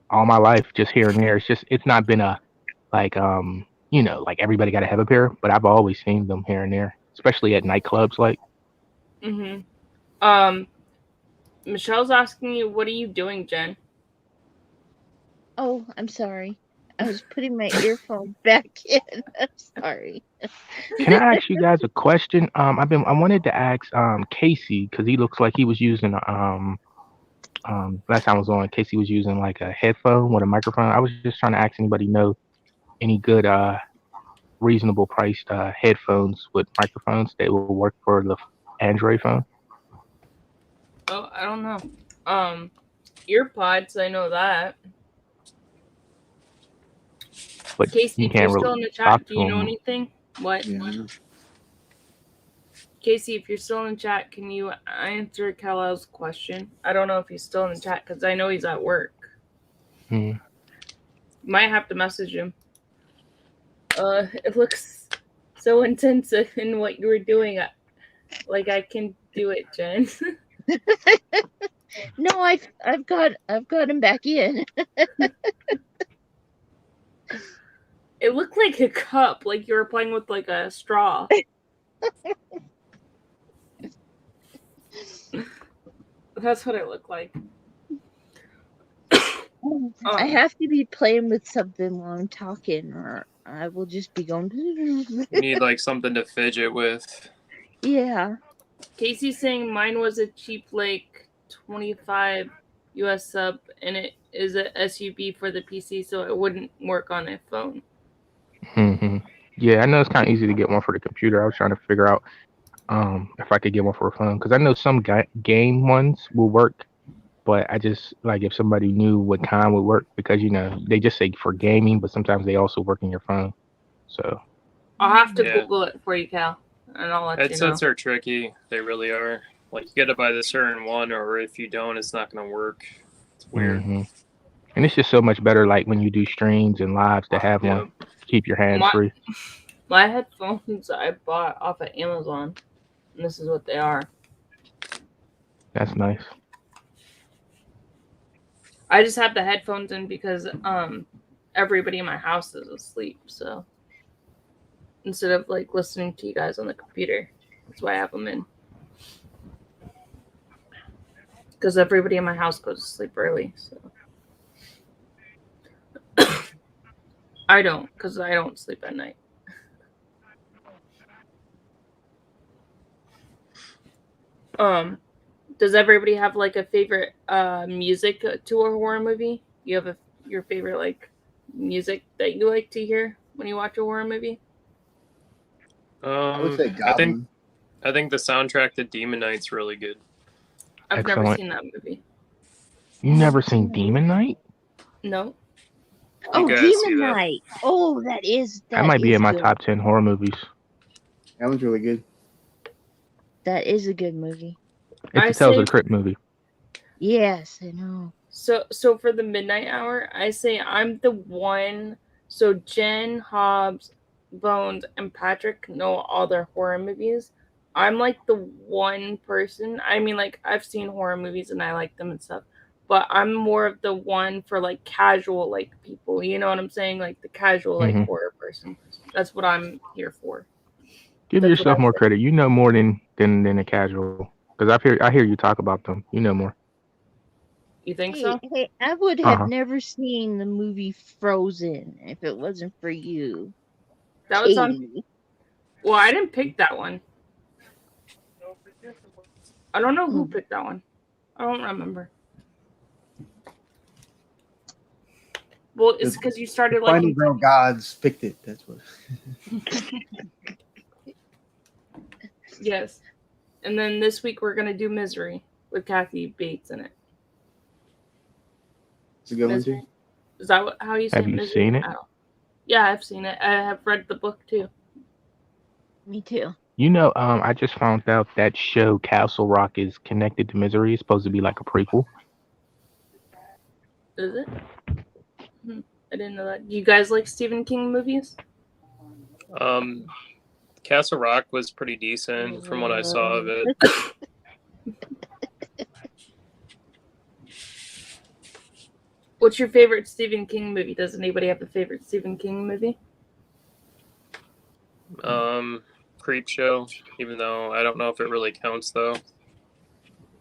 all my life, just here and there. It's not been a like like everybody got to have a pair, but I've always seen them here and there, especially at nightclubs. Like, Michelle's asking you, what are you doing, Jen? Oh, I'm sorry. I was putting my earphone back in. I'm sorry. can I ask you guys a question? I wanted to ask Casey, because he looks like he was using last time I was on, Casey was using like a headphone with a microphone. I was just trying to ask anybody know any good reasonable priced headphones with microphones that will work for the Android phone. Oh, I don't know. Earpods, I know that. But Casey, you if you're can't still really in the talk chat, to do you know them. anything? What? Yeah. Casey, if you're still in chat, can you answer Kal-El's question? I don't know if he's still in the chat because I know he's at work. Hmm. Might have to message him. It looks so intensive in what you were doing. Like I can do it, Jen. No, I've got him back in. It looked like a cup, like you were playing with like a straw. That's what it looked like. I have to be playing with something while I'm talking, or I will just be going. You need like something to fidget with. Yeah. Casey's saying mine was a cheap like 25 US sub, and it is a SUB for the PC, so it wouldn't work on a phone. Mm-hmm. Yeah, I know it's kind of easy to get one for the computer. I was trying to figure out if I could get one for a phone, because I know some game ones will work, but I just like if somebody knew what kind would work, because they just say for gaming, but sometimes they also work in your phone. So I'll have to Google it for you, Cal, and I'll let you know. Headsets are tricky. They really are. Like you got to buy the certain one, or if you don't, it's not going to work. It's weird. Mm-hmm. And it's just so much better, like when you do streams and lives, to have one. keep your hands free. My headphones I bought off of Amazon, and this is what they are. That's nice. I just have the headphones in because everybody in my house is asleep, so instead of like listening to you guys on the computer, that's why I have them in. Because everybody in my house goes to sleep early, so I don't, because I don't sleep at night. Does everybody have like a favorite music to a horror movie? You have your favorite like music that you like to hear when you watch a horror movie? I would say Goblin. I think the soundtrack to Demon Knight's really good. I've never seen that movie. You never seen Demon Knight? No. Oh, Demon Knight. Oh, that might be in my good. top 10 horror movies. That one's really good. That is a good movie. It's a Tales of the Crypt movie. Yes, I know. So for the midnight hour, I say I'm the one. So Jen, Hobbs, Bones, and Patrick know all their horror movies. I'm like the one person. I mean, like I've seen horror movies and I like them and stuff, but I'm more of the one for like casual like people. You know what I'm saying? Like the casual like horror person. That's what I'm here for. Give yourself more credit. You know more than a casual. Because I hear you talk about them. You know more. You think so? Hey, I would have never seen the movie Frozen if it wasn't for you. That was on. Well, I didn't pick that one. I don't know who picked that one. I don't remember. Well, it's because you started like. Finding Girl Gods picked it. That's what. Yes. And then this week we're gonna do Misery with Kathy Bates in it. It's a good Misery. one too. Is that how you say Have Misery? you seen it? Yeah, I've seen it. I have read the book too. Me too. You know, I just found out that show Castle Rock is connected to Misery. It's supposed to be like a prequel. Is it? I didn't know that. Do you guys like Stephen King movies? Castle Rock was pretty decent from what I saw of it. What's your favorite Stephen King movie? Does anybody have a favorite Stephen King movie? Creep Show, even though I don't know if it really counts though.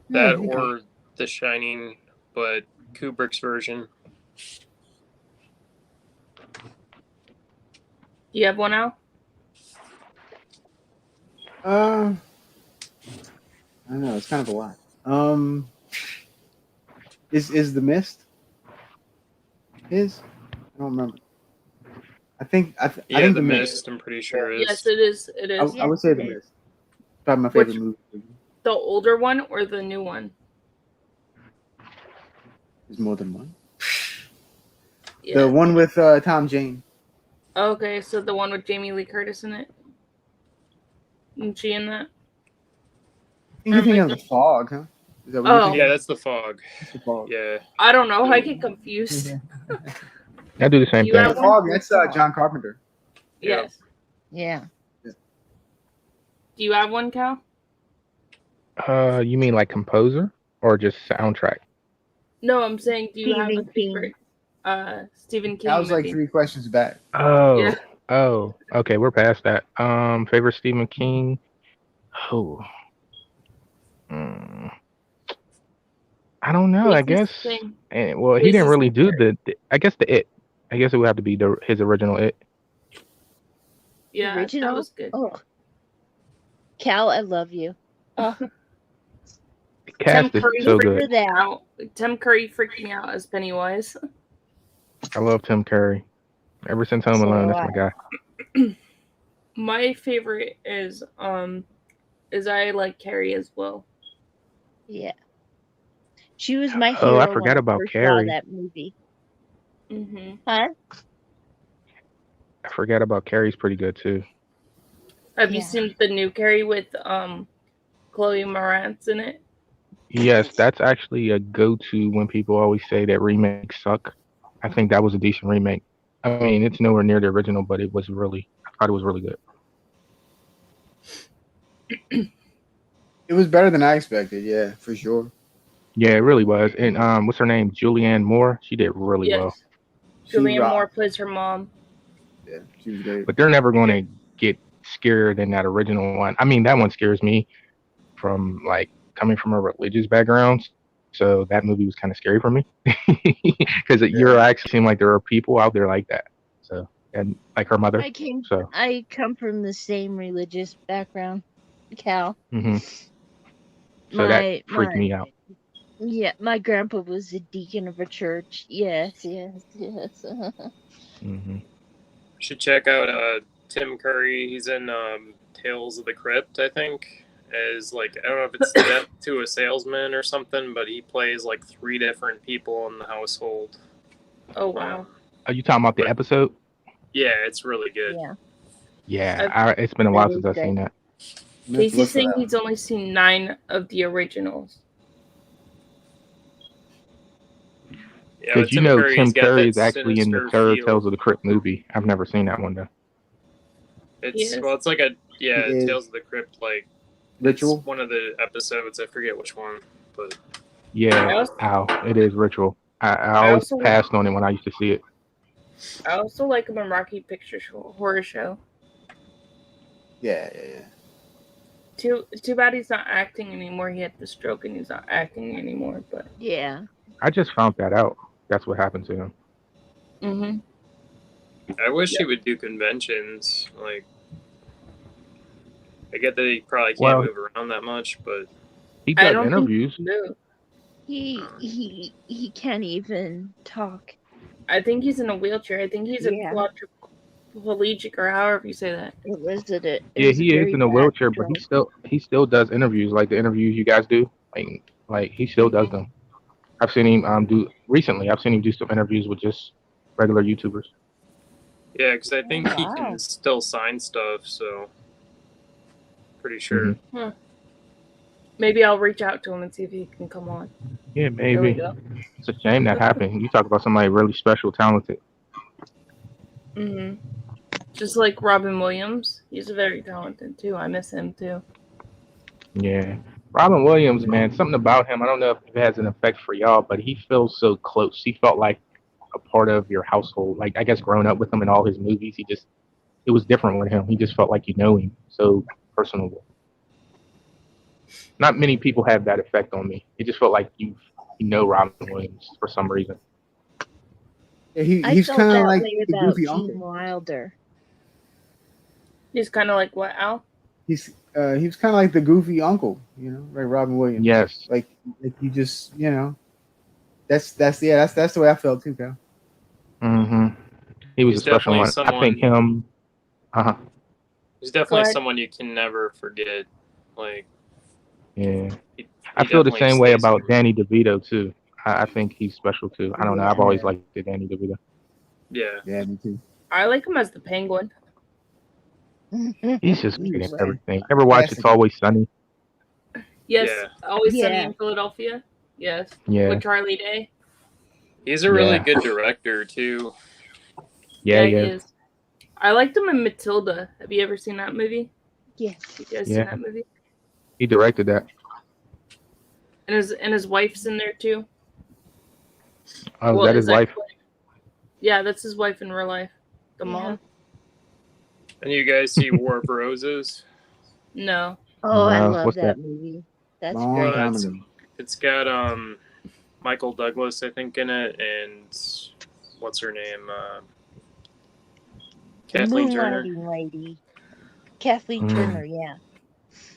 That or The Shining, but Kubrick's version. Do you have one, Al? I don't know. It's kind of a lot. Is The Mist? I don't remember. I think The Mist. I'm pretty sure is. Yes, it is. It is. I would say The Mist. Probably my favorite movie. The older one or the new one? There's more than one. Yeah. The one with Tom Jane. Okay, so the one with Jamie Lee Curtis in it. Isn't she in that? You're thinking of The Fog, huh? Is that what you're thinking? Yeah, that's The Fog. That's The Fog. Yeah. I don't know. I get confused. I do the same thing. The Fog. That's John Carpenter. Yes. Yeah. Do you have one, Cal? You mean like composer or just soundtrack? No, I'm saying, do you have a favorite Stephen King That was like movie? 3 questions back. Oh. Yeah. Oh. Okay, we're past that. Favorite Stephen King? Oh. I don't know. I guess. Well, he didn't really do I guess the It. I guess it would have to be his original It. Yeah, original? That was good. Oh. Cal, I love you. The cast is so good. Tim Curry freaked me out as Pennywise. I love Tim Curry. Ever since Home Alone, that's my guy. My favorite is I like Carrie as well. Yeah. She was my hero. Oh, I forgot about Carrie. That movie. Mm-hmm. Huh? I forgot about Carrie's pretty good too. Have you seen the new Carrie with Chloe Moretz in it? Yes, that's actually a go-to when people always say that remakes suck. I think that was a decent remake. I mean, it's nowhere near the original, but I thought it was really good. It was better than I expected. Yeah, for sure. Yeah, it really was. And what's her name? Julianne Moore. She did really well. Yes. Julianne Moore plays her mom. Yeah, she was great. But they're never going to get scarier than that original one. I mean, that one scares me from like coming from a religious background. So that movie was kind of scary for me because you're actually seem like there are people out there like that. So, and like her mother. I come from the same religious background, Cal. Mm-hmm. So that freaked me out. Yeah, my grandpa was a deacon of a church. Yes. Mm-hmm. Should check out Tim Curry. He's in Tales of the Crypt, I think. As like, I don't know if it's Death to a Salesman or something, but he plays like 3 different people in the household. Oh wow! Are you talking about the episode? Yeah, it's really good. Yeah. It's been a while since I've seen that. Casey's saying he's only seen 9 of the originals. Because Tim Curry is actually in the third Tales of the Crypt movie. I've never seen that one though. It's like a Tales of the Crypt like Ritual. It's one of the episodes. I forget which one, but it is Ritual. I always passed on it when I used to see it. I also like him in Rocky Picture Horror Show. Yeah. Too bad he's not acting anymore. He had the stroke and he's not acting anymore. But yeah, I just found that out. That's what happened to him. Mm-hmm. I wish he would do conventions. Like, I get that he probably can't move around that much, but he does interviews. He can't even talk. I think he's in a wheelchair. I think he's a quadriplegic, or however you say that. He is in a wheelchair, but he still does interviews, like the interviews you guys do. Like he still does them. I've seen him do some interviews with just regular YouTubers. Yeah, because I think he can still sign stuff, so pretty sure. Mm-hmm. Maybe I'll reach out to him and see if he can come on. Yeah, maybe. It's a shame that happened. You talk about somebody really special, talented. Mm-hmm. Just like Robin Williams. He's very talented, too. I miss him, too. Yeah. Robin Williams, man, something about him, I don't know if it has an effect for y'all, but he feels so close. He felt like a part of your household. Like, I guess growing up with him in all his movies, it was different with him. He just felt like you know him. So personable. Not many people have that effect on me. It just felt like you know Robin Williams for some reason. Yeah, he's kind of like the goofy Gene uncle. Wilder. He's kind of like what, Al? He was kind of like the goofy uncle, like Robin Williams. Yes. Like you just, that's the way I felt too, Cal. Mm-hmm. He was a special one. I think him. He's definitely someone you can never forget. Like. Yeah. I feel the same way about Danny DeVito too. I think he's special too. I don't know. I've always liked Danny DeVito. Yeah. Yeah, me too. I like him as the Penguin. He's just great at everything. Ever watch It's Always Sunny? Yes. Always Sunny in Philadelphia? Yes. Yeah. With Charlie Day? He's a really good director too. Yeah, he is. I liked him in Matilda. Have you ever seen that movie? Yes. You guys seen that movie? He directed that. And his wife's in there too. Oh, is that his wife? Yeah, that's his wife in real life. The mom. And you guys see War of Roses? No. Oh, I love that movie. That's great. It's got Michael Douglas, I think, in it, and what's her name? Kathleen Turner. Lady. Kathleen Turner, yeah.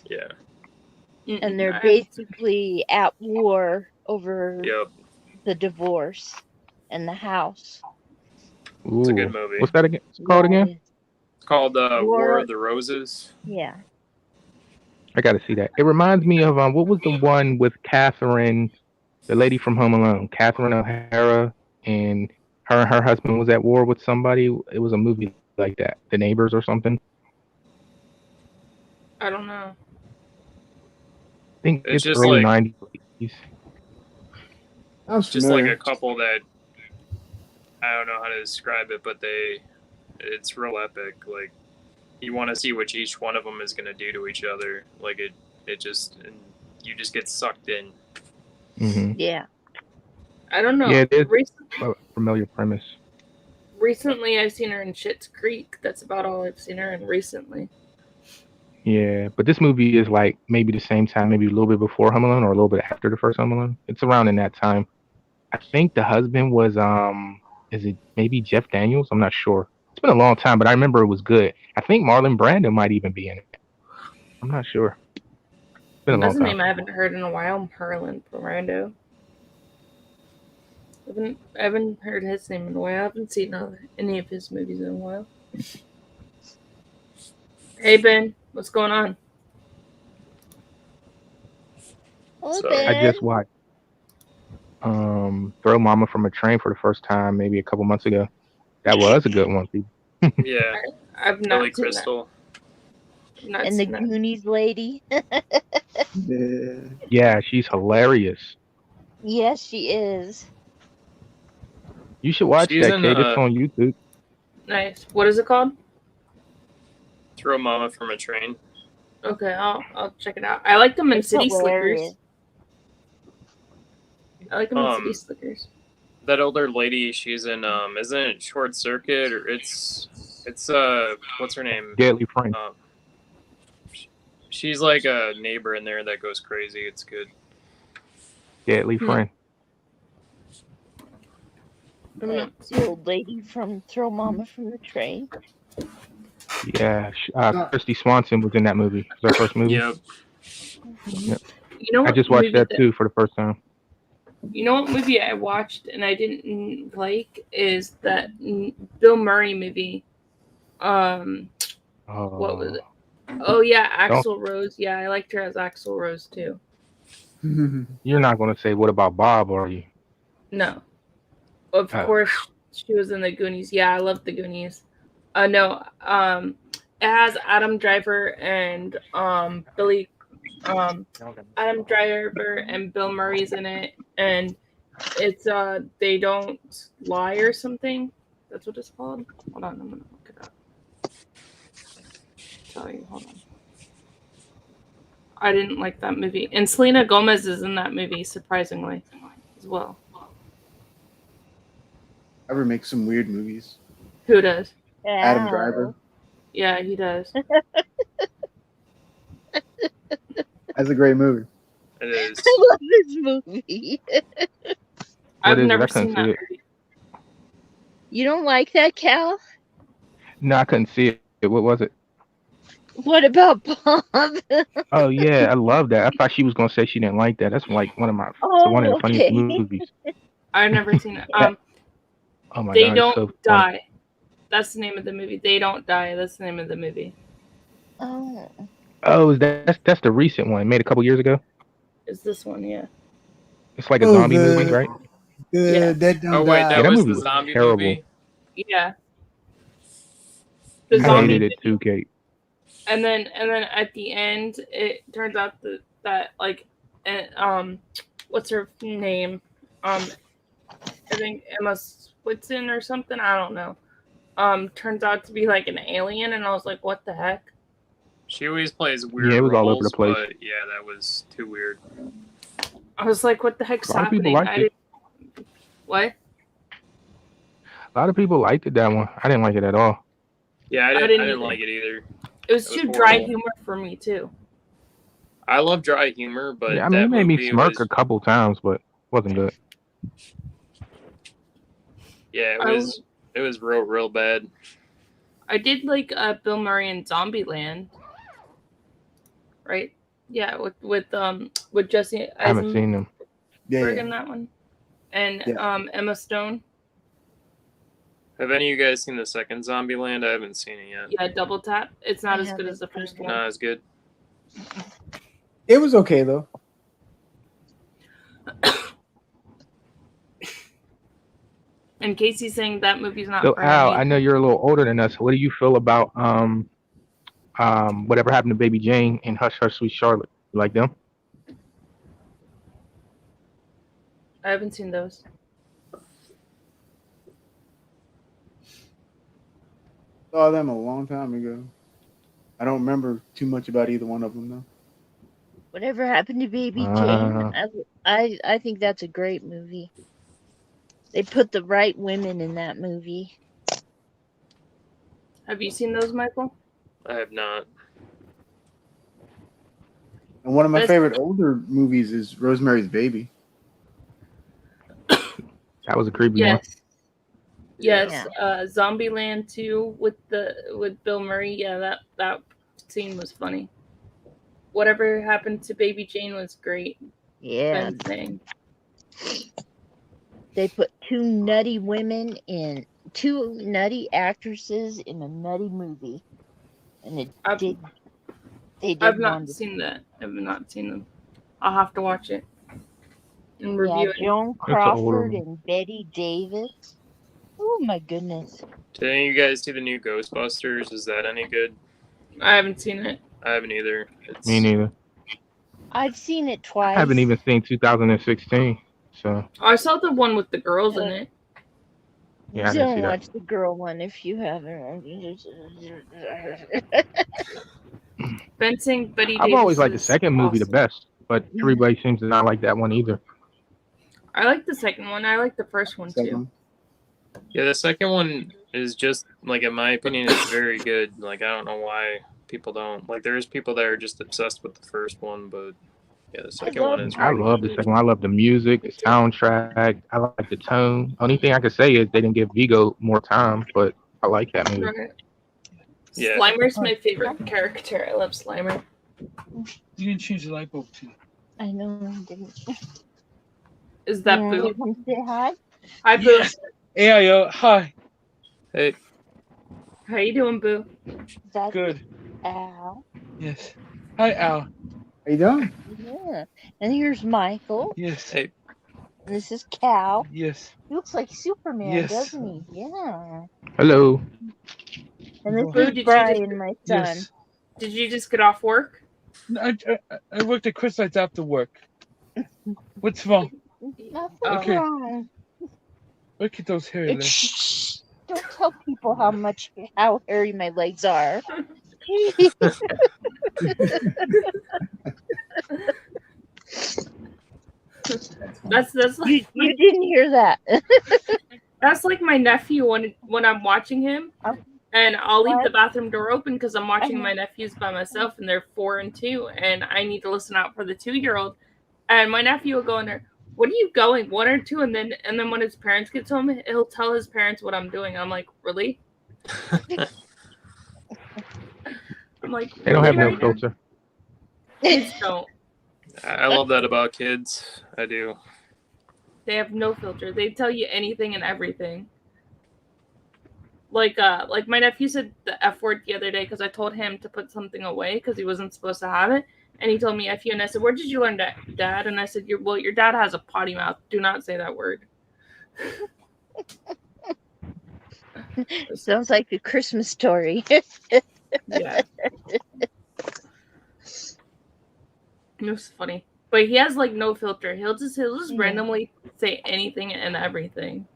Yeah. And they're basically at war over the divorce and the house. Ooh. It's a good movie. What's that again? It's called again? It's called War of the Roses. Yeah. I got to see that. It reminds me of what was the one with Catherine, the lady from Home Alone, Catherine O'Hara, and her husband was at war with somebody. It was a movie like that, The Neighbors or something. I don't know. I think it's just early like 90s. Just like a couple that I don't know how to describe it, but it's real epic. Like, you want to see what each one of them is going to do to each other. Like, it just, and you just get sucked in. Mm-hmm. Yeah. I don't know. Yeah, it is a familiar premise. Recently, I've seen her in Schitt's Creek. That's about all I've seen her in recently. Yeah, but this movie is like maybe the same time, maybe a little bit before Home Alone or a little bit after the first Home Alone. It's around in that time. I think the husband was is it maybe Jeff Daniels? I'm not sure. It's been a long time, but I remember it was good. I think Marlon Brando might even be in it. I'm not sure. It's been a long That's a time. name I haven't heard in a while. Marlon Brando. I haven't heard his name in a while. I haven't seen any of his movies in a while. Hey Ben, what's going on? Hello, So, Ben. I just watched Throw Mama from a Train for the first time maybe a couple months ago. That was a good one, people. yeah. I've not Billy seen Crystal. that. I've not And the seen that. Goonies lady. Yeah. Yeah, she's hilarious. Yes, she is. You should watch She's that, in Kate. It's on YouTube. Nice. What is it called? Throw Mama from a Train. Okay, I'll check it out. I like them in It's City hilarious. Slickers. I like them in City Slickers. That older lady, she's in isn't it Short Circuit, or it's what's her name? Deadly Friend. She's like a neighbor in there that goes crazy. It's good. Deadly Friend. That's the old lady from Throw Mama from the Train. Yeah, Christy Swanson was in that movie. It was her first movie. Yep. Yep. You know what I just watched that too for the first time. You know what movie I watched and I didn't like is that Bill Murray movie. What was it? Oh yeah, Axl Rose. Yeah, I liked her as Axl Rose too. You're not going to say what about Bob, are you? No. Of course she was in the Goonies. Yeah, I love the Goonies. No. It has Adam Driver and Billy. Adam Driver and Bill Murray's in it, and it's They Don't Lie or something. That's what it's called. Hold on, I'm gonna look it up. Tell you, hold on. I didn't like that movie, and Selena Gomez is in that movie surprisingly as well. Ever make some weird movies? Who does? Adam Driver. Yeah, he does. That's a great movie. It is. I love this movie. I've never seen that movie. You don't like that, Cal? No, I couldn't see it. What was it? What about Bob? Oh yeah, I love that. I thought she was gonna say she didn't like that. That's like one of the funniest movies. I've never seen it. Oh my They God, Don't so Die. funny. That's the name of the movie. They Don't Die. That's the name of the movie. Oh, that's the recent one made a couple years ago. Is this one? Yeah. It's like a zombie movie, right? Yeah. Dead Don't Oh wait, Die. that was movie the was zombie terrible. movie. Yeah. The I zombie hated it too, Kate. And then at the end, it turns out that like, what's her name? I think Emma Switson or something. I don't know. Turns out to be like an alien, and I was like, what the heck? She always plays weird Yeah, it was roles, all over the place. but yeah, that was too weird. I was like, what the heck's A lot of people happening? liked it. What? A lot of people liked it, that one. I didn't like it at all. Yeah, I didn't didn't either. like it either. It was It was too dry horrible. humor for me too. I love dry humor, but Yeah, I mean, that it made me movie smirk was, a couple times, but it wasn't good. yeah, it was real bad. I did like Bill Murray in Zombieland. Right? Yeah, with Jesse I haven't Eisenberg seen them. in that one. And Emma Stone. Have any of you guys seen the second Zombieland? I haven't seen it yet. Yeah, Double Tap. It's not as good as the first one. Not as good. It was okay though. And Casey's saying that movie's not So for Al, him. I know you're a little older than us. What do you feel about whatever happened to Baby Jane and Hush Hush Sweet Charlotte? You like them? I haven't seen those. Saw them a long time ago. I don't remember too much about either one of them though. Whatever happened to Baby Jane? I think that's a great movie. They put the right women in that movie. Have you seen those, Michael? I have not. And one of my favorite older movies is Rosemary's Baby. That was a creepy one. Yes. Zombieland 2 with Bill Murray. Yeah, that scene was funny. Whatever happened to Baby Jane was great. Yeah. They put two nutty actresses in a nutty movie. And I've not seen that. I've not seen them. I'll have to watch it and review it. Joan Crawford and Betty Davis. Oh my goodness. Did any of you guys see the new Ghostbusters? Is that any good? I haven't seen it. I haven't either. Me neither. I've seen it twice. I haven't even seen 2016. So I saw the one with the girls in it. Yeah, I didn't see Don't that. watch the girl one if you haven't. Ben saying Betty I've Davis always liked the is second movie the awesome. best, but everybody seems to not like that one either. I like the second one. I like the first one too. Yeah, the second one is just, like, in my opinion, it's very good. Like, I don't know why people don't. Like, there's people that are just obsessed with the first one, but yeah, the second one is I love the second one. I love the music, the soundtrack. I like the tone. Only thing I could say is they didn't give Vigo more time, but I like that movie. Right. Yeah. Slimer's my favorite character. I love Slimer. You didn't change the light bulb too. I know I didn't. Is that You Boo? come say hi? Hi, Boo. Yes. Yeah, yo, hi. Hey. How you doing, Boo? That's Good. Al. Yes. Hi, Al. How you doing? Yeah. And here's Michael. Yes. Hey. And this is Cal. Yes. He looks like Superman, Yes. doesn't he? Yeah. Hello. And this Boo, did is you Brian, my son. Yes. Did you just get off work? I worked at Chris Lights after work. What's wrong? Nothing Okay. wrong. Look at those hairy legs. Shh. Don't tell people how hairy my legs are. That's like you didn't hear that. that's like my nephew when I'm watching him, and I'll leave the bathroom door open because I'm watching my nephews by myself, and they're 4 and 2, and I need to listen out for the 2-year-old. And my nephew will go in there. What are you going, 1 or 2? And then when his parents get to him, he'll tell his parents what I'm doing. I'm like, really? I'm like, They don't have no right filter. Kids don't. I love that about kids. I do. They have no filter. They tell you anything and everything. Like my nephew said the F word the other day because I told him to put something away because he wasn't supposed to have it. And he told me F you, and I said, where did you learn that, Dad? And I said, your dad has a potty mouth. Do not say that word. Sounds like a Christmas story. Yeah. It was funny. But he has like no filter. He'll just randomly say anything and everything.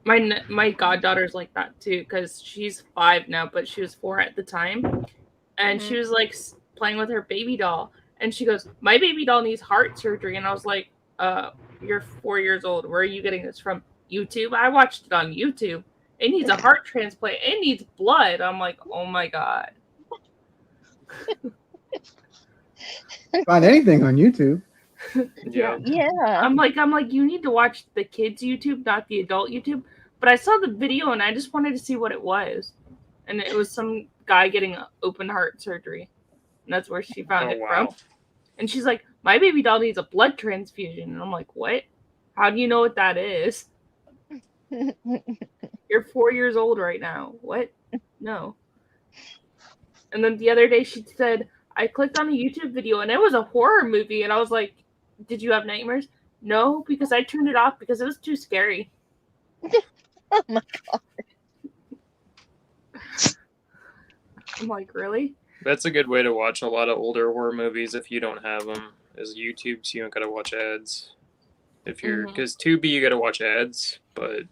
My goddaughter's like that too, because she's 5 now, but she was 4 at the time. And she was like playing with her baby doll. And she goes, my baby doll needs heart surgery. And I was like, you're 4 years old. Where are you getting this from? YouTube? I watched it on YouTube. It needs a heart transplant. It needs blood. I'm like, oh my God. Find anything on YouTube. Yeah. I'm like, you need to watch the kids' YouTube, not the adult YouTube. But I saw the video and I just wanted to see what it was. And it was some guy getting open heart surgery. And that's where she found it from. And she's like, my baby doll needs a blood transfusion. And I'm like, what? How do you know what that is? You're 4 years old right now. What? No. And then the other day she said, I clicked on a YouTube video and it was a horror movie. And I was like, did you have nightmares? No, because I turned it off because it was too scary. Oh my God. I'm like, really? That's a good way to watch a lot of older horror movies if you don't have them, is YouTube, so you don't gotta watch ads. If you're, because Tubi, you gotta watch ads, but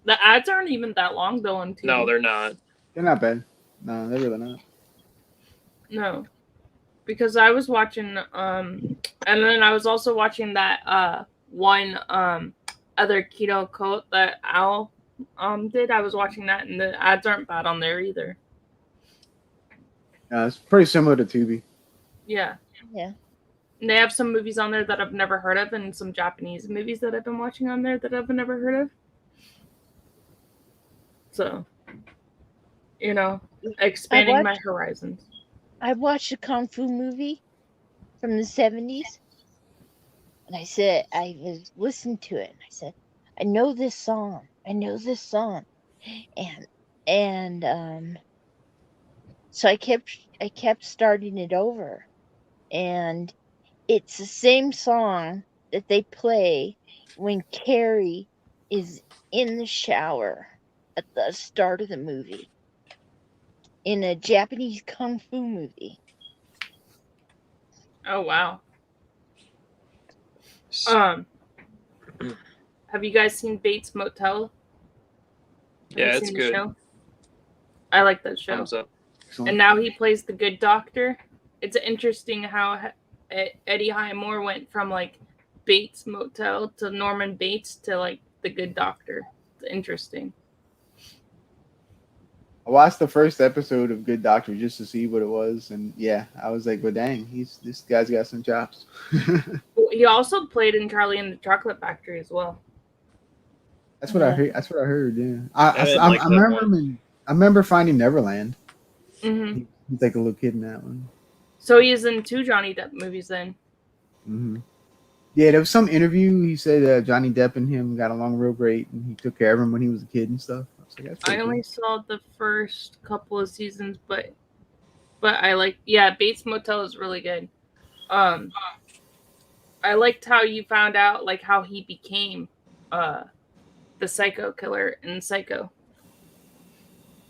The ads aren't even that long though on TV. No, they're not. They're not bad. No, they're really not. No, because I was watching, and then I was also watching that one other keto cult that Al did. I was watching that, and the ads aren't bad on there either. It's pretty similar to Tubi. Yeah. Yeah. And they have some movies on there that I've never heard of, and some Japanese movies that I've been watching on there that I've never heard of. So, expanding my horizons. I watched a kung fu movie from the 70s, and I was listening to it, and I said, I know this song, and so I kept starting it over, and it's the same song that they play when Carrie is in the shower at the start of the movie in a Japanese kung fu movie. Oh wow. Have you guys seen Bates Motel? Yeah, it's good. Show? I like that show. Thumbs up. And now he plays the good doctor. It's interesting how Eddie Highmore went from like Bates Motel to Norman Bates to like the good doctor. It's interesting. I watched the first episode of Good Doctor just to see what it was, and yeah, I was like, well, dang, this guy's got some chops. He also played in Charlie and the Chocolate Factory as well. That's what I heard. That's what I heard. Yeah, I remember Finding Neverland. Mm-hmm. He's like a little kid in that one. So he is in 2 Johnny Depp movies then. Mm-hmm. Yeah, there was some interview. He said Johnny Depp and him got along real great, and he took care of him when he was a kid and stuff. I only saw the first couple of seasons, but I like, Bates Motel is really good. I liked how you found out like how he became the psycho killer in Psycho.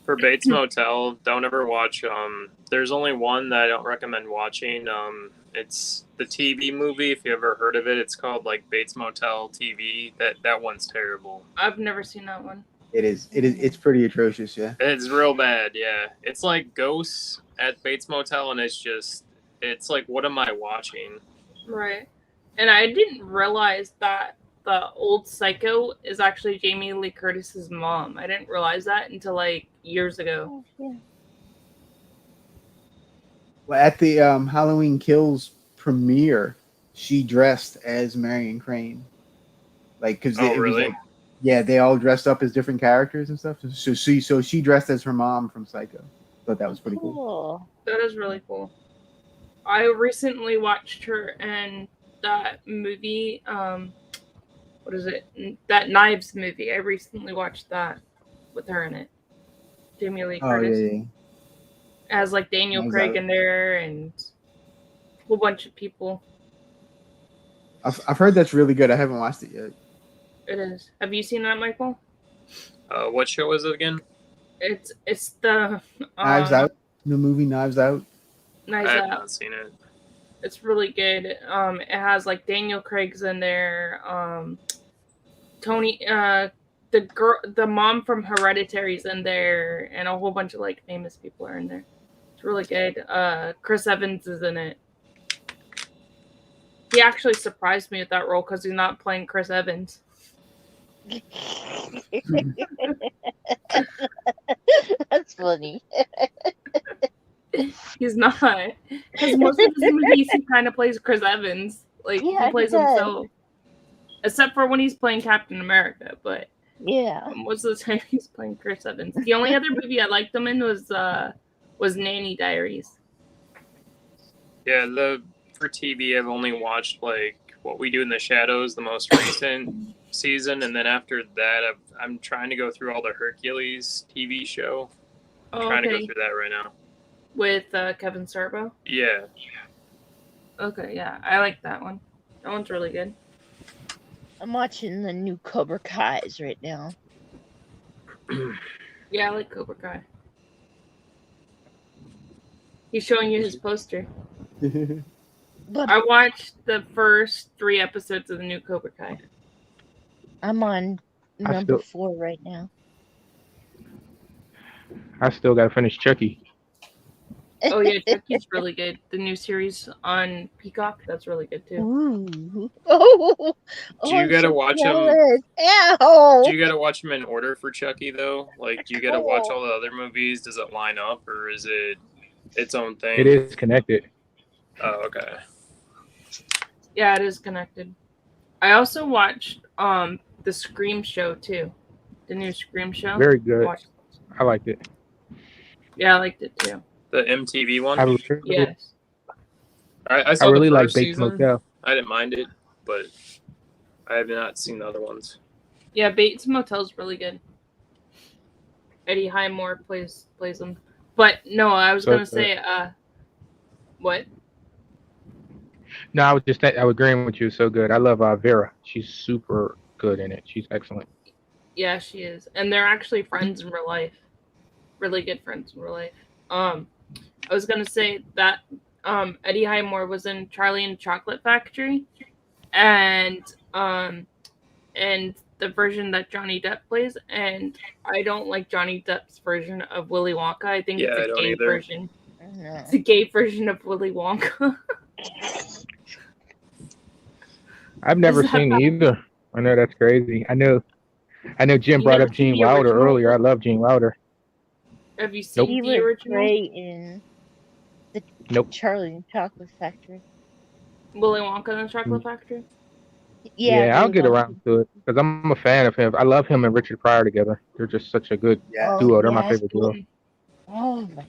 For Bates Motel, don't ever watch. There's only one that I don't recommend watching. It's the TV movie. If you ever heard of it, it's called like Bates Motel TV. That one's terrible. I've never seen that one. It is. It's pretty atrocious. Yeah. It's real bad. Yeah. It's like ghosts at Bates Motel, and it's like, what am I watching? Right. And I didn't realize that the old Psycho is actually Jamie Lee Curtis's mom. I didn't realize that until like years ago. Oh, yeah. Well, at the Halloween Kills premiere, she dressed as Marion Crane. Like, because really? Yeah, they all dressed up as different characters and stuff. So she dressed as her mom from Psycho. Thought that was pretty cool. That is really cool. I recently watched her in that movie. What is it? That Knives movie. I recently watched that with her in it. Jamie Lee Curtis. Yeah. It has like Daniel Craig in there and a whole bunch of people. I've heard that's really good. I haven't watched it yet. It is. Have you seen that, Michael? What show is it again? It's the Knives Out. The movie Knives Out. Knives I Out. have not seen it. It's really good. It has like Daniel Craig's in there. Tony, the mom from Hereditary's in there, and a whole bunch of like famous people are in there. It's really good. Chris Evans is in it. He actually surprised me with that role because he's not playing Chris Evans. That's funny. He's not, because most of his movies he kind of plays Chris Evans. Like he plays himself, except for when he's playing Captain America. But most of the time he's playing Chris Evans. The only other movie I liked him in was Nanny Diaries. Yeah, for TV I've only watched like What We Do in the Shadows, the most recent season, and then after that I'm trying to go through all the Hercules TV show. I'm trying to go through that right now. With Kevin Sorbo? Yeah. Okay, yeah. I like that one. That one's really good. I'm watching the new Cobra Kai's right now. Yeah, I like Cobra Kai. He's showing you his poster. I watched the first 3 episodes of the new Cobra Kai. I'm on number 4 right now. I still gotta finish Chucky. Oh yeah, Chucky's really good. The new series on Peacock, that's really good too. Ooh. Oh, Do you gotta watch them? Ow! Do you gotta watch them in order for Chucky though? Like, do you gotta watch all the other movies? Does it line up, or is it its own thing? It is connected. Oh, okay. Yeah, it is connected. I also watched the Scream show too. The new Scream show. Very good. I liked it. Yeah, I liked it too. The MTV one? Yes. I saw really the like first Bates season. Motel. I didn't mind it, but I have not seen the other ones. Yeah, Bates Motel's really good. Eddie Highmore plays them. But no, I was gonna say what? No, I was agreeing with you. So good. I love Vera. She's super good in it. She's excellent. Yeah, she is. And they're actually friends in real life. Really good friends in real life. I was gonna say that Eddie Highmore was in Charlie and the Chocolate Factory, and the version that Johnny Depp plays, and I don't like Johnny Depp's version of Willy Wonka. I think it's a gay version. It's a gay version of Willy Wonka. I've never seen either. I know that's crazy. I know Jim brought up Gene Wilder earlier. I love Gene Wilder. Have you seen the original? Great in the Charlie and Chocolate Factory. Willy Wonka and the Chocolate Factory? Yeah, I'll get around to it because I'm a fan of him. I love him and Richard Pryor together. They're just such a good duo. They're my favorite duo. Oh my!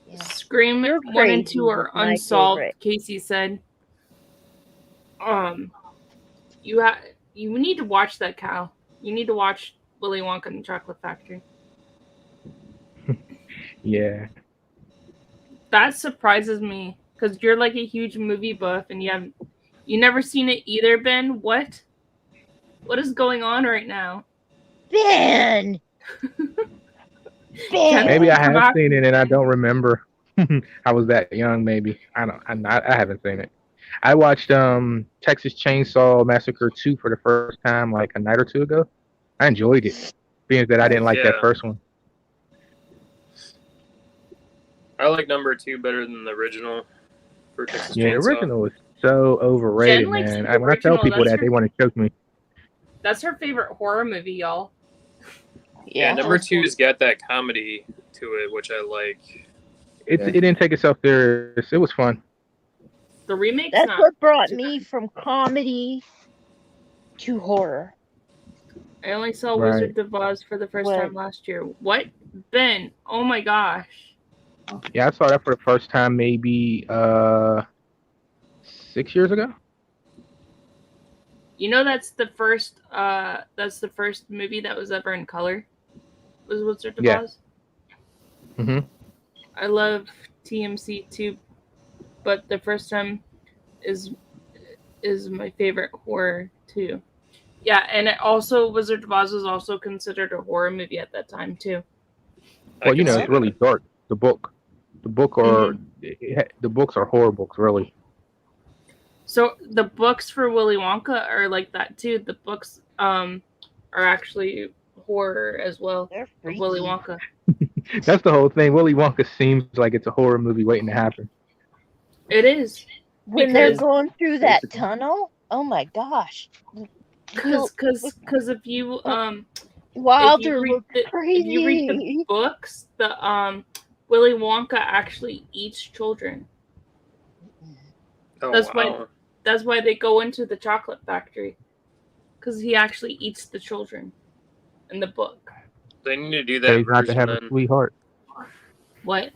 Yeah. Scream 1 and 2 are unsolved. Casey said. You need to watch that, Cal. You need to watch Willy Wonka and the Chocolate Factory. Yeah. That surprises me because you're like a huge movie buff and you never seen it either, Ben. What is going on right now? Ben. Maybe I have seen it and I don't remember. I was that young, maybe. I haven't seen it. I watched Texas Chainsaw Massacre 2 for the first time like a night or two ago. I enjoyed it, being that I didn't like that first one. I like number 2 better than the original for Texas Chainsaw. The original was so overrated, man. When I tell people that, they want to choke me. That's her favorite horror movie, y'all. Yeah, number 2's got that comedy to it, which I like. It didn't take itself serious. It was fun. The remake. That's what brought me from comedy to horror. I only saw Wizard of Oz for the first time last year. What? Ben? Oh my gosh. Yeah, I saw that for the first time maybe 6 years ago. You know that's the first movie that was ever in color. Was Wizard of Oz? Mhm. I love TMC too, but the first time is my favorite horror too. Yeah, and it also Wizard of Oz was also considered a horror movie at that time too. Well, it's really dark. The books are horror books, really. So the books for Willy Wonka are like that too. The books are actually horror as well. Willy Wonka. That's the whole thing. Willy Wonka seems like it's a horror movie waiting to happen. It is. When they're going through that tunnel, oh my gosh. Because if you Wilder if you read the books, the Willy Wonka actually eats children. That's why they go into the chocolate factory, because he actually eats the children in the book. They need to do that. Pays not to have a sweetheart. What?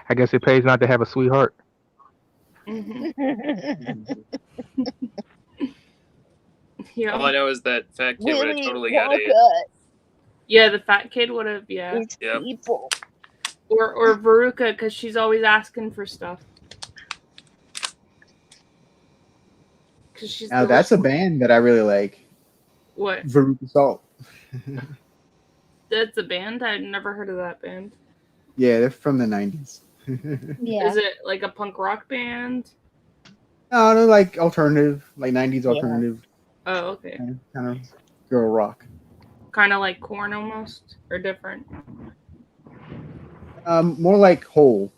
I guess it pays not to have a sweetheart. Yeah. All I know is that fat kid would have totally got it. Yeah, the fat kid would have. Yeah. Yep. People. Or Veruca, because she's always asking for stuff. Now that's a band that I really like. What? Veruca Salt. That's a band? I've never heard of that band. Yeah, they're from the 90s. Yeah. Is it like a punk rock band? No, they're like alternative, like 90s alternative. Oh, okay. Kind of girl rock. Kind of like Korn almost, or different? More like Hole.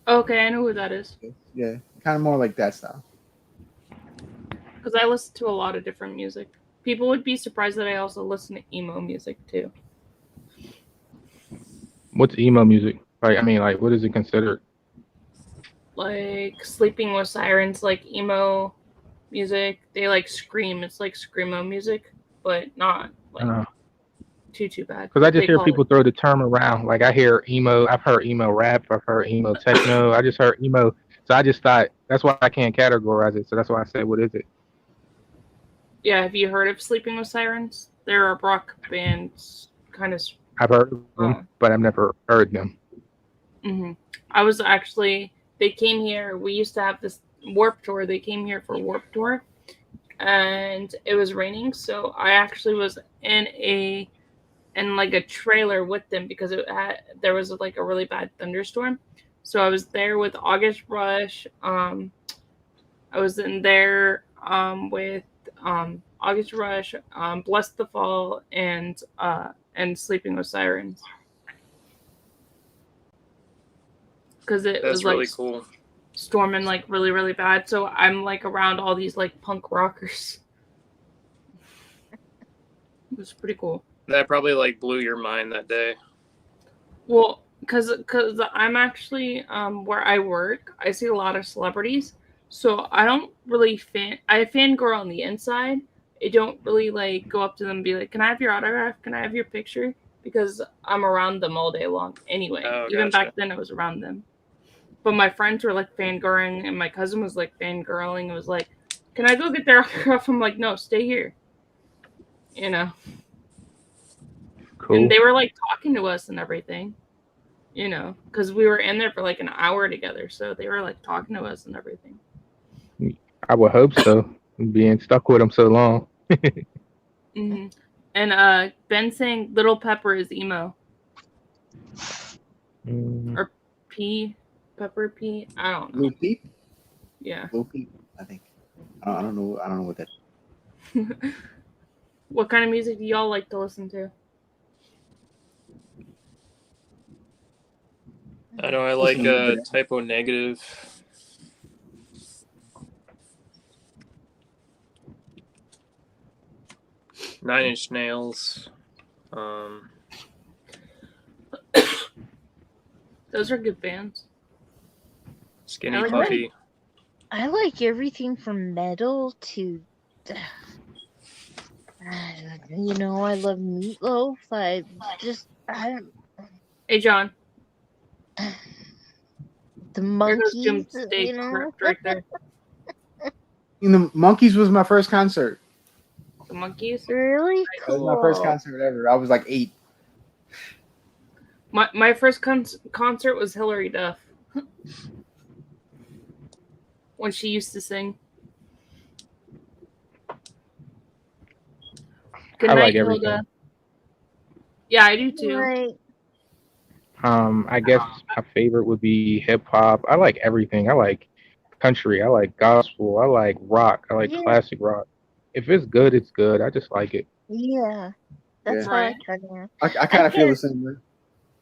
Okay, I know who that is. Yeah, kind of more like that style. Because I listen to a lot of different music. People would be surprised that I also listen to emo music too. What's emo music? Like, I mean, like, what is it considered? Like Sleeping with Sirens, like emo music. They like scream. It's like screamo music, but not like too bad. Because I just hear people throw the term around. Like, I hear emo. I've heard emo rap. I've heard emo techno. I just heard emo. So I just thought that's why I can't categorize it. So that's why I said, what is it? Yeah, have you heard of Sleeping with Sirens? They're a rock band, kind of. I've heard of them, but I've never heard them. Mm-hmm. They came here. We used to have this Warped Tour. They came here for Warped Tour, and it was raining, so I actually was in like a trailer with them because there was like a really bad thunderstorm. So I was there with August Rush. I was in there with August Rush, Bless the Fall, and Sleeping with Sirens. Because That's was really like cool. Storming like really, really bad. So I'm like around all these like punk rockers. It was pretty cool. That probably like blew your mind that day. Well, because I'm actually where I work, I see a lot of celebrities. So I don't really I fangirl on the inside. I don't really like go up to them and be like, "Can I have your autograph? Can I have your picture?" Because I'm around them all day long anyway. Even back then, I was around them. But my friends were like fangirling, and my cousin was like fangirling. It was like, "Can I go get their autograph?" I'm like, "No, stay here." You know. Cool. And they were like talking to us and everything. You know, because we were in there for like an hour together, so they were like talking to us and everything. I would hope so. Being stuck with them so long. Mm-hmm. And Ben saying Little Pepper is emo. Or Pepper P. I don't know. Little Peep. Yeah. Little Peep. I think. I don't know. I don't know what that. What kind of music do y'all like to listen to? I know I like Typo Negative. Nine Inch Nails. Those are good bands. Skinny Puffy. I like everything from metal to, you know, I love Meatloaf. Hey, John. The Monkeys, you know? Right there. The Monkeys was my first concert. The Monkeys? Really? Cool. That was my first concert ever. I was like 8. My first concert was Hilary Duff. When she used to sing. Good night, like everything. Hilda. Yeah, I do too. Right. I guess my favorite would be hip hop. I like everything. I like country. I like gospel. I like rock. I like classic rock. If it's good, it's good. I just like it. Yeah, that's how I kind of. I kind of feel the same way.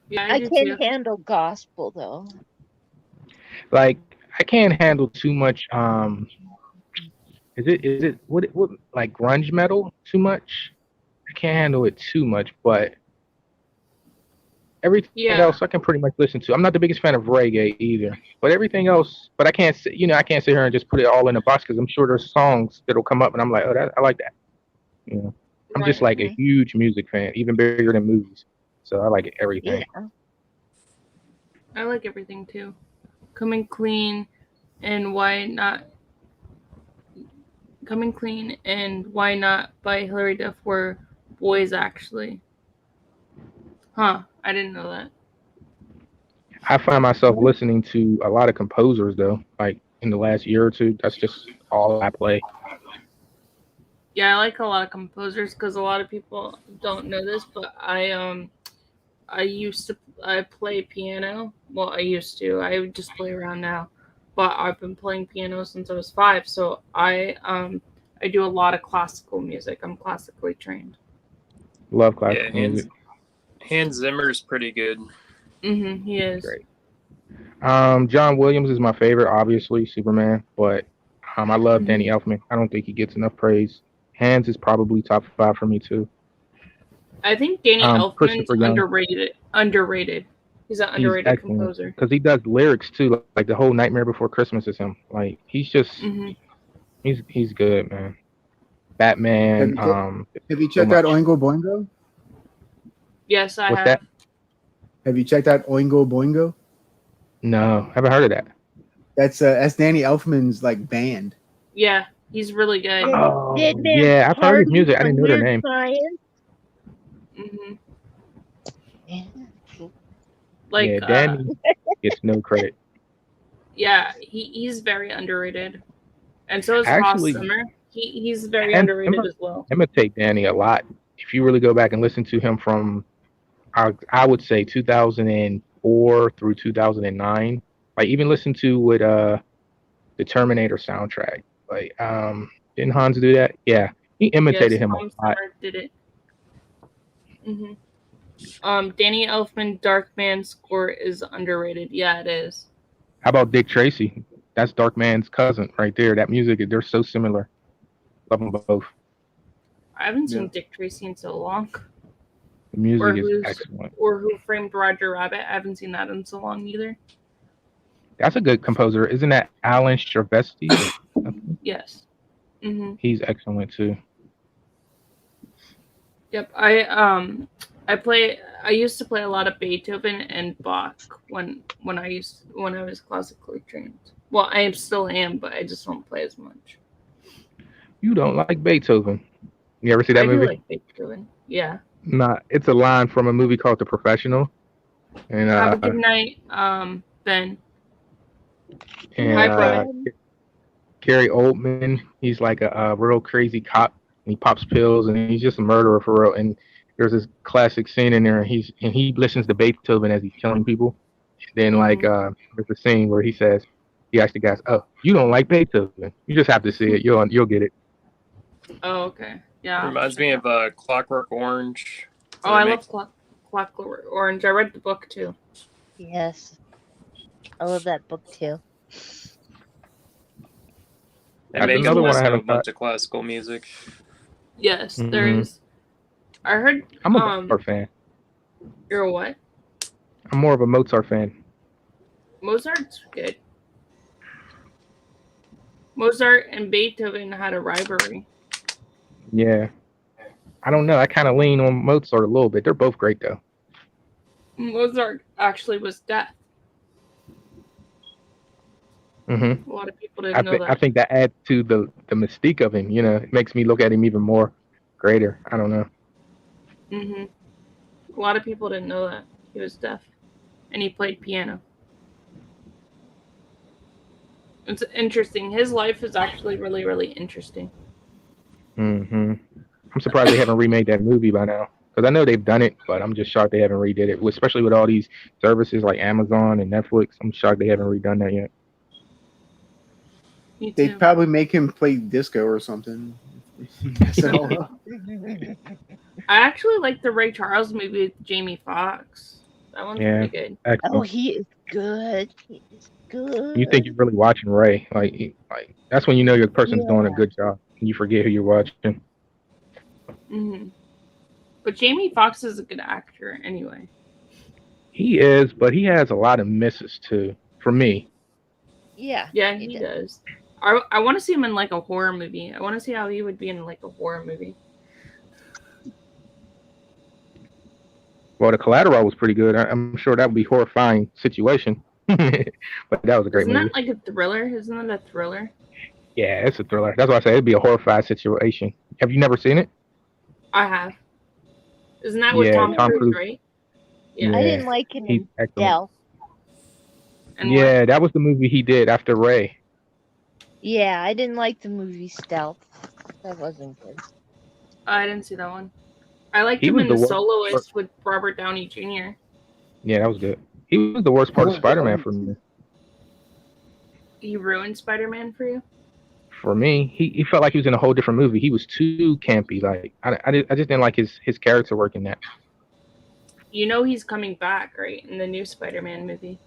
Yeah, I can't handle gospel though. Like I can't handle too much. Is it what like grunge metal too much? I can't handle it too much, but everything else I can pretty much listen to. I'm not the biggest fan of reggae either, but everything else. But I can't sit here and just put it all in a box because I'm sure there's songs that'll come up and I'm like, oh, I like that. You know, I'm just like a huge music fan, even bigger than movies. So I like everything. Yeah. I like everything too. Coming Clean and Why Not by Hilary Duff were boys actually. Huh. I didn't know that. I find myself listening to a lot of composers though, like in the last year or two. That's just all I play. Yeah, I like a lot of composers because a lot of people don't know this, but I play piano. Well, I used to. I just play around now, but I've been playing piano since I was 5. So I I do a lot of classical music. I'm classically trained. Love classical Yeah, music. Hans Zimmer's pretty good. He is. Great. John Williams is my favorite, obviously, Superman, but I love Danny Elfman. I don't think he gets enough praise. Hans is probably top 5 for me too. I think Danny Elfman's Christopher Young. underrated. He's an underrated composer. Because he does lyrics too, like the whole Nightmare Before Christmas is him. Like he's just he's good, man. Batman. Have you checked out Oingo Boingo? Yes, I What's have. that? Have you checked out Oingo Boingo? No, haven't heard of that. That's Danny Elfman's like band. Yeah, he's really good. Oh, yeah, I've heard his music. I didn't know their name. Like, yeah, Danny gets no credit. Yeah, he's very underrated, and so is Actually, Hans Zimmer. He's very underrated as well. Imitate Danny a lot. If you really go back and listen to him from, I would say 2004 through 2009. Like even listen to with the Terminator soundtrack. Like didn't Hans do that? Yeah, he imitated him a lot. Zimmer did it. Danny Elfman Darkman score is underrated. Yeah, it is. How about Dick Tracy? That's Darkman's cousin right there. That music, they're so similar. Love them both. I haven't seen Dick Tracy in so long. The music is excellent. Or Who Framed Roger Rabbit. I haven't seen that in so long either. That's a good composer. Isn't that Alan Schervesti? Yes. He's excellent too. Yep. I used to play a lot of Beethoven and Bach when I was classically trained. Well, I still am, but I just don't play as much. You don't like Beethoven? You ever see that movie? I do like Beethoven. Yeah. Nah, it's a line from a movie called The Professional. And have a good night, Ben. And hi, Brian. Gary Oldman, he's like a real crazy cop. He pops pills and he's just a murderer for real. And there's this classic scene in there, and he listens to Beethoven as he's killing people. And then there's a scene where he asks the guys, "Oh, you don't like Beethoven? You just have to see it. You'll get it." Oh, okay. Yeah. Reminds me of Clockwork Orange. Oh, I love Clockwork Orange. I read the book too. Yes, I love that book too. They make a bunch of classical music. Yes, there is. I heard. I'm a Mozart fan. You're a what? I'm more of a Mozart fan. Mozart's good. Mozart and Beethoven had a rivalry. Yeah. I don't know. I kind of lean on Mozart a little bit. They're both great, though. Mozart actually was deaf. A lot of people didn't know that. I think that adds to the mystique of him. It makes me look at him even more greater. I don't know. A lot of people didn't know that he was deaf, and he played piano. It's interesting. His life is actually really, really interesting. I'm surprised they haven't remade that movie by now, because I know they've done it, but I'm just shocked they haven't redid it. Especially with all these services like Amazon and Netflix, I'm shocked they haven't redone that yet. They'd probably make him play disco or something. I actually like the Ray Charles movie with Jamie Foxx. That one's pretty good. Excellent. Oh, he is good. He is good. You think you're really watching Ray? Like that's when you know your person's doing a good job, and you forget who you're watching. But Jamie Foxx is a good actor anyway. He is, but he has a lot of misses too. For me. Yeah. Yeah, he does. I want to see him in like a horror movie. I want to see how he would be in like a horror movie. Well, The Collateral was pretty good. I'm sure that would be a horrifying situation. But that was a great movie. Isn't that like a thriller? Isn't that a thriller? Yeah, it's a thriller. That's why I say it'd be a horrified situation. Have you never seen it? I have. Isn't that with Tom Cruise, right? Yeah. I didn't like him in Stealth. Yeah, that was the movie he did after Ray. Yeah, I didn't like the movie Stealth. That wasn't good. I didn't see that one. I liked him in The Soloist with Robert Downey Jr. Yeah, that was good. He was the worst part of Spider-Man for me. He ruined Spider-Man for you? for me, he felt like he was in a whole different movie. He was too campy. Like I just didn't like his character work in that. You know he's coming back, right, in the new Spider-Man movie.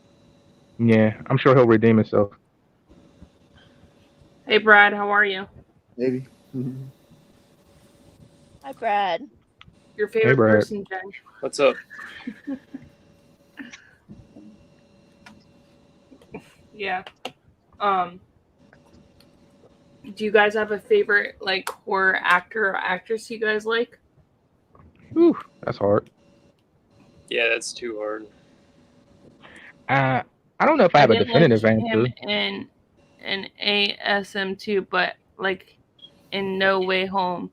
Yeah, I'm sure he'll redeem himself. Hey, Brad, how are you? Maybe. Hi, Brad. Your favorite Brad. person, Jen? What's up? Yeah. Do you guys have a favorite like horror actor or actress you guys like? Whew, that's hard. Yeah, that's too hard. I don't know if I have a definitive answer. Him in ASM2, but like in No Way Home.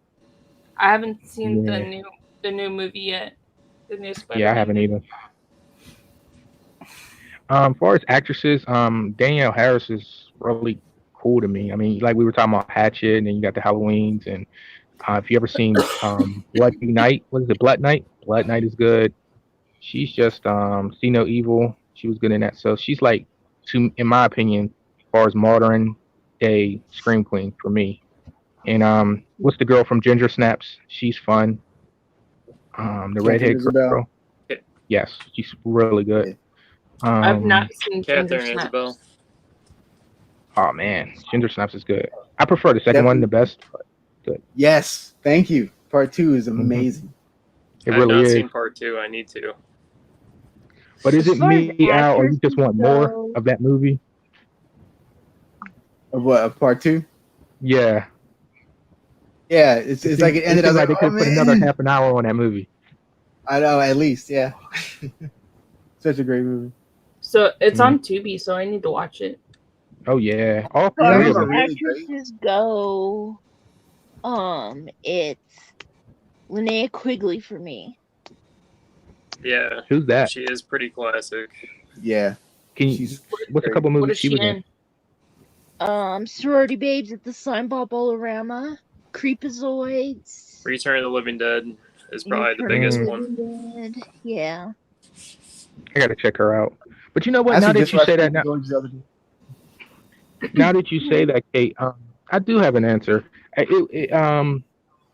I haven't seen the new movie yet. The new Spider-Man. Yeah, I haven't either. As far as actresses, Danielle Harris is really cool to me. I mean, like we were talking about Hatchet, and then you got the Halloweens, and if you ever seen Blood Night, what is it? Blood Night. Blood Night is good. She's just See No Evil. She was good in that. So she's like, in my opinion, as far as modern day scream queen for me. And what's the girl from Ginger Snaps? She's fun. The redhead girl. Yes, she's really good. I've not seen Ginger Catherine Snaps. Isabel. Oh man, Ginger Snaps is good. I prefer the second one the best, but good. Yes, thank you. Part 2 is amazing. It I've really not is. seen part 2. I need to. But is it me, Al, or you just want more of that movie? Of what? Of part 2? Yeah. Yeah, it's like it ended up like they could put another half an hour on that movie. I know, at least, yeah. Such a great movie. So it's on Tubi, so I need to watch it. Oh yeah, all three of of them. actresses go. It's Linnea Quigley for me. Yeah. Who's that? She is pretty classic. Yeah. What's a couple movies she was in? Sorority Babes at the Sign Ball Bolorama, Creepazoids. Return of the Living Dead is probably the biggest one. Yeah. I gotta check her out. But you know what? Now that you say that, Kate, I do have an answer.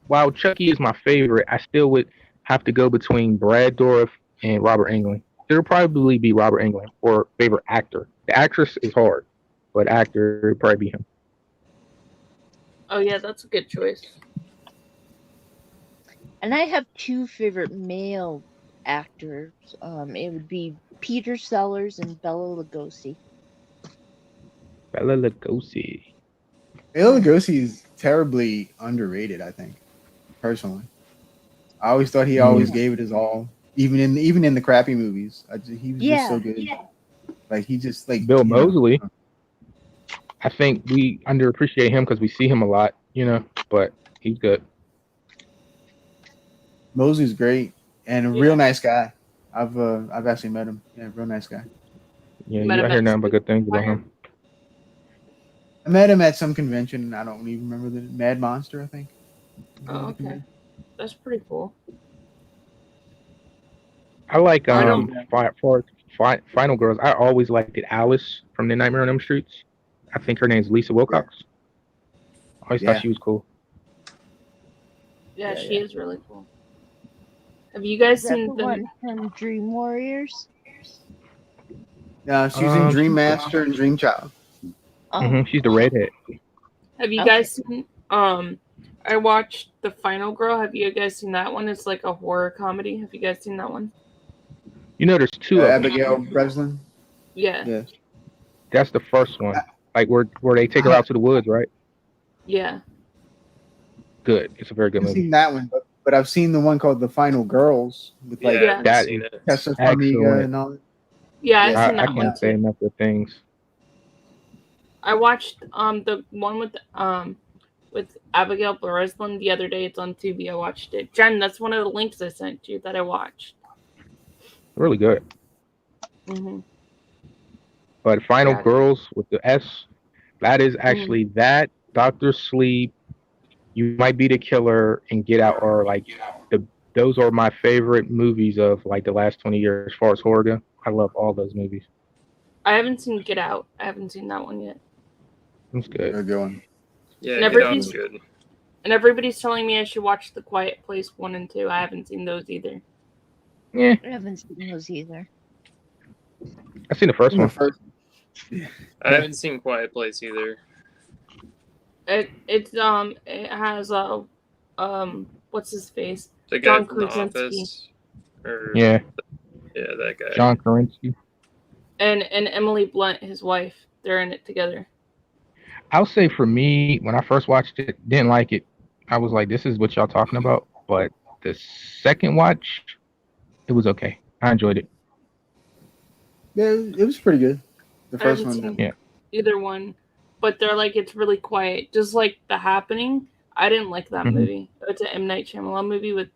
While Chucky is my favorite, I still would have to go between Brad Dourif and Robert Englund. It'll probably be Robert Englund for favorite actor. The actress is hard, but actor would probably be him. Oh yeah, that's a good choice. And I have two favorite male actors. It would be Peter Sellers and Bela Lugosi. Bela Lugosi. Bela Lugosi is terribly underrated, I think, personally. I always thought he always gave it his all, even in the crappy movies. He was just so good. Yeah. Like he just like Bill Moseley. I think we underappreciate him because we see him a lot, but he's good. Moseley's great and a real nice guy. I've actually met him. Yeah, real nice guy. Yeah, I hear nothing but good things about him. I met him at some convention. I don't even remember the Mad Monster, I think. Oh, okay. That's pretty cool. I like Final Girls. I always liked Alice from The Nightmare on Elm Streets. I think her name's Lisa Wilcox. I always thought she was cool. Yeah, she is really cool. Have you guys seen the one from Dream Warriors? No, she's in Dream Master and Dream Child. She's the redhead. Have you guys seen? I watched The Final Girl. Have you guys seen that one? It's like a horror comedy. Have you guys seen that one? There's two of them. Abigail Breslin. Yeah. Yes. That's the first one. Like where they take her out to the woods, right? Yeah. Good. It's a very good movie. I've seen that one, but I've seen the one called The Final Girls with that Tessa Farmiga and all that. Yeah, I've seen that I one. can't say enough of things. I watched the one with Abigail Breslin the other day. It's on Tubi. I watched it. Jen, that's one of the links I sent you that I watched. Really good. But Final Girls with the S, that is actually that, Dr. Sleep, You Might Be the Killer, and Get Out are like those are my favorite movies of like the last 20 years as far as horror go. I love all those movies. I haven't seen Get Out. I haven't seen that one yet. That's good. They're going. Yeah, And Get Out's good. And everybody's telling me I should watch The Quiet Place 1 and 2. I haven't seen those either. Yeah, I haven't seen those either. I've seen the first one. I haven't seen Quiet Place either. It has what's his face? The guy John from The Krasinski. Office. Or, Yeah, that guy. John Krasinski. And Emily Blunt, his wife. They're in it together. I'll say for me, when I first watched it, didn't like it. I was like, "This is what y'all talking about." But the second watch, it was okay. I enjoyed it. Yeah, it was pretty good. The first I haven't one. seen either one, but they're like it's really quiet, just like The Happening. I didn't like that movie. It's an M. Night Shyamalan movie with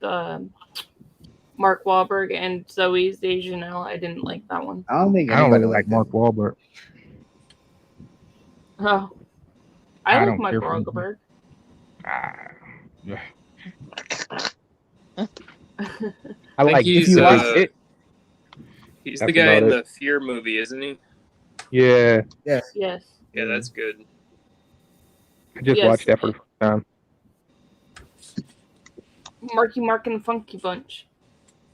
Mark Wahlberg and Zoe Deschanel. I didn't like that one. I don't think I don't anybody really like Mark Wahlberg. Oh, I like don't Mark care for him. Wahlberg. Yeah. I think he's if you watch it. He's That's the guy in about the Fear movie, isn't he? Yeah, Yes. Yes. Yeah, that's good. I just Yes. watched that for the first time. Marky Mark and the Funky Bunch.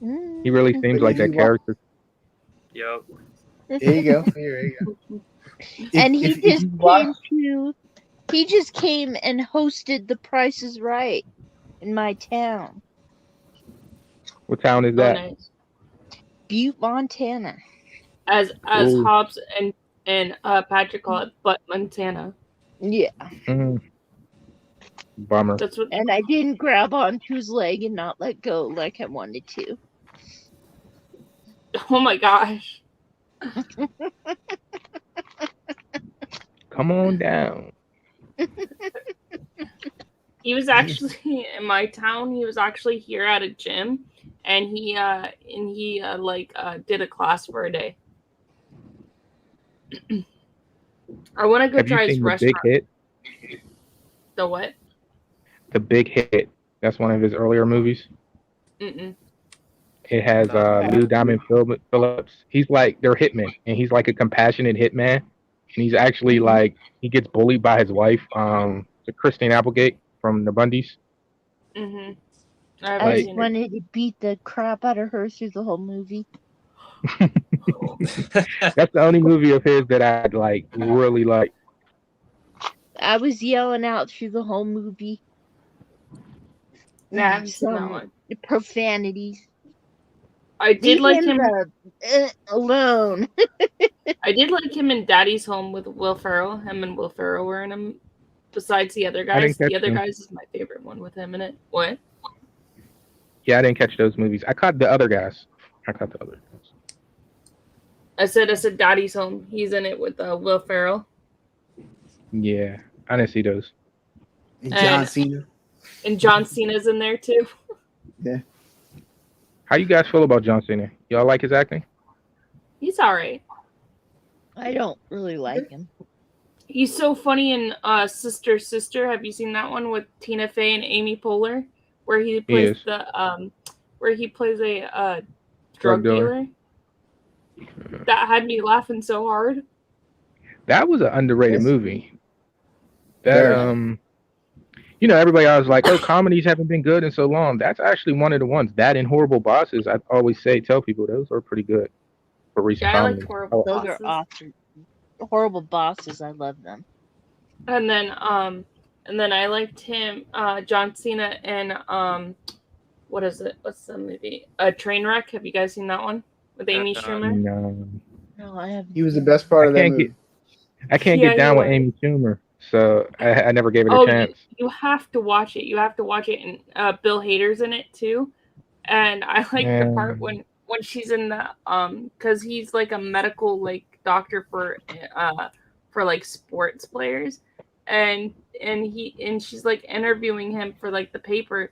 He really seems like that character. Yep. There you go. Here you go. And he just came and hosted The Price is Right in my town. What town is that? Nice. Butte, Montana. As Ooh. Hobbs and Patrick call it, but Montana. Yeah. Bummer. That's what. And I didn't grab onto his leg and not let go like I wanted to. Oh my gosh. Come on down. He was actually in my town. He was actually here at a gym, and he did a class for a day. I want to go Have try you his seen The restaurant. Big Hit? The what? The Big Hit. That's one of his earlier movies. Mm-mm. It has Lou Diamond Phillips. He's like their hitman, and he's like a compassionate hitman. And he's actually like he gets bullied by his wife, Christine Applegate from the Bundys. Mm-hmm. I just wanted to beat the crap out of her through the whole movie. That's the only movie of his that I like really like. I was yelling out through the whole movie. Nah, I haven't seen that one. Profanities. I did like him alone. I did like him in Daddy's Home with Will Ferrell. Him and Will Ferrell were in him. Besides the other guys, the other guys is my favorite one with him in it. What? Yeah, I didn't catch those movies. I caught the other guys. I said Daddy's Home. He's in it with Will Ferrell. Yeah, I didn't see those. And John Cena. And John Cena's in there too. Yeah. How you guys feel about John Cena? Y'all like his acting? He's alright. I don't really like him. He's so funny in Sister Sister. Have you seen that one with Tina Fey and Amy Poehler, where he plays a drug dealer? That had me laughing so hard. That was an underrated movie. That everybody always like, oh, comedies haven't been good in so long. That's actually one of the ones. That and Horrible Bosses, I always tell people those are pretty good for recent comedies. I like Horrible Bosses. Those are awesome. Horrible Bosses, I love them. And then I liked him, John Cena, and what is it? What's the movie? Trainwreck. Have you guys seen that one with Amy Schumer? No, I haven't. He was the best part of that movie. I can't get down with Amy Schumer, so I never gave it a chance. You have to watch it. You have to watch it, and Bill Hader's in it too. And I like the part when she's in the because he's like a medical like doctor for like sports players, and she's like interviewing him for like the paper,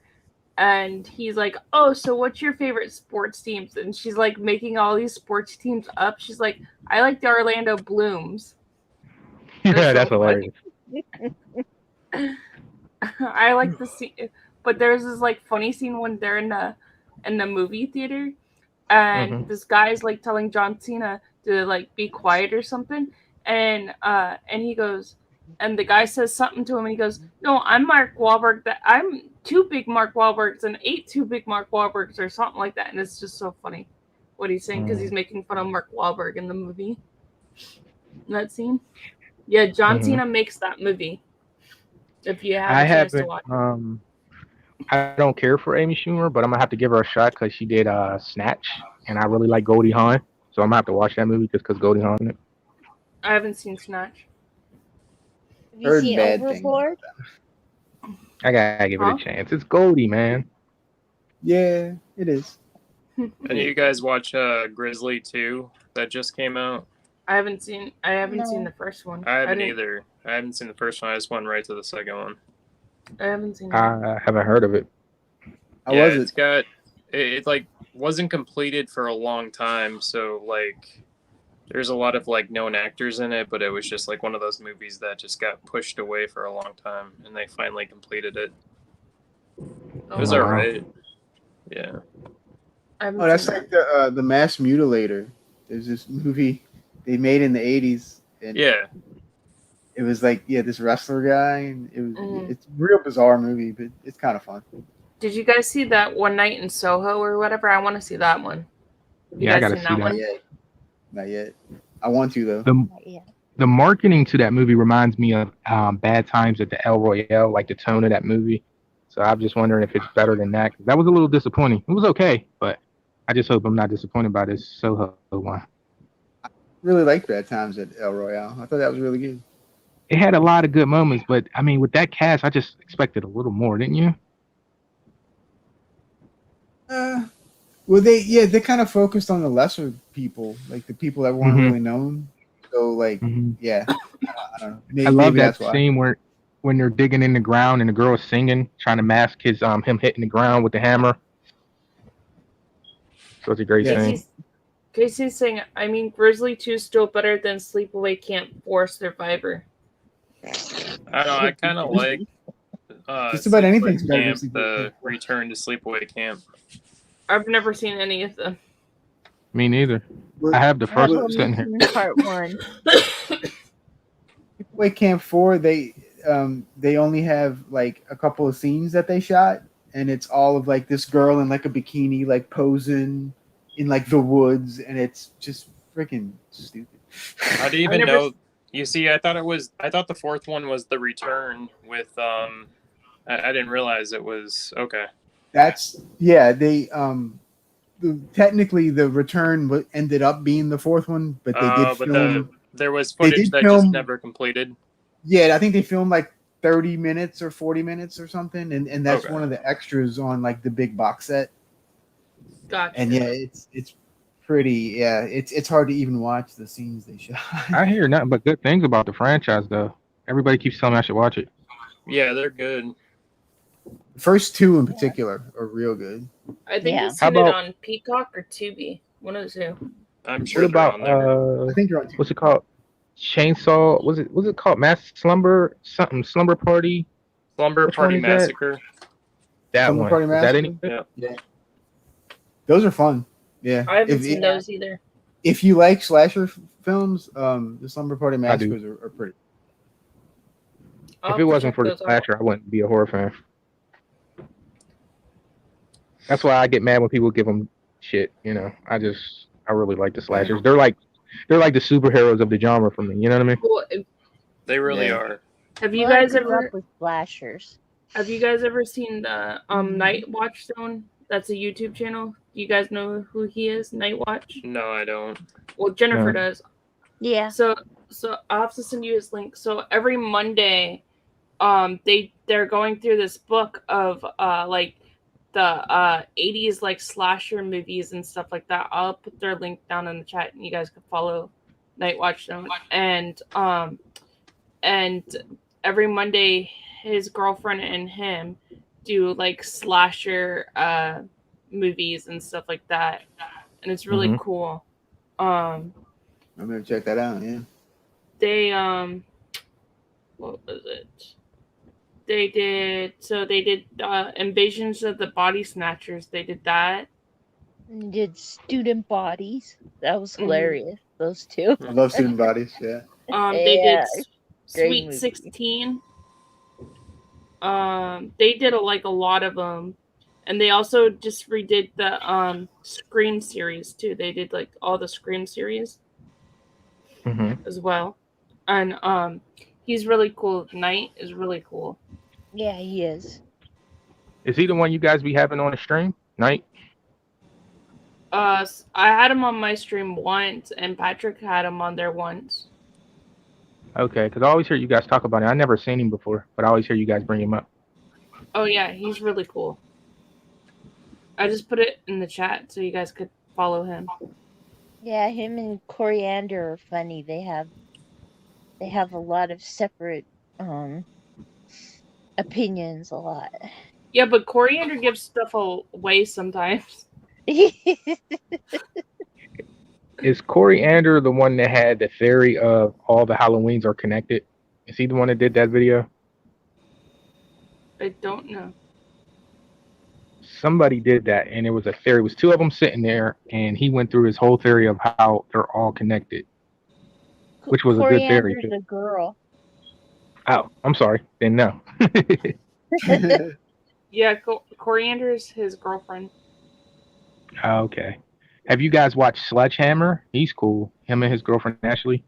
and he's like, oh, so what's your favorite sports teams? And she's like making all these sports teams up. She's like, I like the Orlando Blooms. That's hilarious. I like the scene, but there's this like funny scene when they're in the movie theater, and this guy's like telling John Cena to like be quiet or something, and he goes, and the guy says something to him, and he goes, "No, I'm Mark Wahlberg. That I'm 2 big Mark Wahlbergs and 2 big Mark Wahlbergs or something like that." And it's just so funny what he's saying because he's making fun of Mark Wahlberg in the movie. That scene. Yeah, John Cena makes that movie. If you have a chance to watch it. I don't care for Amy Schumer, but I'm gonna have to give her a shot because she did Snatch, and I really like Goldie Hawn, so I'm gonna have to watch that movie just because Goldie Hawn in it. I haven't seen Snatch. Have you seen Overboard? I gotta give it a chance. It's Goldie, man. Yeah, it is. And you guys watch Grizzly 2 that just came out? I haven't seen the first one. I haven't either. I haven't seen the first one. I just went right to the second one. I haven't seen it. I haven't heard of it. It like wasn't completed for a long time, so like there's a lot of like known actors in it, but it was just like one of those movies that just got pushed away for a long time, and they finally completed it. It was alright. Yeah. Oh, that's like the Mass Mutilator. There's this movie they made in the 80s. And it was like, this wrestler guy, and it's a real bizarre movie, but it's kind of fun. Did you guys see that One Night in Soho or whatever? I want to see that one. I gotta see that one. Not yet. I want to though. The marketing to that movie reminds me of Bad Times at the El Royale, like the tone of that movie. So I'm just wondering if it's better than that. That was a little disappointing. It was okay, but I just hope I'm not disappointed by this Soho one. I really liked Bad Times at El Royale. I thought that was really good. It had a lot of good moments, but I mean, with that cast, I just expected a little more, didn't you? Well, they kind of focused on the lesser people, like the people that weren't really known. So, like, I don't know. I love that scene where when they're digging in the ground and the girl is singing, trying to mask his him hitting the ground with the hammer. So it's a great scene. Casey's saying, I mean, Grizzly 2 is still better than Sleepaway Camp 4 Survivor. I don't know. I kind of like just about anything's better than the Return to Sleepaway Camp. I've never seen any of them. Me neither. I have the first one sitting here. Part 1. Sleepaway Camp 4, they only have like a couple of scenes that they shot, and it's all of like this girl in like a bikini, like posing in like the woods, and it's just freaking stupid. How do you even know? You see, I thought the fourth one was The Return with I didn't realize it was okay. That's technically the Return ended up being the fourth one, but they did film. There was footage that just never completed. Yeah, I think they filmed like 30 minutes or 40 minutes or something, and that's one of the extras on like the big box set. Gotcha. And it's pretty. Yeah, it's hard to even watch the scenes they shot. I hear nothing but good things about the franchise, though. Everybody keeps telling me I should watch it. Yeah, they're good. The first two in particular are real good. I think it's it on Peacock or Tubi. One of the two. I'm sure. What about I think you're on Tubi. What's it called? Chainsaw? Was it called Mass Slumber? Something Slumber Party? Slumber Party Massacre. That one. Is that anything? Yeah. Those are fun. Yeah. I haven't seen those either. If you like slasher films, the Slumber Party Massacres are pretty. If it wasn't for the slasher, I wouldn't be a horror fan. That's why I get mad when people give them shit. You know, I really like the slashers. They're like the superheroes of the genre for me. You know what I mean? Well, they really are. Have you guys ever with slashers? Have you guys ever seen the Night Watch Zone? That's a YouTube channel. Do you guys know who he is? Night Watch? No, I don't. Well, Jennifer does. Yeah. So I'll have to send you his link. So every Monday, they're going through this book of like the 80s like slasher movies and stuff like that. I'll put their link down in the chat, and you guys can follow Night Watch Zone. And every Monday, his girlfriend and him do like slasher movies and stuff like that, and it's really cool. I'm gonna check that out. Yeah, they what was it? They did Invasions of the Body Snatchers. They did that. And did Student Bodies. That was hilarious. Those two. I love Student Bodies. Yeah. They did Sweet movie. 16. They did a lot of them, and they also just redid the Scream series too. They did like all the Scream series as well, and he's really cool. Knight is really cool. Yeah, he is. Is he the one you guys be having on the stream? Night? I had him on my stream once, and Patrick had him on there once. Okay, because I always hear you guys talk about it. I never seen him before, but I always hear you guys bring him up. Oh yeah, he's really cool. I just put it in the chat so you guys could follow him. Yeah, him and Coriander are funny. They have a lot of separate opinions a lot. Yeah, but Coriander gives stuff away sometimes. Is Coriander the one that had the theory of all the Halloweens are connected? Is he the one that did that video? I don't know. Somebody did that, and it was a theory. It was two of them sitting there, and he went through his whole theory of how they're all coriander which was a good theory. Coriander's a girl. Oh, I'm sorry. Didn't know. Yeah, Coriander is his girlfriend. Okay. Have you guys watched Sledgehammer? He's cool. Him and his girlfriend Ashley.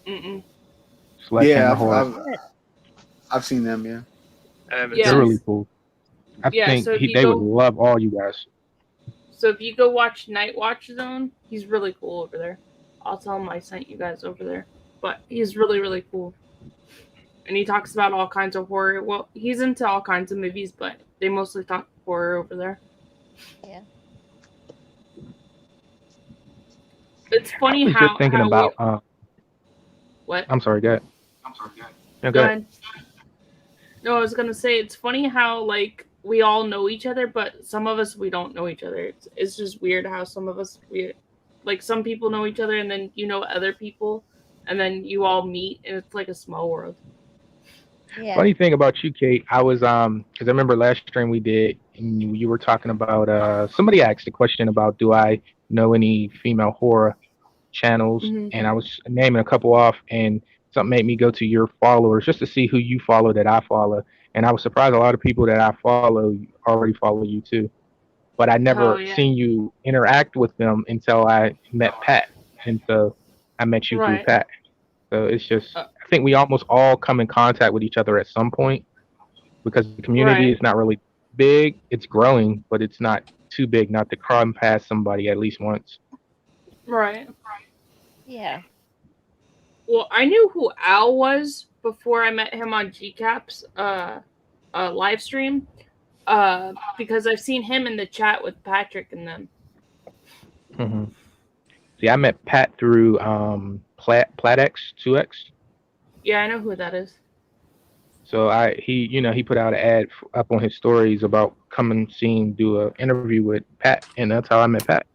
Mm-mm. Sledgehammer. Yeah, I've seen them. Yeah. They're really cool. I think so they would love all you guys. So if you go watch Night Watch Zone, he's really cool over there. I'll tell him I sent you guys over there. But he's really, really cool. And he talks about all kinds of horror. Well, he's into all kinds of movies, but they mostly talk horror over there. Yeah. It's funny I was just thinking about what? I'm sorry, go ahead. No, go ahead. No, I was gonna say it's funny how we all know each other, but some of us we don't know each other. It's just weird how some of us some people know each other, and then you know other people, and then you all meet, and it's like a small world. Yeah. Funny thing about you, Kate, I was because I remember last stream we did, and you were talking about somebody asked a question about do I know any female horror channels, and I was naming a couple off, and something made me go to your followers just to see who you follow that I follow, and I was surprised a lot of people that I follow already follow you too, but I never seen you interact with them until I met Pat, and so I met you through Pat. So it's just I think we almost all come in contact with each other at some point because the community is not really big. It's growing, but it's not too big not to come past somebody at least once. Right. Yeah. Well, I knew who Al was before I met him on GCAP's live stream because I've seen him in the chat with Patrick and them. Mm-hmm. See, I met Pat through Platex 2X. Yeah, I know who that is. So he put out an ad up on his stories about coming do an interview with Pat, and that's how I met Pat.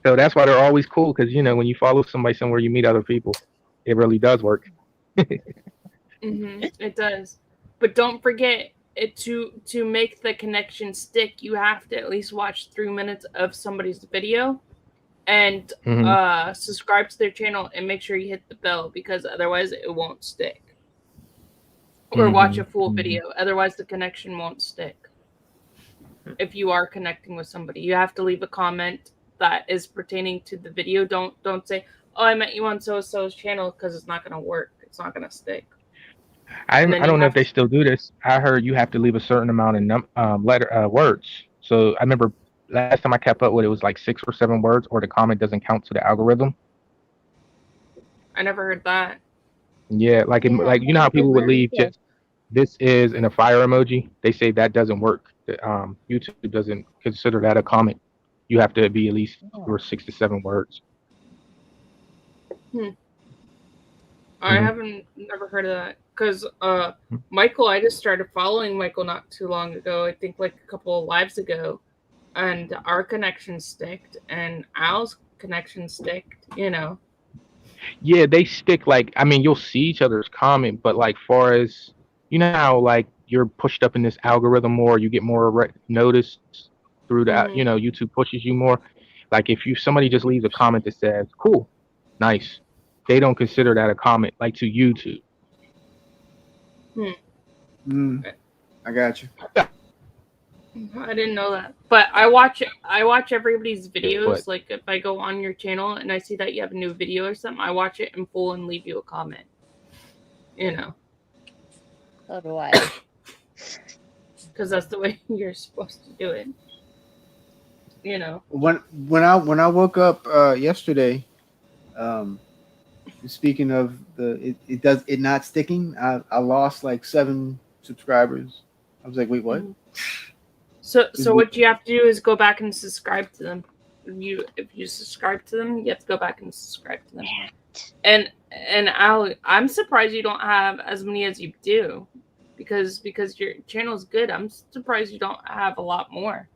So that's why they're always cool because when you follow somebody somewhere, you meet other people. It really does work. It does, but don't forget to make the connection stick. You have to at least watch 3 minutes of somebody's video, and subscribe to their channel and make sure you hit the bell because otherwise it won't stick. Or watch a full video, otherwise the connection won't stick. If you are connecting with somebody, you have to leave a comment that is pertaining to the video. Don't say, "Oh, I met you on so-and-so's channel," because it's not going to work. It's not going to stick. I don't know if they still do this. I heard you have to leave a certain amount of words. So I remember last time I kept up with it was like 6 or 7 words, or the comment doesn't count to the algorithm. I never heard that. Yeah, like you know how people would leave just "this is" and a fire emoji. They say that doesn't work. YouTube doesn't consider that a comment. You have to be at least 6 to 7 words. I haven't never heard of that because Michael. I just started following Michael not too long ago. I think like a couple of lives ago, and our connection sticked, and Al's connection sticked. Yeah, they stick. You'll see each other's comment, but far as how you're pushed up in this algorithm more, you get more noticed through that. YouTube pushes you more. If somebody just leaves a comment that says "cool," "nice," they don't consider that a comment like to YouTube. I got you. I didn't know that, but I watch everybody's videos. But like if I go on your channel and I see that you have a new video or something, I watch it in full and leave you a comment. You know. So do I. Because that's the way you're supposed to do it. You know. When I woke up yesterday, speaking of it not sticking, I lost like 7 subscribers. I was like, wait, what? So what you have to do is go back and subscribe to them. If you subscribe to them, you have to go back and subscribe to them. And I'm surprised you don't have as many as you do, because your channel's good. I'm surprised you don't have a lot more.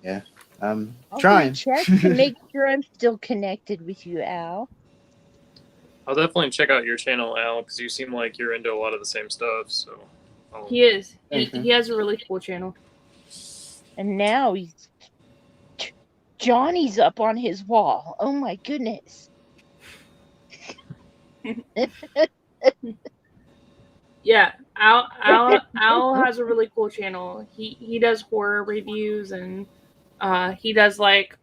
Yeah, I'm I'll trying. check to make sure I'm still connected with you, Al. I'll definitely check out your channel, Al, because you seem like you're into a lot of the same stuff. So he is. He has a really cool channel. And now Johnny's up on his wall. Oh my goodness. Yeah, Al has a really cool channel. He does horror reviews, and he does like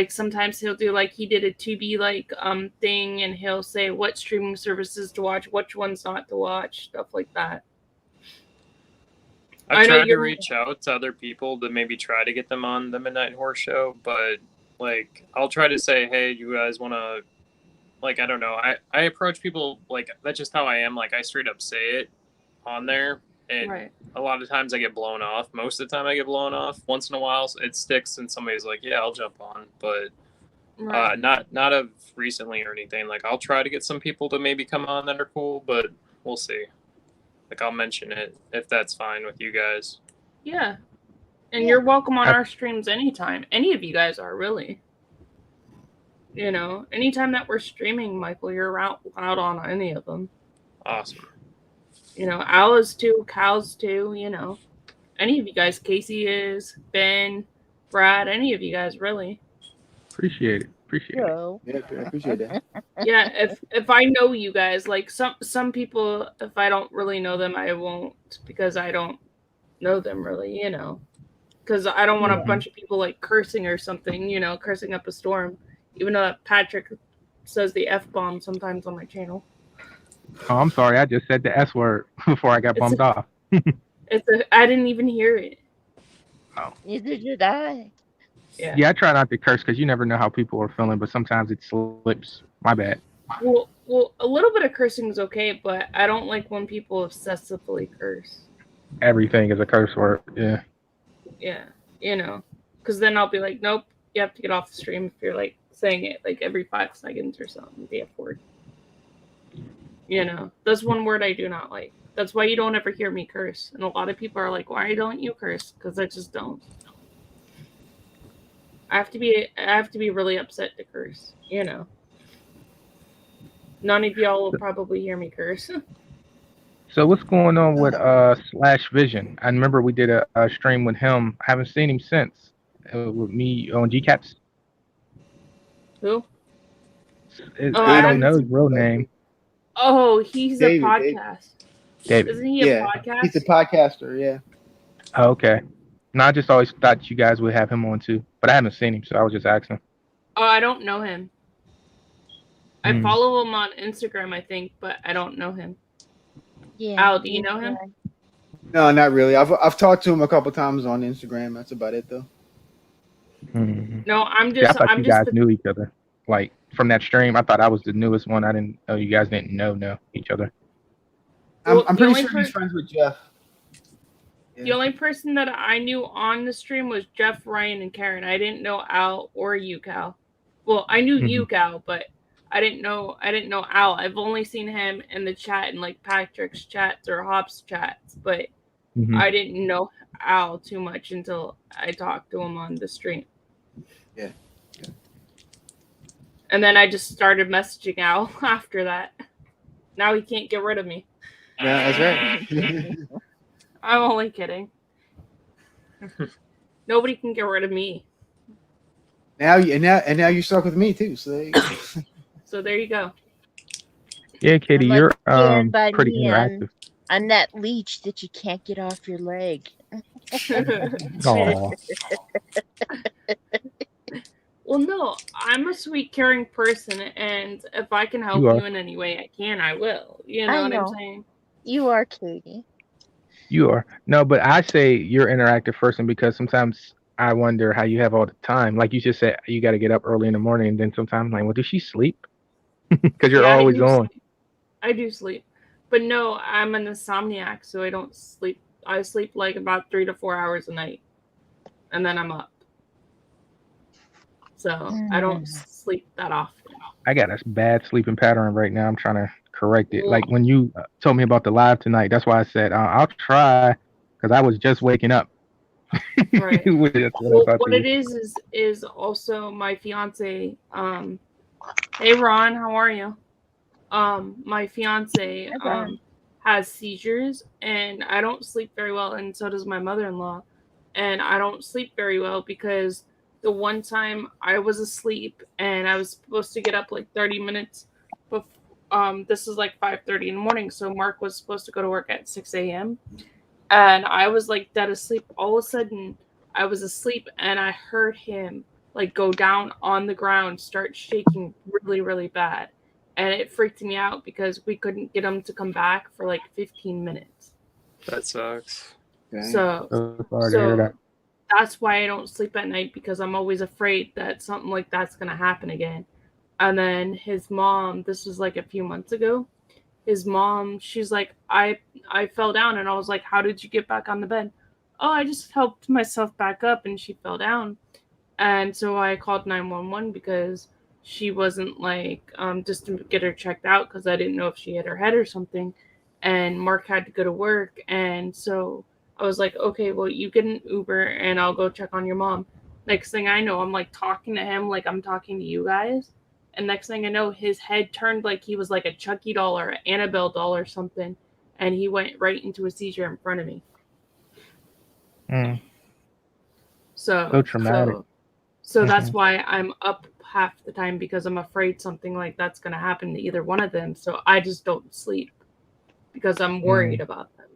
sometimes he'll do like he did a Tubi thing, and he'll say what streaming services to watch, which ones not to watch, stuff like that. I've tried to reach out to other people to maybe try to get them on the Midnight Horror Show, but like I'll try to say, hey, you guys want to, like, I don't know. I approach people like that's just how I am. Like I straight up say it on there, and a lot of times I get blown off. Most of the time I get blown off. Once in a while it sticks, and somebody's like, yeah, I'll jump on, but not of recently or anything. Like I'll try to get some people to maybe come on that are cool, but we'll see. Like I'll mention it if that's fine with you guys. Yeah. And you're welcome on our streams anytime. Any of you guys are, really. You know, anytime that we're streaming, Michael, you're out on any of them. Awesome. You know, Al is too, Cal's too, you know. Any of you guys, Casey is, Ben, Brad, any of you guys, really. Appreciate it. Yeah, I appreciate that. Yeah, if I know you guys, like some people, if I don't really know them, I won't, because I don't know them really, you know. Because I don't want a bunch of people like cursing or something, you know, cursing up a storm. Even though Patrick says the F-bomb sometimes on my channel. Oh, I'm sorry. I just said the S word before I got bumped off. I didn't even hear it. Oh. Neither did I. Yeah, I try not to curse because you never know how people are feeling, but sometimes it slips. My bad. Well, a little bit of cursing is okay, but I don't like when people obsessively curse. Everything is a curse word. Yeah. Yeah, you know, because then I'll be like, nope, you have to get off the stream if you're like saying it like every 5 seconds or something. The F word. You know, that's one word I do not like. That's why you don't ever hear me curse. And a lot of people are like, why don't you curse? Because I just don't. I have to be really upset to curse, you know. None of y'all will probably hear me curse. So what's going on with Slash Vision? I remember we did a stream with him. I haven't seen him since. With me on GCaps. Who? I don't know his real name. Oh, he's David, a podcast. David. Isn't he a podcast? He's a podcaster, yeah. Oh, okay. No, I just always thought you guys would have him on too, but I haven't seen him, so I was just asking. Oh, I don't know him. I follow him on Instagram, I think, but I don't know him. Yeah. Al, do you know him? No, not really. I've talked to him a couple times on Instagram. That's about it, though. No, I'm just. I thought you guys the... knew each other. Like from that stream, I thought I was the newest one. I didn't know you guys didn't know each other. Well, I'm pretty sure he's friends with Jeff. The only person that I knew on the stream was Jeff, Ryan, and Karen. I didn't know Al or you, Cal. Well, I knew you, Cal, but I didn't know Al. I've only seen him in the chat in like Patrick's chats or Hop's chats, but I didn't know Al too much until I talked to him on the stream. Yeah. And then I just started messaging Al after that. Now he can't get rid of me. Yeah, that's right. I'm only kidding. Nobody can get rid of me. Now you're stuck with me too. So there you go. So there you go. Yeah, Katie, Unless you're scared by pretty me interactive. on that leech that you can't get off your leg. Aw. Well, no, I'm a sweet, caring person, and if I can help You are. you in any way I can, I will. You know I what I'm know. saying? You are, Katie. You are. No, but I say you're an interactive person because sometimes I wonder how you have all the time. Like you just said, you got to get up early in the morning, and then sometimes I'm like, well, does she sleep? Because you're Yeah, always on. I do sleep. But no, I'm an insomniac, so I don't sleep. I sleep like about 3 to 4 hours a night, and then I'm up. So I don't sleep that often. I got a bad sleeping pattern right now. I'm trying to correct it. Well, Like when you told me about the live tonight, that's why I said I'll try because I was just waking up. right. That's what I Well, thought what to it is also my fiance. Hey Ron, how are you? My fiance has seizures, and I don't sleep very well, and so does my mother-in-law. And I don't sleep very well because the one time I was asleep and I was supposed to get up like 30 minutes before, this is like 5:30 in the morning, so Mark was supposed to go to work at 6 a.m. and I was like dead asleep. All of a sudden I was asleep and I heard him like go down on the ground, start shaking really, really bad. And it freaked me out because we couldn't get him to come back for like 15 minutes. That sucks. Okay. So sorry to hear that. that's why I don't sleep at night, because I'm always afraid that something like that's going to happen again. And then his mom, this was like a few months ago, his mom, she's like, I fell down, and I was like, how did you get back on the bed? Oh, I just helped myself back up and she fell down. And so I called 911 because she wasn't like, just to get her checked out, because I didn't know if she hit her head or something. And Mark had to go to work. And so I was like, okay, well, you get an Uber and I'll go check on your mom. Next thing I know, I'm like talking to him like I'm talking to you guys. And next thing I know, his head turned like he was like a Chucky doll or an Annabelle doll or something. And he went right into a seizure in front of me. So traumatic. So that's why I'm up half the time, because I'm afraid something like that's going to happen to either one of them. So I just don't sleep because I'm worried about them.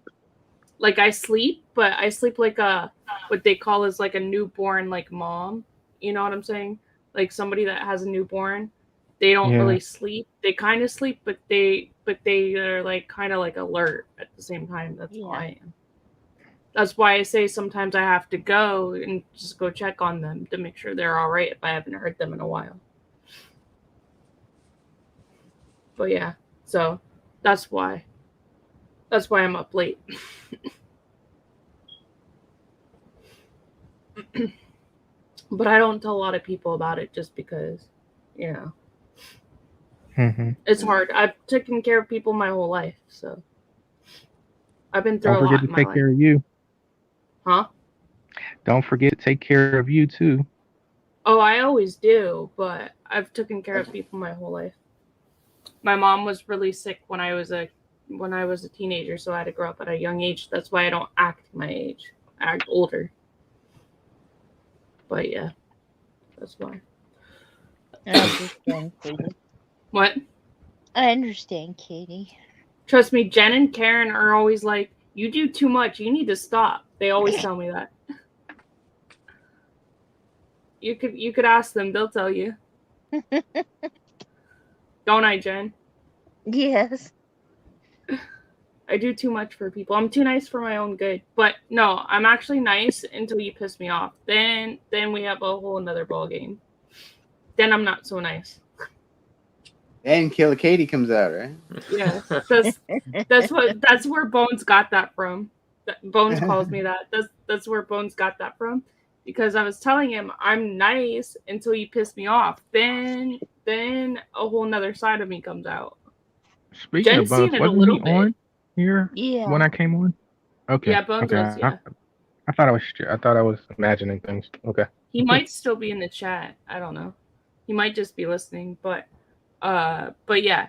Like I sleep, but I sleep like what they call is like a newborn like mom. You know what I'm saying? Like somebody that has a newborn. They don't really sleep. They kind of sleep, but they are like kind of like alert at the same time. That's how I am. That's why I say sometimes I have to go and just go check on them to make sure they're all right if I haven't heard them in a while. But yeah, so that's why I'm up late. But I don't tell a lot of people about it just because, you know, it's hard. I've taken care of people my whole life, so I've been through a lot in my life. Don't forget to take care of you. Huh? Don't forget to take care of you too. Oh, I always do, but I've taken care of people my whole life. My mom was really sick when I was a teenager, so I had to grow up at a young age. That's why I don't act my age. I act older. But yeah, that's why. I understand, Katie. What? I understand, Katie. Trust me, Jen and Karen are always like, you do too much. You need to stop. They always tell me that. You could ask them. They'll tell you. Don't I, Jen? Yes. I do too much for people. I'm too nice for my own good. But no, I'm actually nice until you piss me off. Then we have a whole another ball game. Then I'm not so nice. And Killer Katie comes out, right? Yeah, that's where Bones got that from. Bones calls me that. That's where Bones got that from, because I was telling him I'm nice until you piss me off. Then a whole nother side of me comes out. Speaking Jen's of Bones, seen it wasn't a little he bit. on here when I came on? Okay. Yeah, Bones was. Yeah. I thought I was imagining things. Okay. He might still be in the chat. I don't know. He might just be listening, but yeah,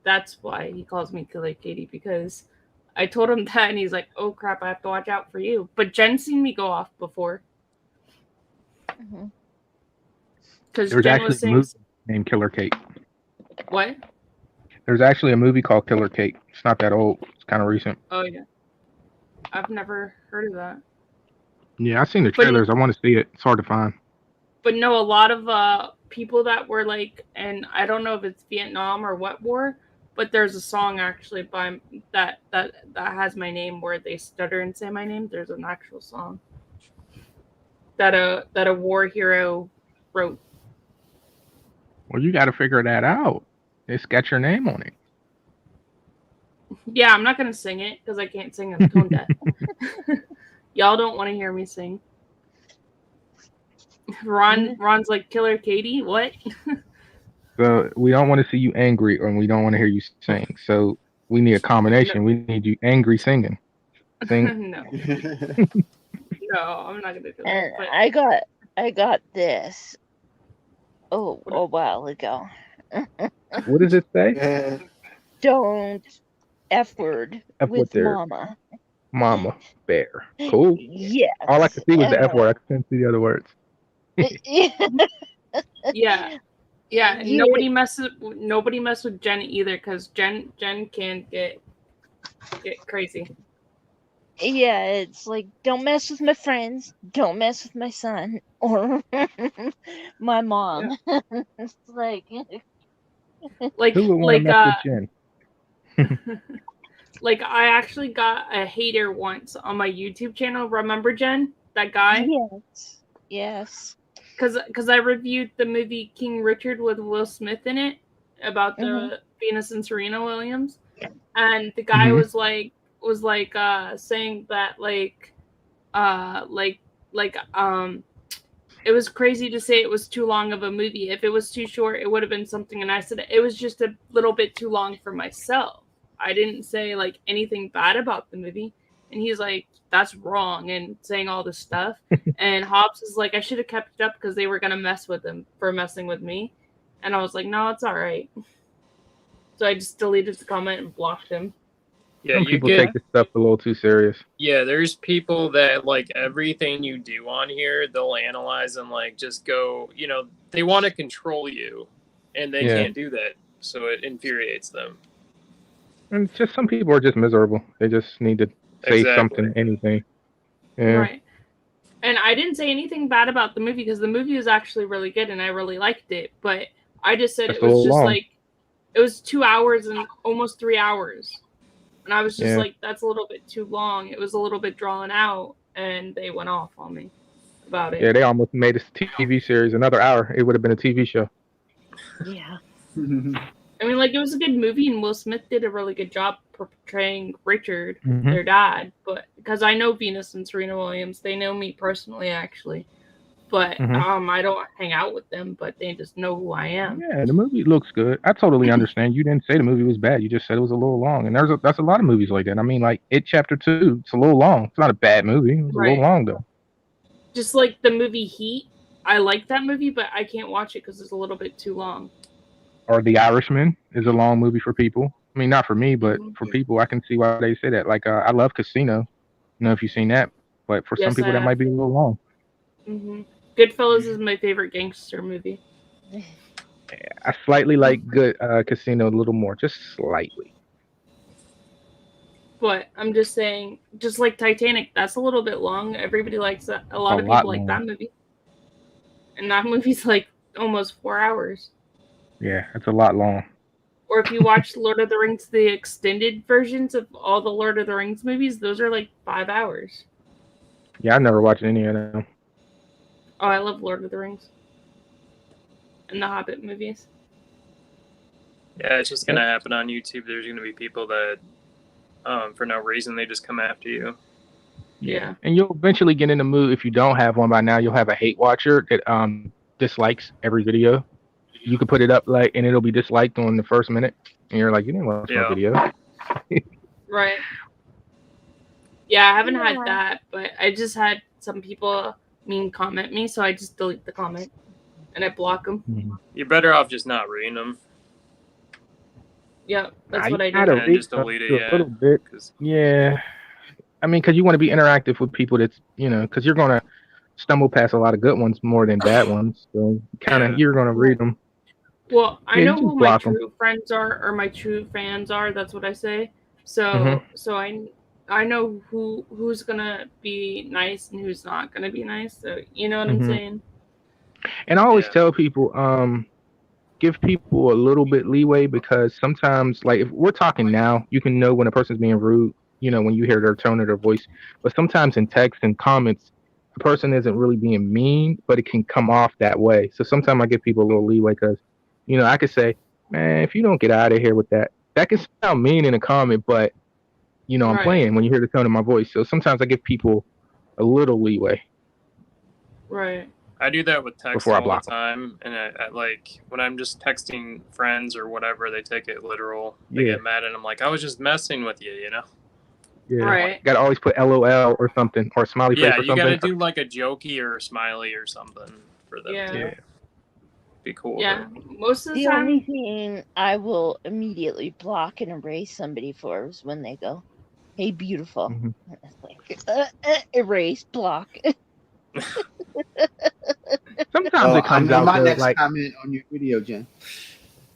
that's why he calls me Killer Katie, because I told him that and he's like, oh crap, I have to watch out for you. But Jen's seen me go off before. Because Jen actually was saying named Killer Kate. What? There's actually a movie called Killer Cake. It's not that old. It's kind of recent. Oh yeah, I've never heard of that. Yeah, I've seen the trailers. I want to see it. It's hard to find. But no, a lot of people that were like, and I don't know if it's Vietnam or what war, but there's a song actually by that has my name where they stutter and say my name. There's an actual song that a war hero wrote. Well, you got to figure that out. It's got your name on it. Yeah, I'm not gonna sing it because I can't sing. I'm tone deaf. Y'all don't want to hear me sing. Ron's like, Killer Katie, what? So we don't want to see you angry, and we don't want to hear you sing. So we need a combination. No. We need you angry singing. Sing. No, I'm not gonna do that. But... I got this. Oh, a while ago. What does it say? Don't F word with mama. Mama bear. Cool. Yes. All I could see was the F word. I couldn't see the other words. Yeah. Nobody mess with Jen either, because Jen can get crazy. Yeah, it's like, don't mess with my friends, don't mess with my son or my mom. Yeah. It's like who would want to mess with Jen? Like, I actually got a hater once on my YouTube channel. Remember Jen? That guy? Yes. Because I reviewed the movie King Richard with Will Smith in it about the Venus and Serena Williams, and the guy was like saying that it was crazy to say it was too long of a movie. If it was too short, it would have been something. And I said it was just a little bit too long for myself. I didn't say like anything bad about the movie. And he's like, that's wrong, and saying all this stuff. And Hobbs is like, I should have kept it up because they were going to mess with him for messing with me. And I was like, no, it's all right. So I just deleted the comment and blocked him. Yeah, some people take this stuff a little too serious. Yeah, there's people that like everything you do on here, they'll analyze and like just go, they want to control you, and they can't do that. So it infuriates them. And just some people are just miserable. They just need to say something, anything. Yeah. Right. And I didn't say anything bad about the movie because the movie was actually really good and I really liked it. But I just said it was just long. Like, it was 2 hours and almost 3 hours. And I was just like, that's a little bit too long. It was a little bit drawn out, and they went off on me about it. Yeah, they almost made a TV series another hour. It would have been a TV show. Yeah. I mean, like, it was a good movie, and Will Smith did a really good job portraying Richard, their dad. But because I know Venus and Serena Williams, they know me personally, actually. But I don't hang out with them, but they just know who I am. Yeah, the movie looks good. I totally understand. You didn't say the movie was bad. You just said it was a little long. And that's a lot of movies like that. I mean, like It Chapter 2, it's a little long. It's not a bad movie. It's a little long, though. Just like the movie Heat. I like that movie, but I can't watch it because it's a little bit too long. Or The Irishman is a long movie for people. I mean, not for me, but for people, I can see why they say that. Like, I love Casino. I don't know if you've seen that. But for some people, that might be a little long. Mm-hmm. Goodfellas is my favorite gangster movie. Yeah, I slightly like Casino a little more, just slightly. But I'm just saying, just like Titanic, that's a little bit long. Everybody likes that. A lot of people like that movie. And that movie's like almost 4 hours. Yeah, it's a lot long. Or if you watch Lord of the Rings, the extended versions of all the Lord of the Rings movies, those are like 5 hours. Yeah, I've never watched any of them. Oh, I love Lord of the Rings. And the Hobbit movies. Yeah, it's just going to happen on YouTube. There's going to be people that, for no reason, they just come after you. Yeah. And you'll eventually get in the mood. If you don't have one by now, you'll have a hate watcher that dislikes every video. You can put it up, and it'll be disliked on the first minute. And you're like, you didn't watch my video. Right. Yeah, I haven't had that, but I just had some people comment me, so I just delete the comment and I block them. You're better off just not reading them. Yeah, that's what I do. Just delete it, a little bit. Yeah, I mean, because you want to be interactive with people that's, because you're going to stumble past a lot of good ones more than bad ones. So you're going to read them. Well, I Yeah, know you who just my block them. true friends are, or my true fans are. That's what I say. So, Mhm. so I know who's gonna be nice and who's not gonna be nice. So you know what I'm Mhm. saying? And I always Yeah. tell people, give people a little bit leeway because sometimes, like if we're talking now, you can know when a person's being rude, when you hear their tone of their voice. But sometimes in text and comments, a person isn't really being mean, but it can come off that way. So sometimes I give people a little leeway because, I could say, man, if you don't get out of here with that, that can sound mean in a comment, but I'm Right, playing when you hear the tone of my voice. So sometimes I give people a little leeway right. I do that with text before I all the block them. time, and I like when I'm just texting friends or whatever, they take it literal. They Yeah, get mad, and I'm like, I was just messing with you, you know? yeah. Right. Got to always put LOL or something or smiley face Yeah, or you got something. to do like a jokey or a smiley or something for them Yeah. to Yeah. be cool with Yeah. it. Most of the The only time, thing I will immediately block and erase somebody for is when they go, "Hey, beautiful." Hmm. It's like, erase, block. Sometimes Oh, it I comes know out my good. next Like, comment on your video, Jen.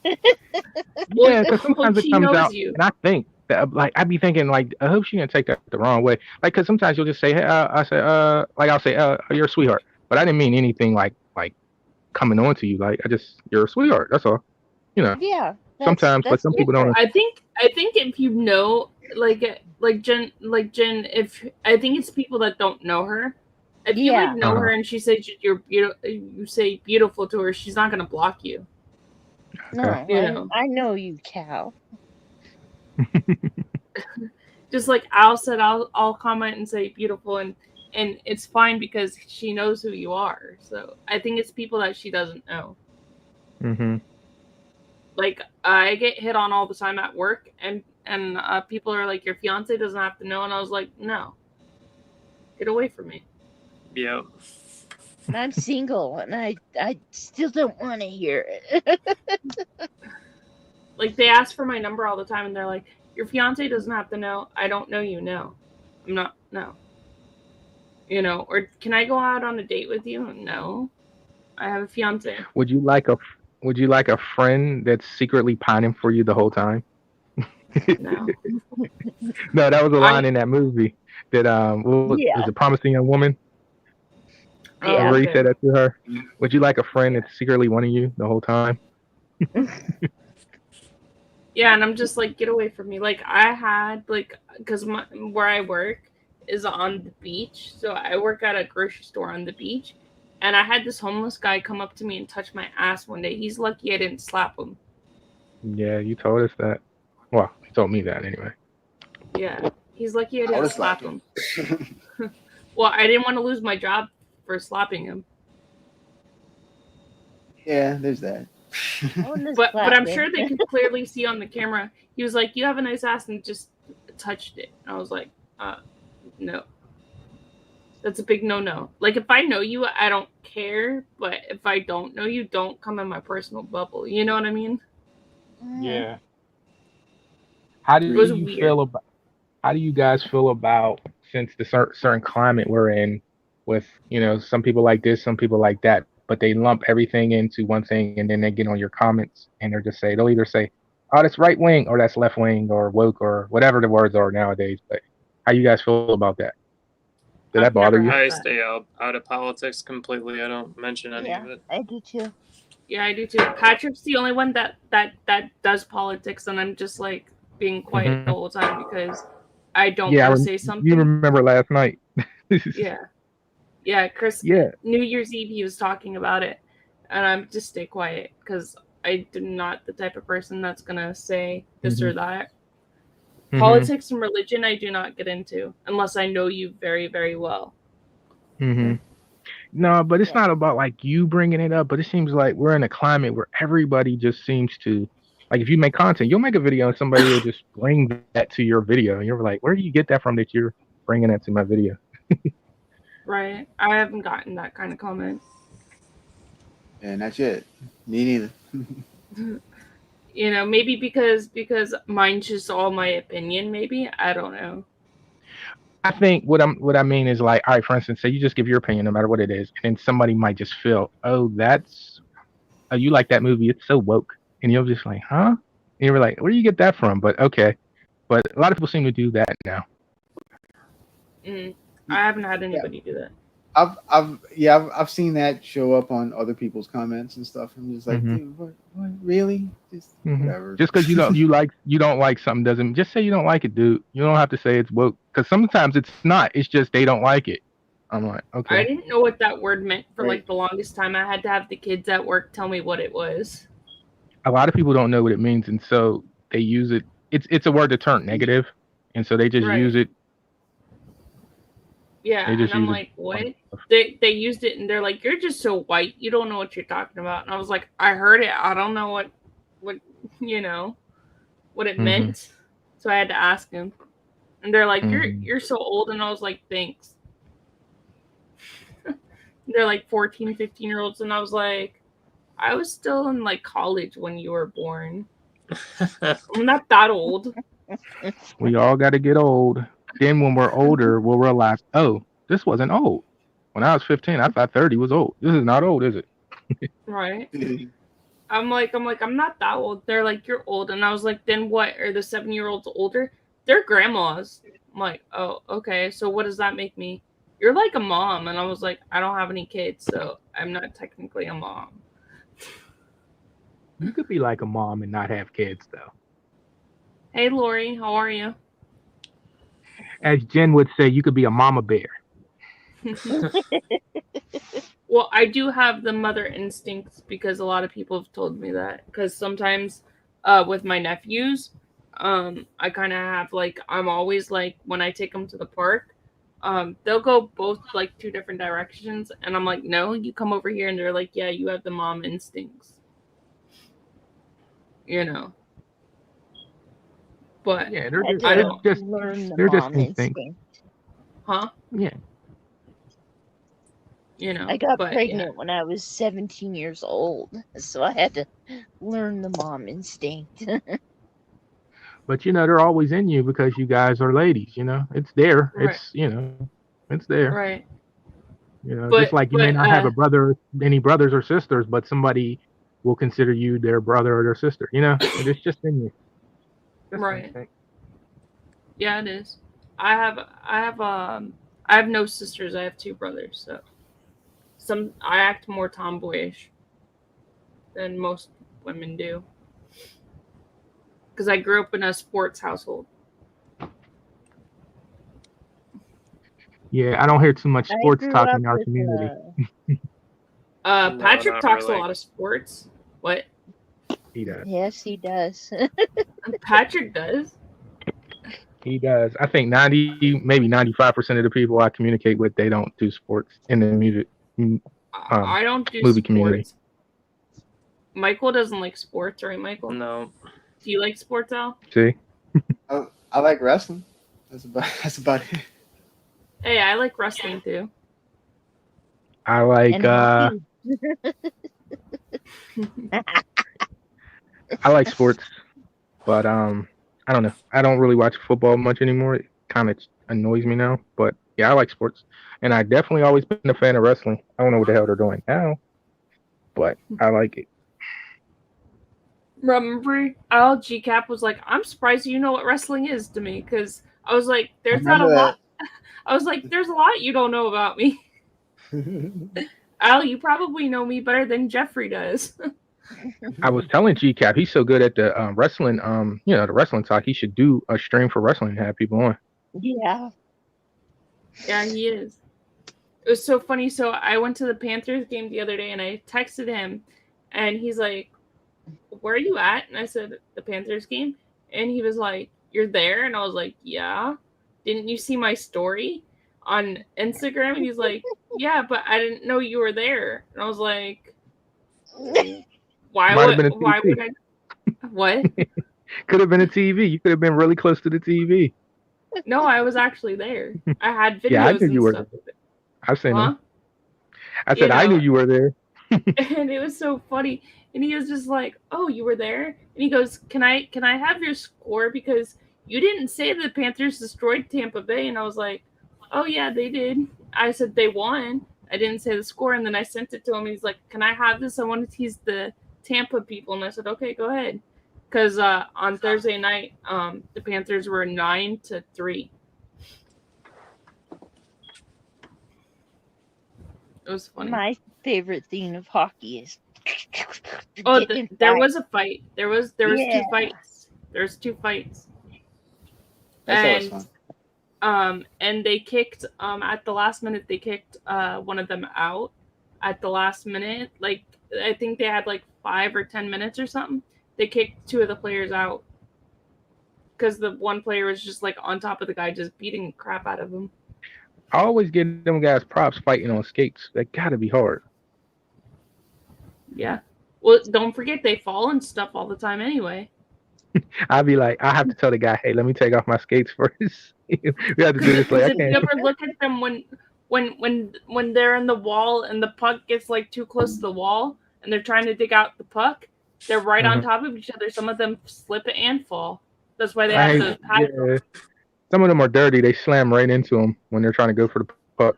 well, yeah, because sometimes it she comes knows out, you. and I think that, like, I be thinking, like, I hope she didn't take that the wrong way. Like, because sometimes you'll just say, hey, I say, like, I'll say, you're a sweetheart, but I didn't mean anything like coming on to you. Like, you're a sweetheart. That's all. You know. Yeah, Sometimes, but that's some people don't. different. I think if you know, like Jen, if I think it's people that don't know her. If you Yeah, know her and she says you're beautiful, you say beautiful to her, she's not gonna block you. no, You know, I know you, Cal. just like Al said, I'll comment and say beautiful, and it's fine because she knows who you are. So I think it's people that she doesn't know. Hmm. Like I get hit on all the time at work, and people are like, your fiance doesn't have to know, and I was like, no, get away from me. Yeah. And I'm single, and I still don't want to hear it. Like they ask for my number all the time, and they're like, your fiance doesn't have to know. I don't know you. No, I'm not. No. Or can I go out on a date with you? No, I have a fiance. Would you like a friend that's secretly pining for you the whole time? No. No, that was a line I in that movie that was Yeah, it Promising Young Woman? Oh, yeah. Where he okay. said that to her. Would you like a friend that's secretly wanting you the whole time? Yeah, and I'm just like, get away from me. Like I had because where I work is on the beach, so I work at a grocery store on the beach, and I had this homeless guy come up to me and touch my ass one day. He's lucky I didn't slap him. Yeah, you told us that. Well, you told me that anyway. Yeah, he's lucky I I didn't would've slap slapped him. Well, I didn't want to lose my job for slapping him. Yeah, there's that. But I'm sure they could clearly see on the camera. He was like, "You have a nice ass," and just touched it. And I was like, no, that's a big no. Like if I know you, I don't care. But if I don't know you, don't come in my personal bubble. You know what I mean? Yeah. How do It was you weird. feel about? How do you guys feel about since the certain climate we're in, with some people like this, some people like that, but they lump everything into one thing, and then they get on your comments and they'll either say, "Oh, that's right wing," or "That's left wing," or "woke," or whatever the words are nowadays. But how you guys feel about that? Did that I've bother never you? had I that. stay out of politics completely. I don't mention any of it. I do too. Yeah, I do too. Patrick's the only one that does politics, and I'm just like being quiet the whole time because I don't Yeah, want to say you something. remember last night. Yeah. Chris, Yeah. New Year's Eve, he was talking about it, and I'm just stay quiet because I'm not the type of person that's gonna say this or that. Politics and religion, I do not get into unless I know you very, very well. No, but it's not about like you bringing it up, but it seems like we're in a climate where everybody just seems to, like, if you make content, you'll make a video and somebody will just bring that to your video, and you're like, where do you get that from that you're bringing that to my video? Right? I haven't gotten that kind of comment. And that's it. Me neither. Maybe because mine's just all my opinion. Maybe I don't know. I think what I mean is, like, all right, for instance, say you just give your opinion no matter what it is, and then somebody might just feel, oh, that's "Oh, you like that movie? It's so woke." And you're just like, "Huh?" And you're like, "Where do you get that from?" But okay. But a lot of people seem to do that now. I haven't had anybody do that. I've seen that show up on other people's comments and stuff. I'm just like, dude, what really? Just whatever. Just because you don't like something doesn't just say you don't like it, dude. You don't have to say it's woke because sometimes it's not. It's just they don't like it. I'm like, okay. I didn't know what that word meant for like the longest time. I had to have the kids at work tell me what it was. A lot of people don't know what it means, and so they use it. It's a word to turn negative, and so they just use it. Yeah, and I'm like, what? They used it, and they're like, "You're just so white. You don't know what you're talking about." And I was like, "I heard it. I don't know what what it meant." So I had to ask him, and they're like, "You're so old," and I was like, "Thanks." They're like 14, 15-year-olds, and I was like, "I was still in like college when you were born. I'm not that old." We all got to get old. Then when we're older, we'll realize, oh, this wasn't old. When I was 15, I thought 30 was old. This is not old, is it? Right. I'm like, I'm not that old. They're like, "You're old." And I was like, then what? Are the 7-year-olds older? They're grandmas. I'm like, oh, okay. So what does that make me? You're like a mom. And I was like, I don't have any kids, so I'm not technically a mom. You could be like a mom and not have kids, though. Hey, Lori, how are you? As Jen would say, you could be a mama bear. Well, I do have the mother instincts because a lot of people have told me that. Because sometimes with my nephews, I kind of have like, I'm always like, when I take them to the park, they'll go both like 2 different directions. And I'm like, no, you come over here. And they're like, yeah, you have the mom instincts. But yeah, they're just instincts. Huh? Yeah. I got pregnant when I was 17 years old, so I had to learn the mom instinct. But they're always in you because you guys are ladies. It's there. Right. It's there. Right. Just like you may not have any brothers or sisters, but somebody will consider you their brother or their sister. It's just in you. Right. Yeah, it is. I have no sisters. I have 2 brothers, so I act more tomboyish than most women do. Because I grew up in a sports household. Yeah, I don't hear too much sports talk in our community. Patrick talks a lot of sports. What? He does. Yes, he does. Patrick does. He does. I think 90, maybe 95% of the people I communicate with, they don't do sports in the music. I don't do movie sports. Community. Michael doesn't like sports, right, Michael? No. Do you like sports, Al? See? I like wrestling. That's about it. Hey, I like wrestling too. I like I like sports, but I don't know. I don't really watch football much anymore. It kind of annoys me now. But yeah, I like sports, and I definitely always been a fan of wrestling. I don't know what the hell they're doing now, but I like it. Remember, Al GCap was like, "I'm surprised you know what wrestling is," to me, because I was like, "There's not a lot." I was like, "There's a lot you don't know about me." Al, you probably know me better than Jeffrey does. I was telling GCap, he's so good at the wrestling, the wrestling talk. He should do a stream for wrestling and have people on. Yeah. Yeah, he is. It was so funny. So I went to the Panthers game the other day, and I texted him, and he's like, "Where are you at?" And I said, "The Panthers game." And he was like, "You're there?" And I was like, "Yeah. Didn't you see my story on Instagram?" And he's like, "Yeah, but I didn't know you were there." And I was like, why would I? What? Could have been a TV. You could have been really close to the TV. No, I was actually there. I had videos. Yeah, I knew you were there. I've seen them. I said, I knew you were there. And it was so funny. And he was just like, "Oh, you were there?" And he goes, Can I have your score? Because you didn't say the Panthers destroyed Tampa Bay." And I was like, "Oh, yeah, they did." I said, "They won." I didn't say the score, and then I sent it to him. He's like, "Can I have this? I want to tease the Tampa people." And I said, "Okay, go ahead." Because on Thursday night, the Panthers were 9-3. It was funny. My favorite thing of hockey is. Oh, there was a fight. There was Yeah. 2 fights. There's 2 fights. That's always fun. And they kicked at the last minute. They kicked one of them out at the last minute. Like I think they had like 5 or 10 minutes or something. They kicked 2 of the players out because the one player was just like on top of the guy, just beating the crap out of him. I always give them guys props fighting on skates. That gotta be hard. Yeah. Well, don't forget they fall and stuff all the time anyway. I'd be like, I have to tell the guy, hey, let me take off my skates first. We have to do this. Like, I If you can't. ever look at them when they're in the wall and the puck gets like too close to the wall and they're trying to dig out the puck, they're right on top of each other. Some of them slip and fall. That's why they have those pads. Yeah. Some of them are dirty. They slam right into them when they're trying to go for the puck.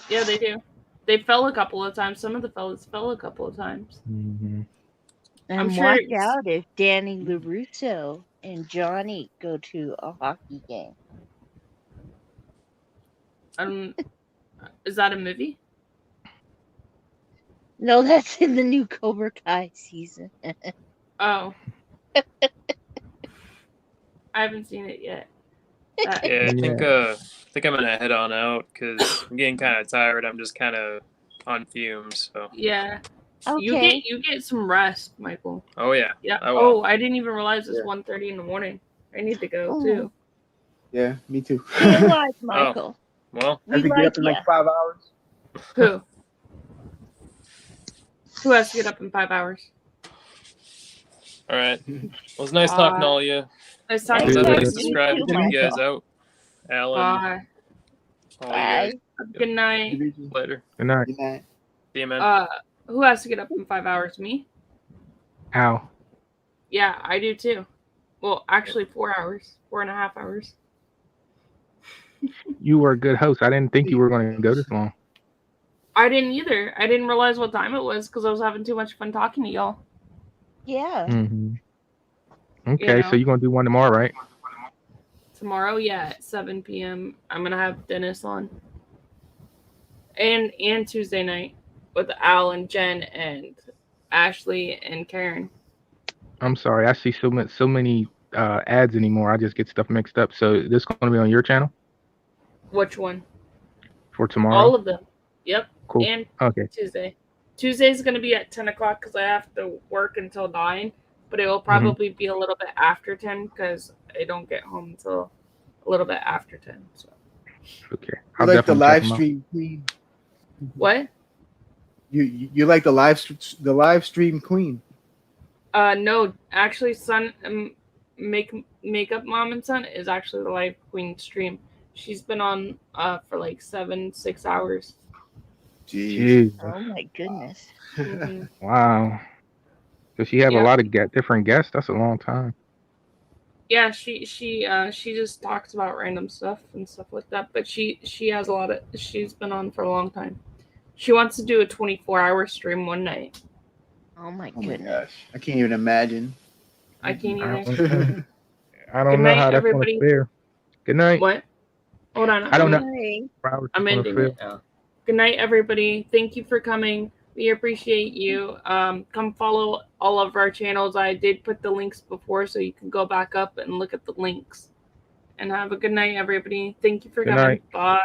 Yeah, they do. They fell a couple of times. Some of the fellas fell a couple of times. Mm-hmm. And I'm sure watch it's- out if Danny LaRusso and Johnny go to a hockey game. Is that a movie? No, that's in the new Cobra Kai season. Oh. I haven't seen it yet. Yeah, I think I'm gonna head on out because I'm getting kind of tired. I'm just kind of on fumes. So Yeah. Okay. You get some rest, Michael. oh yeah, Yeah. I will. Oh, I didn't even realize it's 1:30 in the morning. I need to go too. Yeah, me too. Stay alive, Michael. Well, I have We to get like up in ya. like 5 hours. Who? Who has to get up in 5 hours? all right. Well, it's nice talking to all you. Nice I'll talking to definitely you. subscribe too, to you guys Michael. out. Alan, Bye. all you guys. Bye. Good night. Later. Good night. Good night. See you, man. Who has to get up in 5 hours? Me? Ow. Yeah, I do too. Well, actually 4 hours. 4.5 hours. You were a good host. I didn't think you were going to go this long. I didn't either. I didn't realize what time it was because I was having too much fun talking to y'all. Yeah. Mm-hmm. Okay, You so know. you're going to do one tomorrow, right? Tomorrow, yeah, at 7 p.m. I'm gonna have Dennis on. And Tuesday night with Al and Jen and Ashley and Karen. I'm sorry. I see so many ads anymore. I just get stuff mixed up. So this going to be on your channel Which one? for tomorrow? All of them. Yep. Cool. And Okay. Tuesday. Tuesday's gonna be at 10 o'clock because I have to work until 9. But it will probably be a little bit after 10 because I don't get home until a little bit after 10. So. Okay. You like the definitely check live 'em out. stream queen? What? You like the live stream queen? No, actually, Son, Makeup Mom and Son is actually the live queen stream. She's been on for like 6 hours. Jeez. Oh my goodness. Mhm. Wow. So she have a Yeah. lot of different guests. That's a long time. Yeah, she just talks about random stuff and stuff like that. But she has a lot of. She's been on for a long time. She wants to do a 24-hour stream one night. Oh my Oh my goodness. gosh, I can't even imagine. I can't I either. don't, I Good don't know night, how that's going everybody. to fare. Good night. What? Hold on. I don't know. Bye. I'm ending it now. Good night, everybody. Thank you for coming. We appreciate you. Come follow all of our channels. I did put the links before, so you can go back up and look at the links. And have a good night, everybody. Thank you for Good coming. night. Bye.